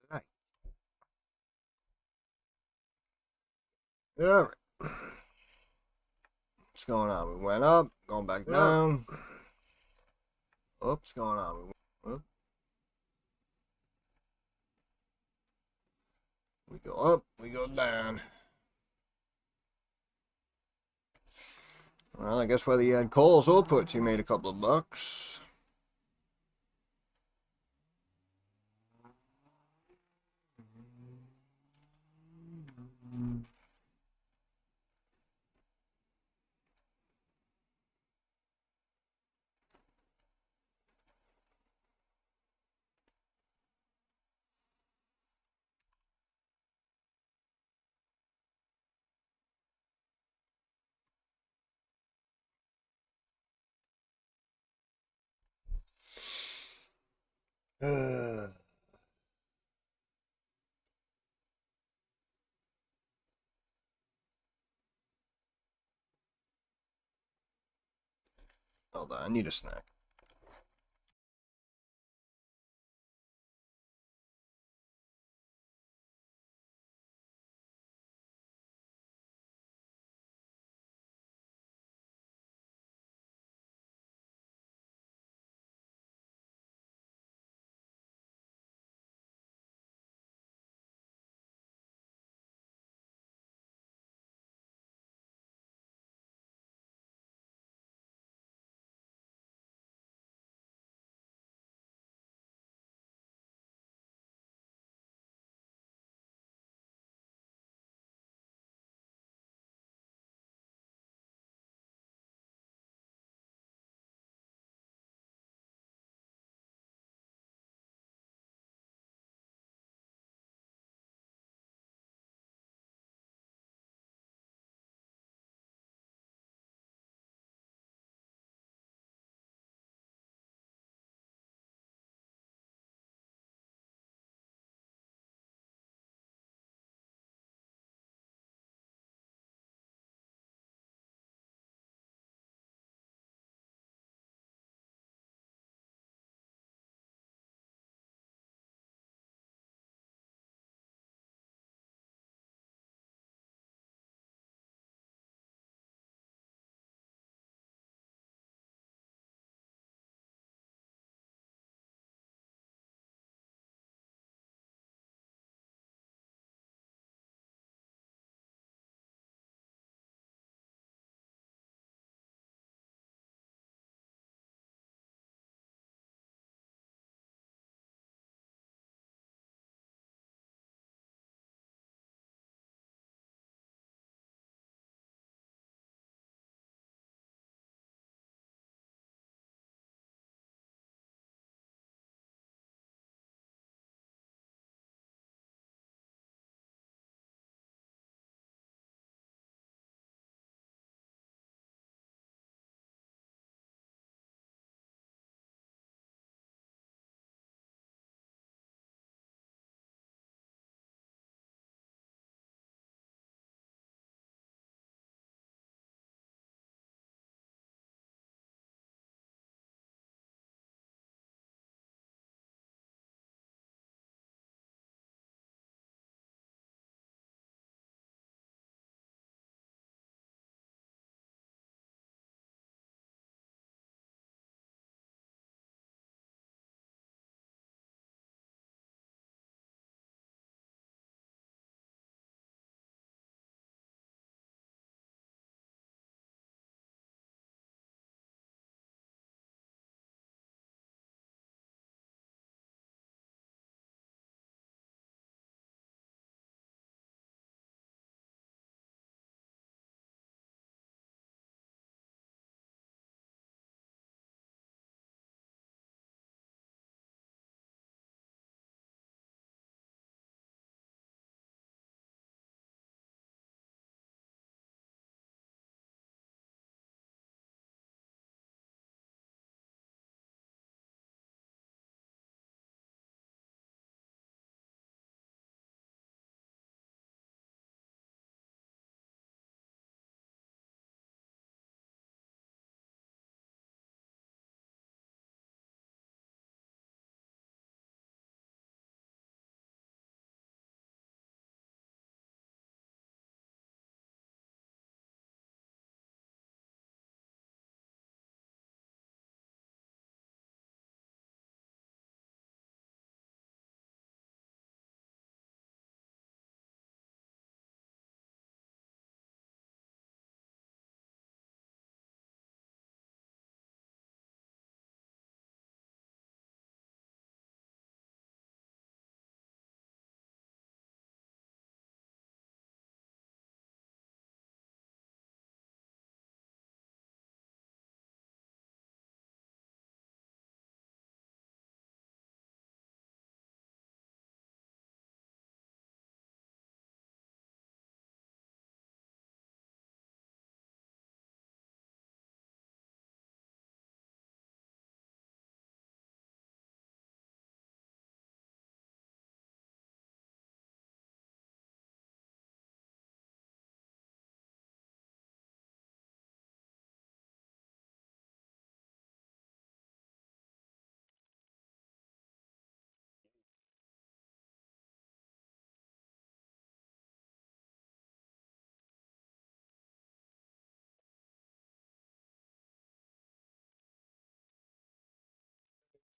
S1: Right. Yeah. What's going on? We went up, going back down. What's going on? Oop. We go up, we go down. Well, I guess whether you had calls or puts, you made a couple of bucks. Hold on, I need a snack.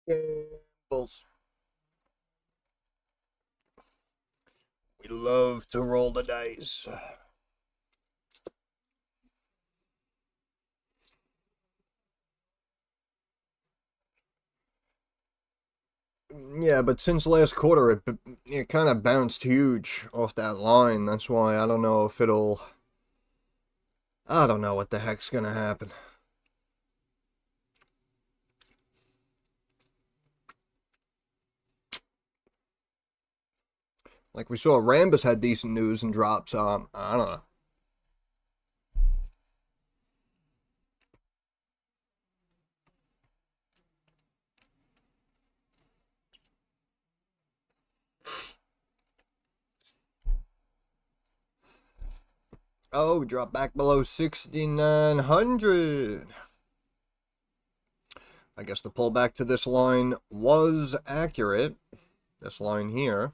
S1: Gambles. We love to roll the dice. Yeah, but since last quarter, it kind of bounced huge off that line. That's why I don't know if it'll. I don't know what the heck's gonna happen. Like we saw, Rambus had decent news and drops. I don't know. Oh, drop back below 6,900. I guess the pullback to this line was accurate. This line here.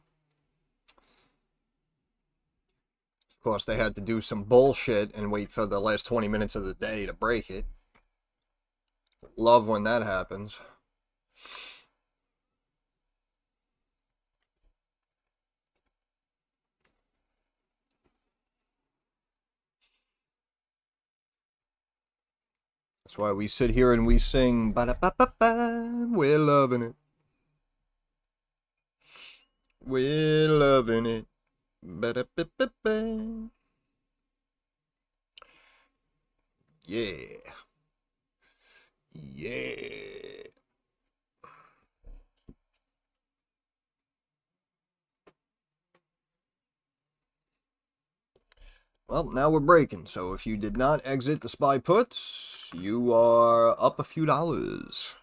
S1: Of course, they had to do some bullshit and wait for the last 20 minutes of the day to break it. Love when that happens. That's why we sit here and we sing, ba-da-ba-ba-ba, we're loving it. We're loving it. Ba-da-ba-ba-ba. Yeah. Yeah. Well, now we're breaking, so if you did not exit the SPY puts, you are up a few dollars.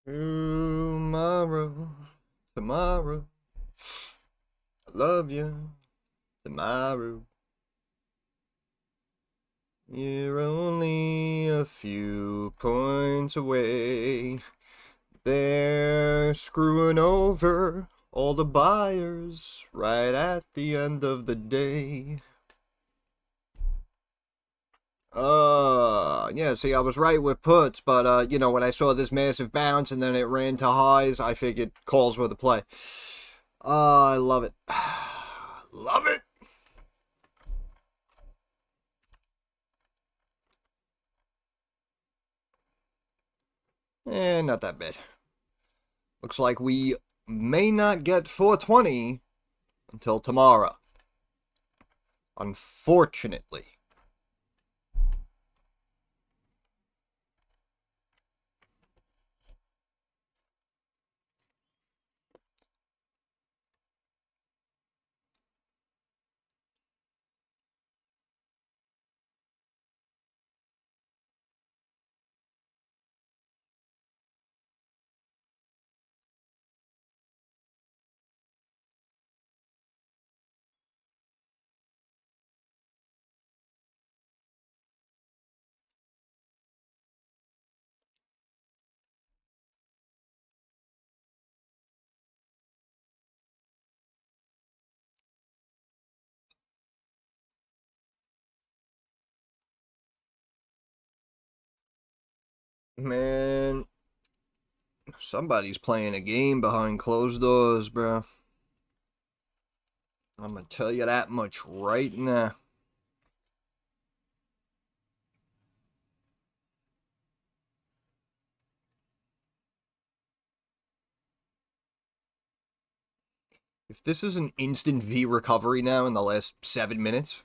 S1: Tomorrow, tomorrow, I love you, tomorrow. You're only a few points away. They're screwing over all the buyers right at the end of the day. Yeah, see, I was right with puts, but, when I saw this massive bounce and then it ran to highs, I figured calls were the play. I love it. Love it. Not that bad. Looks like we may not get 420 until tomorrow. Unfortunately. Man, somebody's playing a game behind closed doors, bro. I'm gonna tell you that much right now. If this is an instant V recovery now in the last 7 minutes,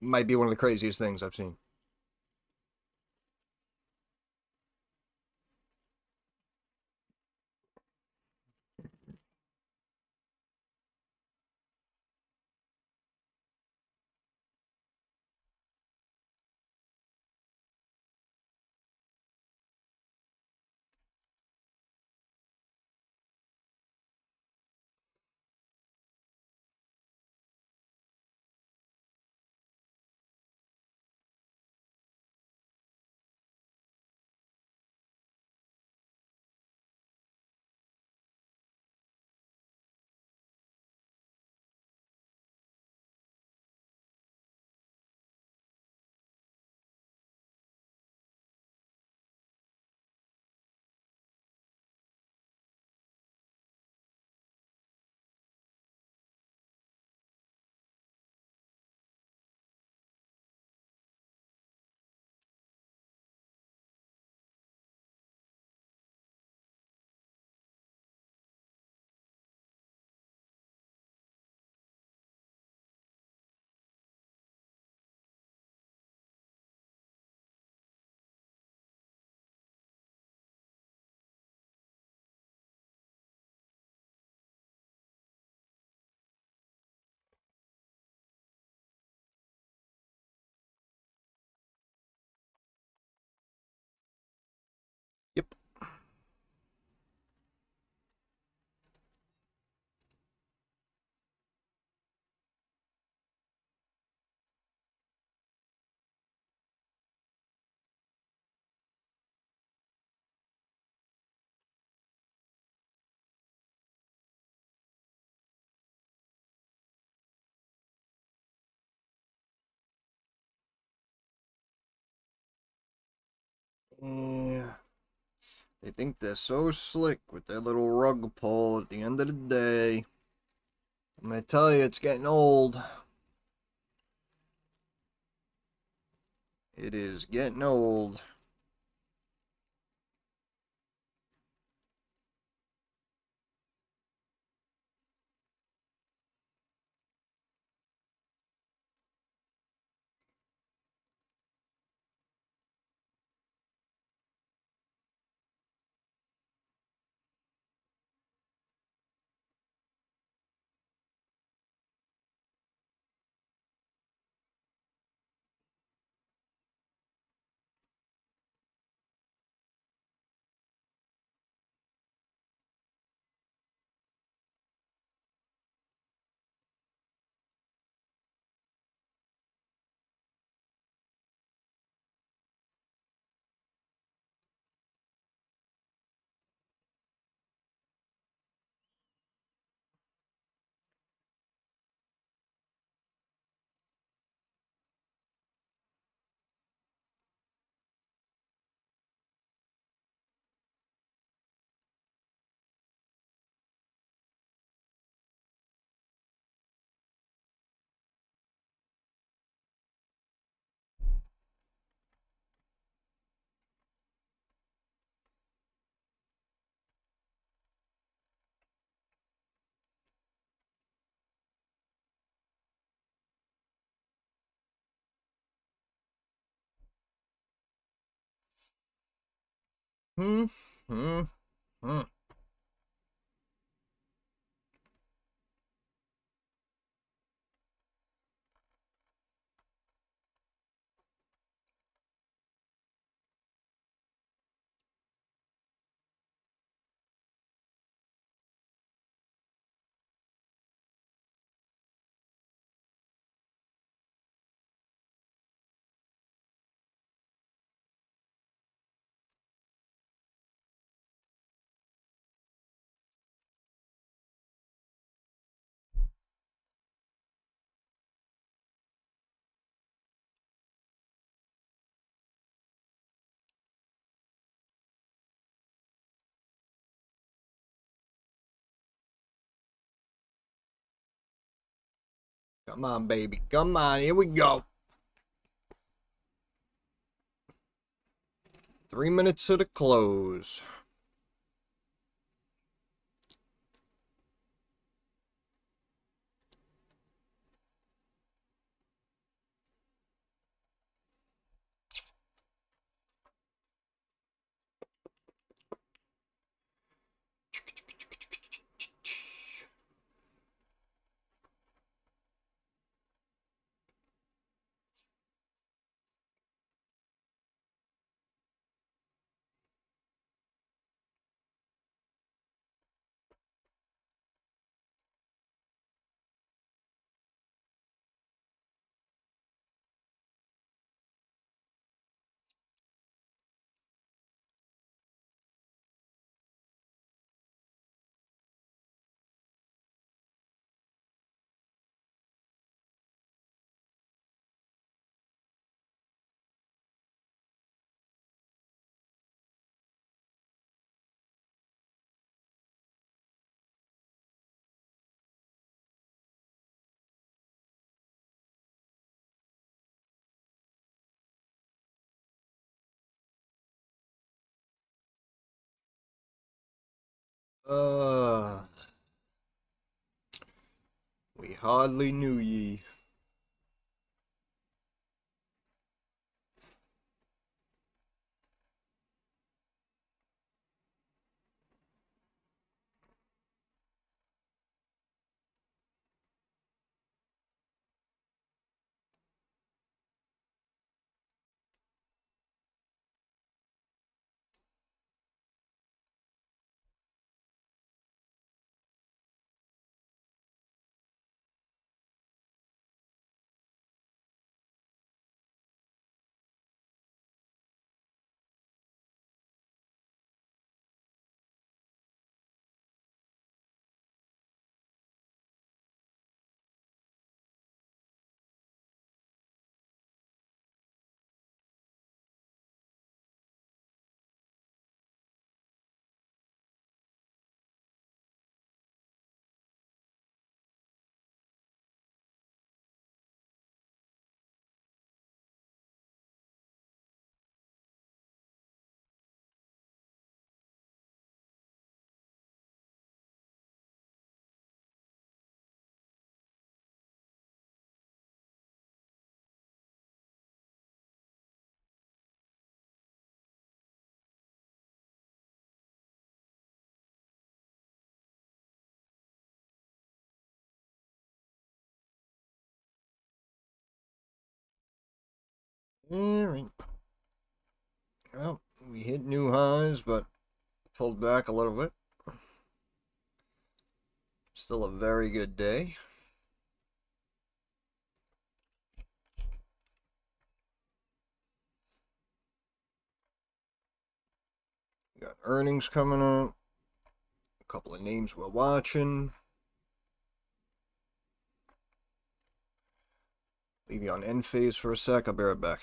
S1: it might be one of the craziest things I've seen. Yep. Yeah. They think they're so slick with their little rug pull at the end of the day. I'm gonna tell you, it's getting old. It is getting old. Hmm. Hmm. Hmm. Come on, baby. Come on. Here we go. 3 minutes to the close. We hardly knew ye. Alright. Well, we hit new highs, but pulled back a little bit. Still a very good day. We got earnings coming up. A couple of names we're watching. Leave you on end phase for a sec. I'll be right back.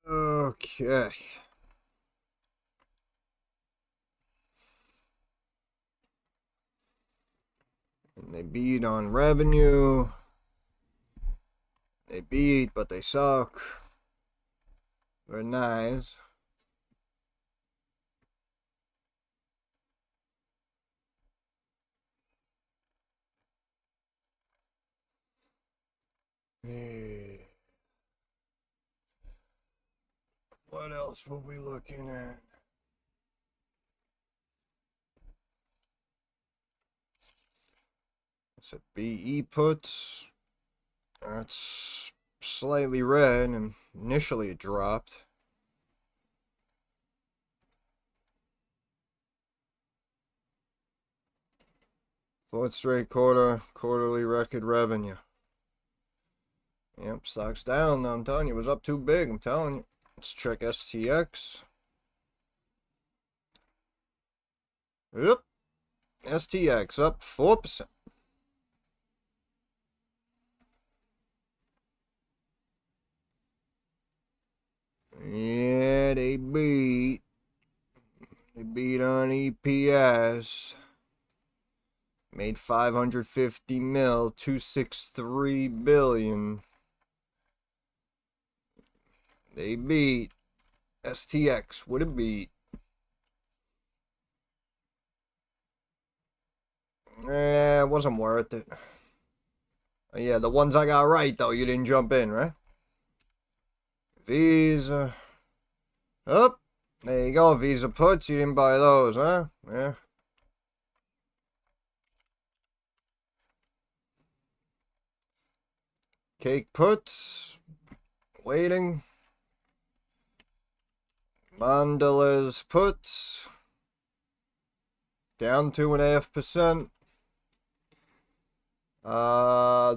S1: Okay. And they beat on revenue. They beat, but they suck. Very nice. What else were we looking at? It's a BE puts. That's slightly red, and initially it dropped. Fourth straight quarterly record revenue. Yep, stock's down. I'm telling you, it was up too big. I'm telling you. Let's check STX. Yep, STX up 4%. Yeah, they beat. They beat on EPS. Made 550 mil, 263 billion. They beat. STX would have beat. It wasn't worth it. Yeah, the ones I got right, though, you didn't jump in, right? Visa. Oh, there you go. Visa puts. You didn't buy those, huh? Yeah. Cake puts. Waiting. Mondelez puts. Down 2.5%.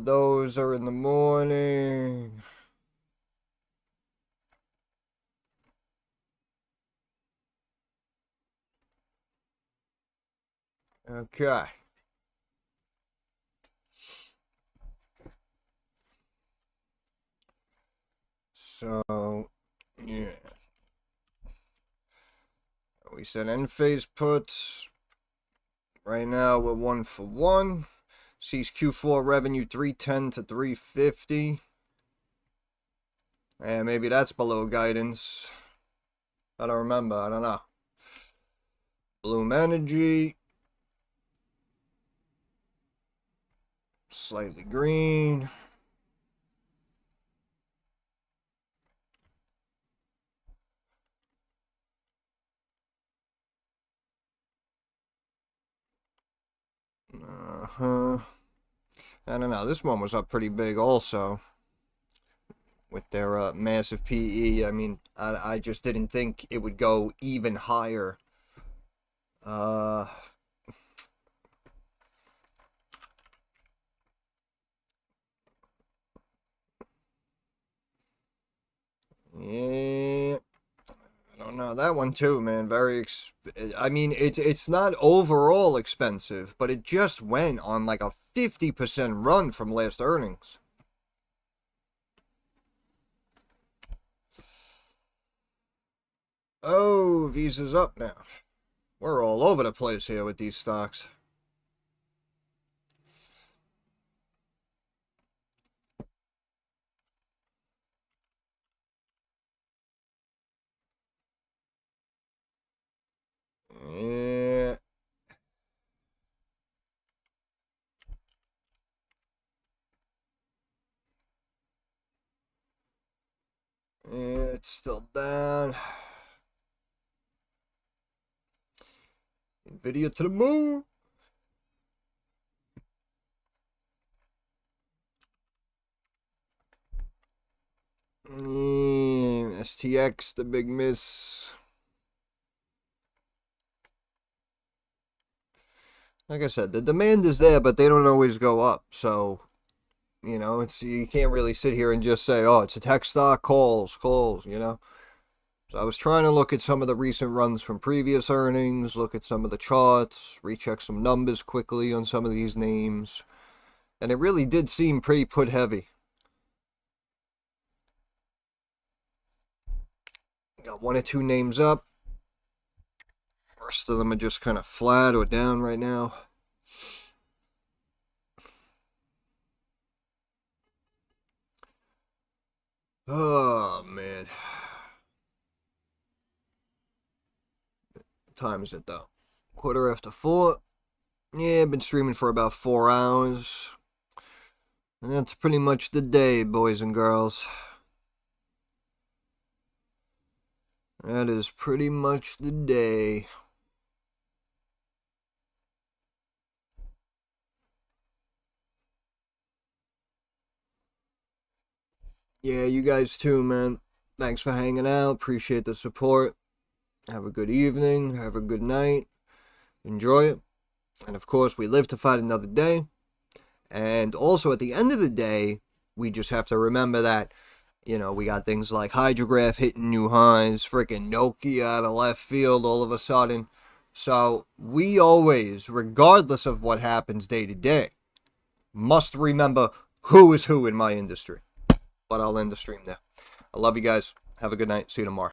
S1: Those are in the morning. Okay. So, yeah. We said end phase puts. Right now we're 1 for 1. Sees Q4 revenue 310 to 350. And maybe that's below guidance. I don't remember. I don't know. Bloom Energy. Slightly green. I don't know. This one was up pretty big also. With their massive PE. I mean, I just didn't think it would go even higher. Yeah. I don't know. That one too, man. I mean, it's not overall expensive, but it just went on like a 50% run from last earnings. Oh, Visa's up now. We're all over the place here with these stocks. Yeah. It's still down. Nvidia to the moon. STX, the big miss. Like I said, the demand is there, but they don't always go up. So, you know, you can't really sit here and just say, oh, it's a tech stock, calls, you know. So I was trying to look at some of the recent runs from previous earnings, look at some of the charts, recheck some numbers quickly on some of these names. And it really did seem pretty put heavy. Got one or two names up. Rest of them are just kind of flat or down right now. Oh, man. What time is it, though? 4:15. Yeah, I've been streaming for about 4 hours. And that's pretty much the day, boys and girls. That is pretty much the day. Yeah, you guys too, man. Thanks for hanging out. Appreciate the support. Have a good evening. Have a good night. Enjoy it. And of course, we live to fight another day. And also, at the end of the day, we just have to remember that, you know, we got things like Hgraf hitting new highs, freaking Nokia out of left field all of a sudden. So we always, regardless of what happens day to day, must remember who is who in my industry. But I'll end the stream there. I love you guys. Have a good night. See you tomorrow.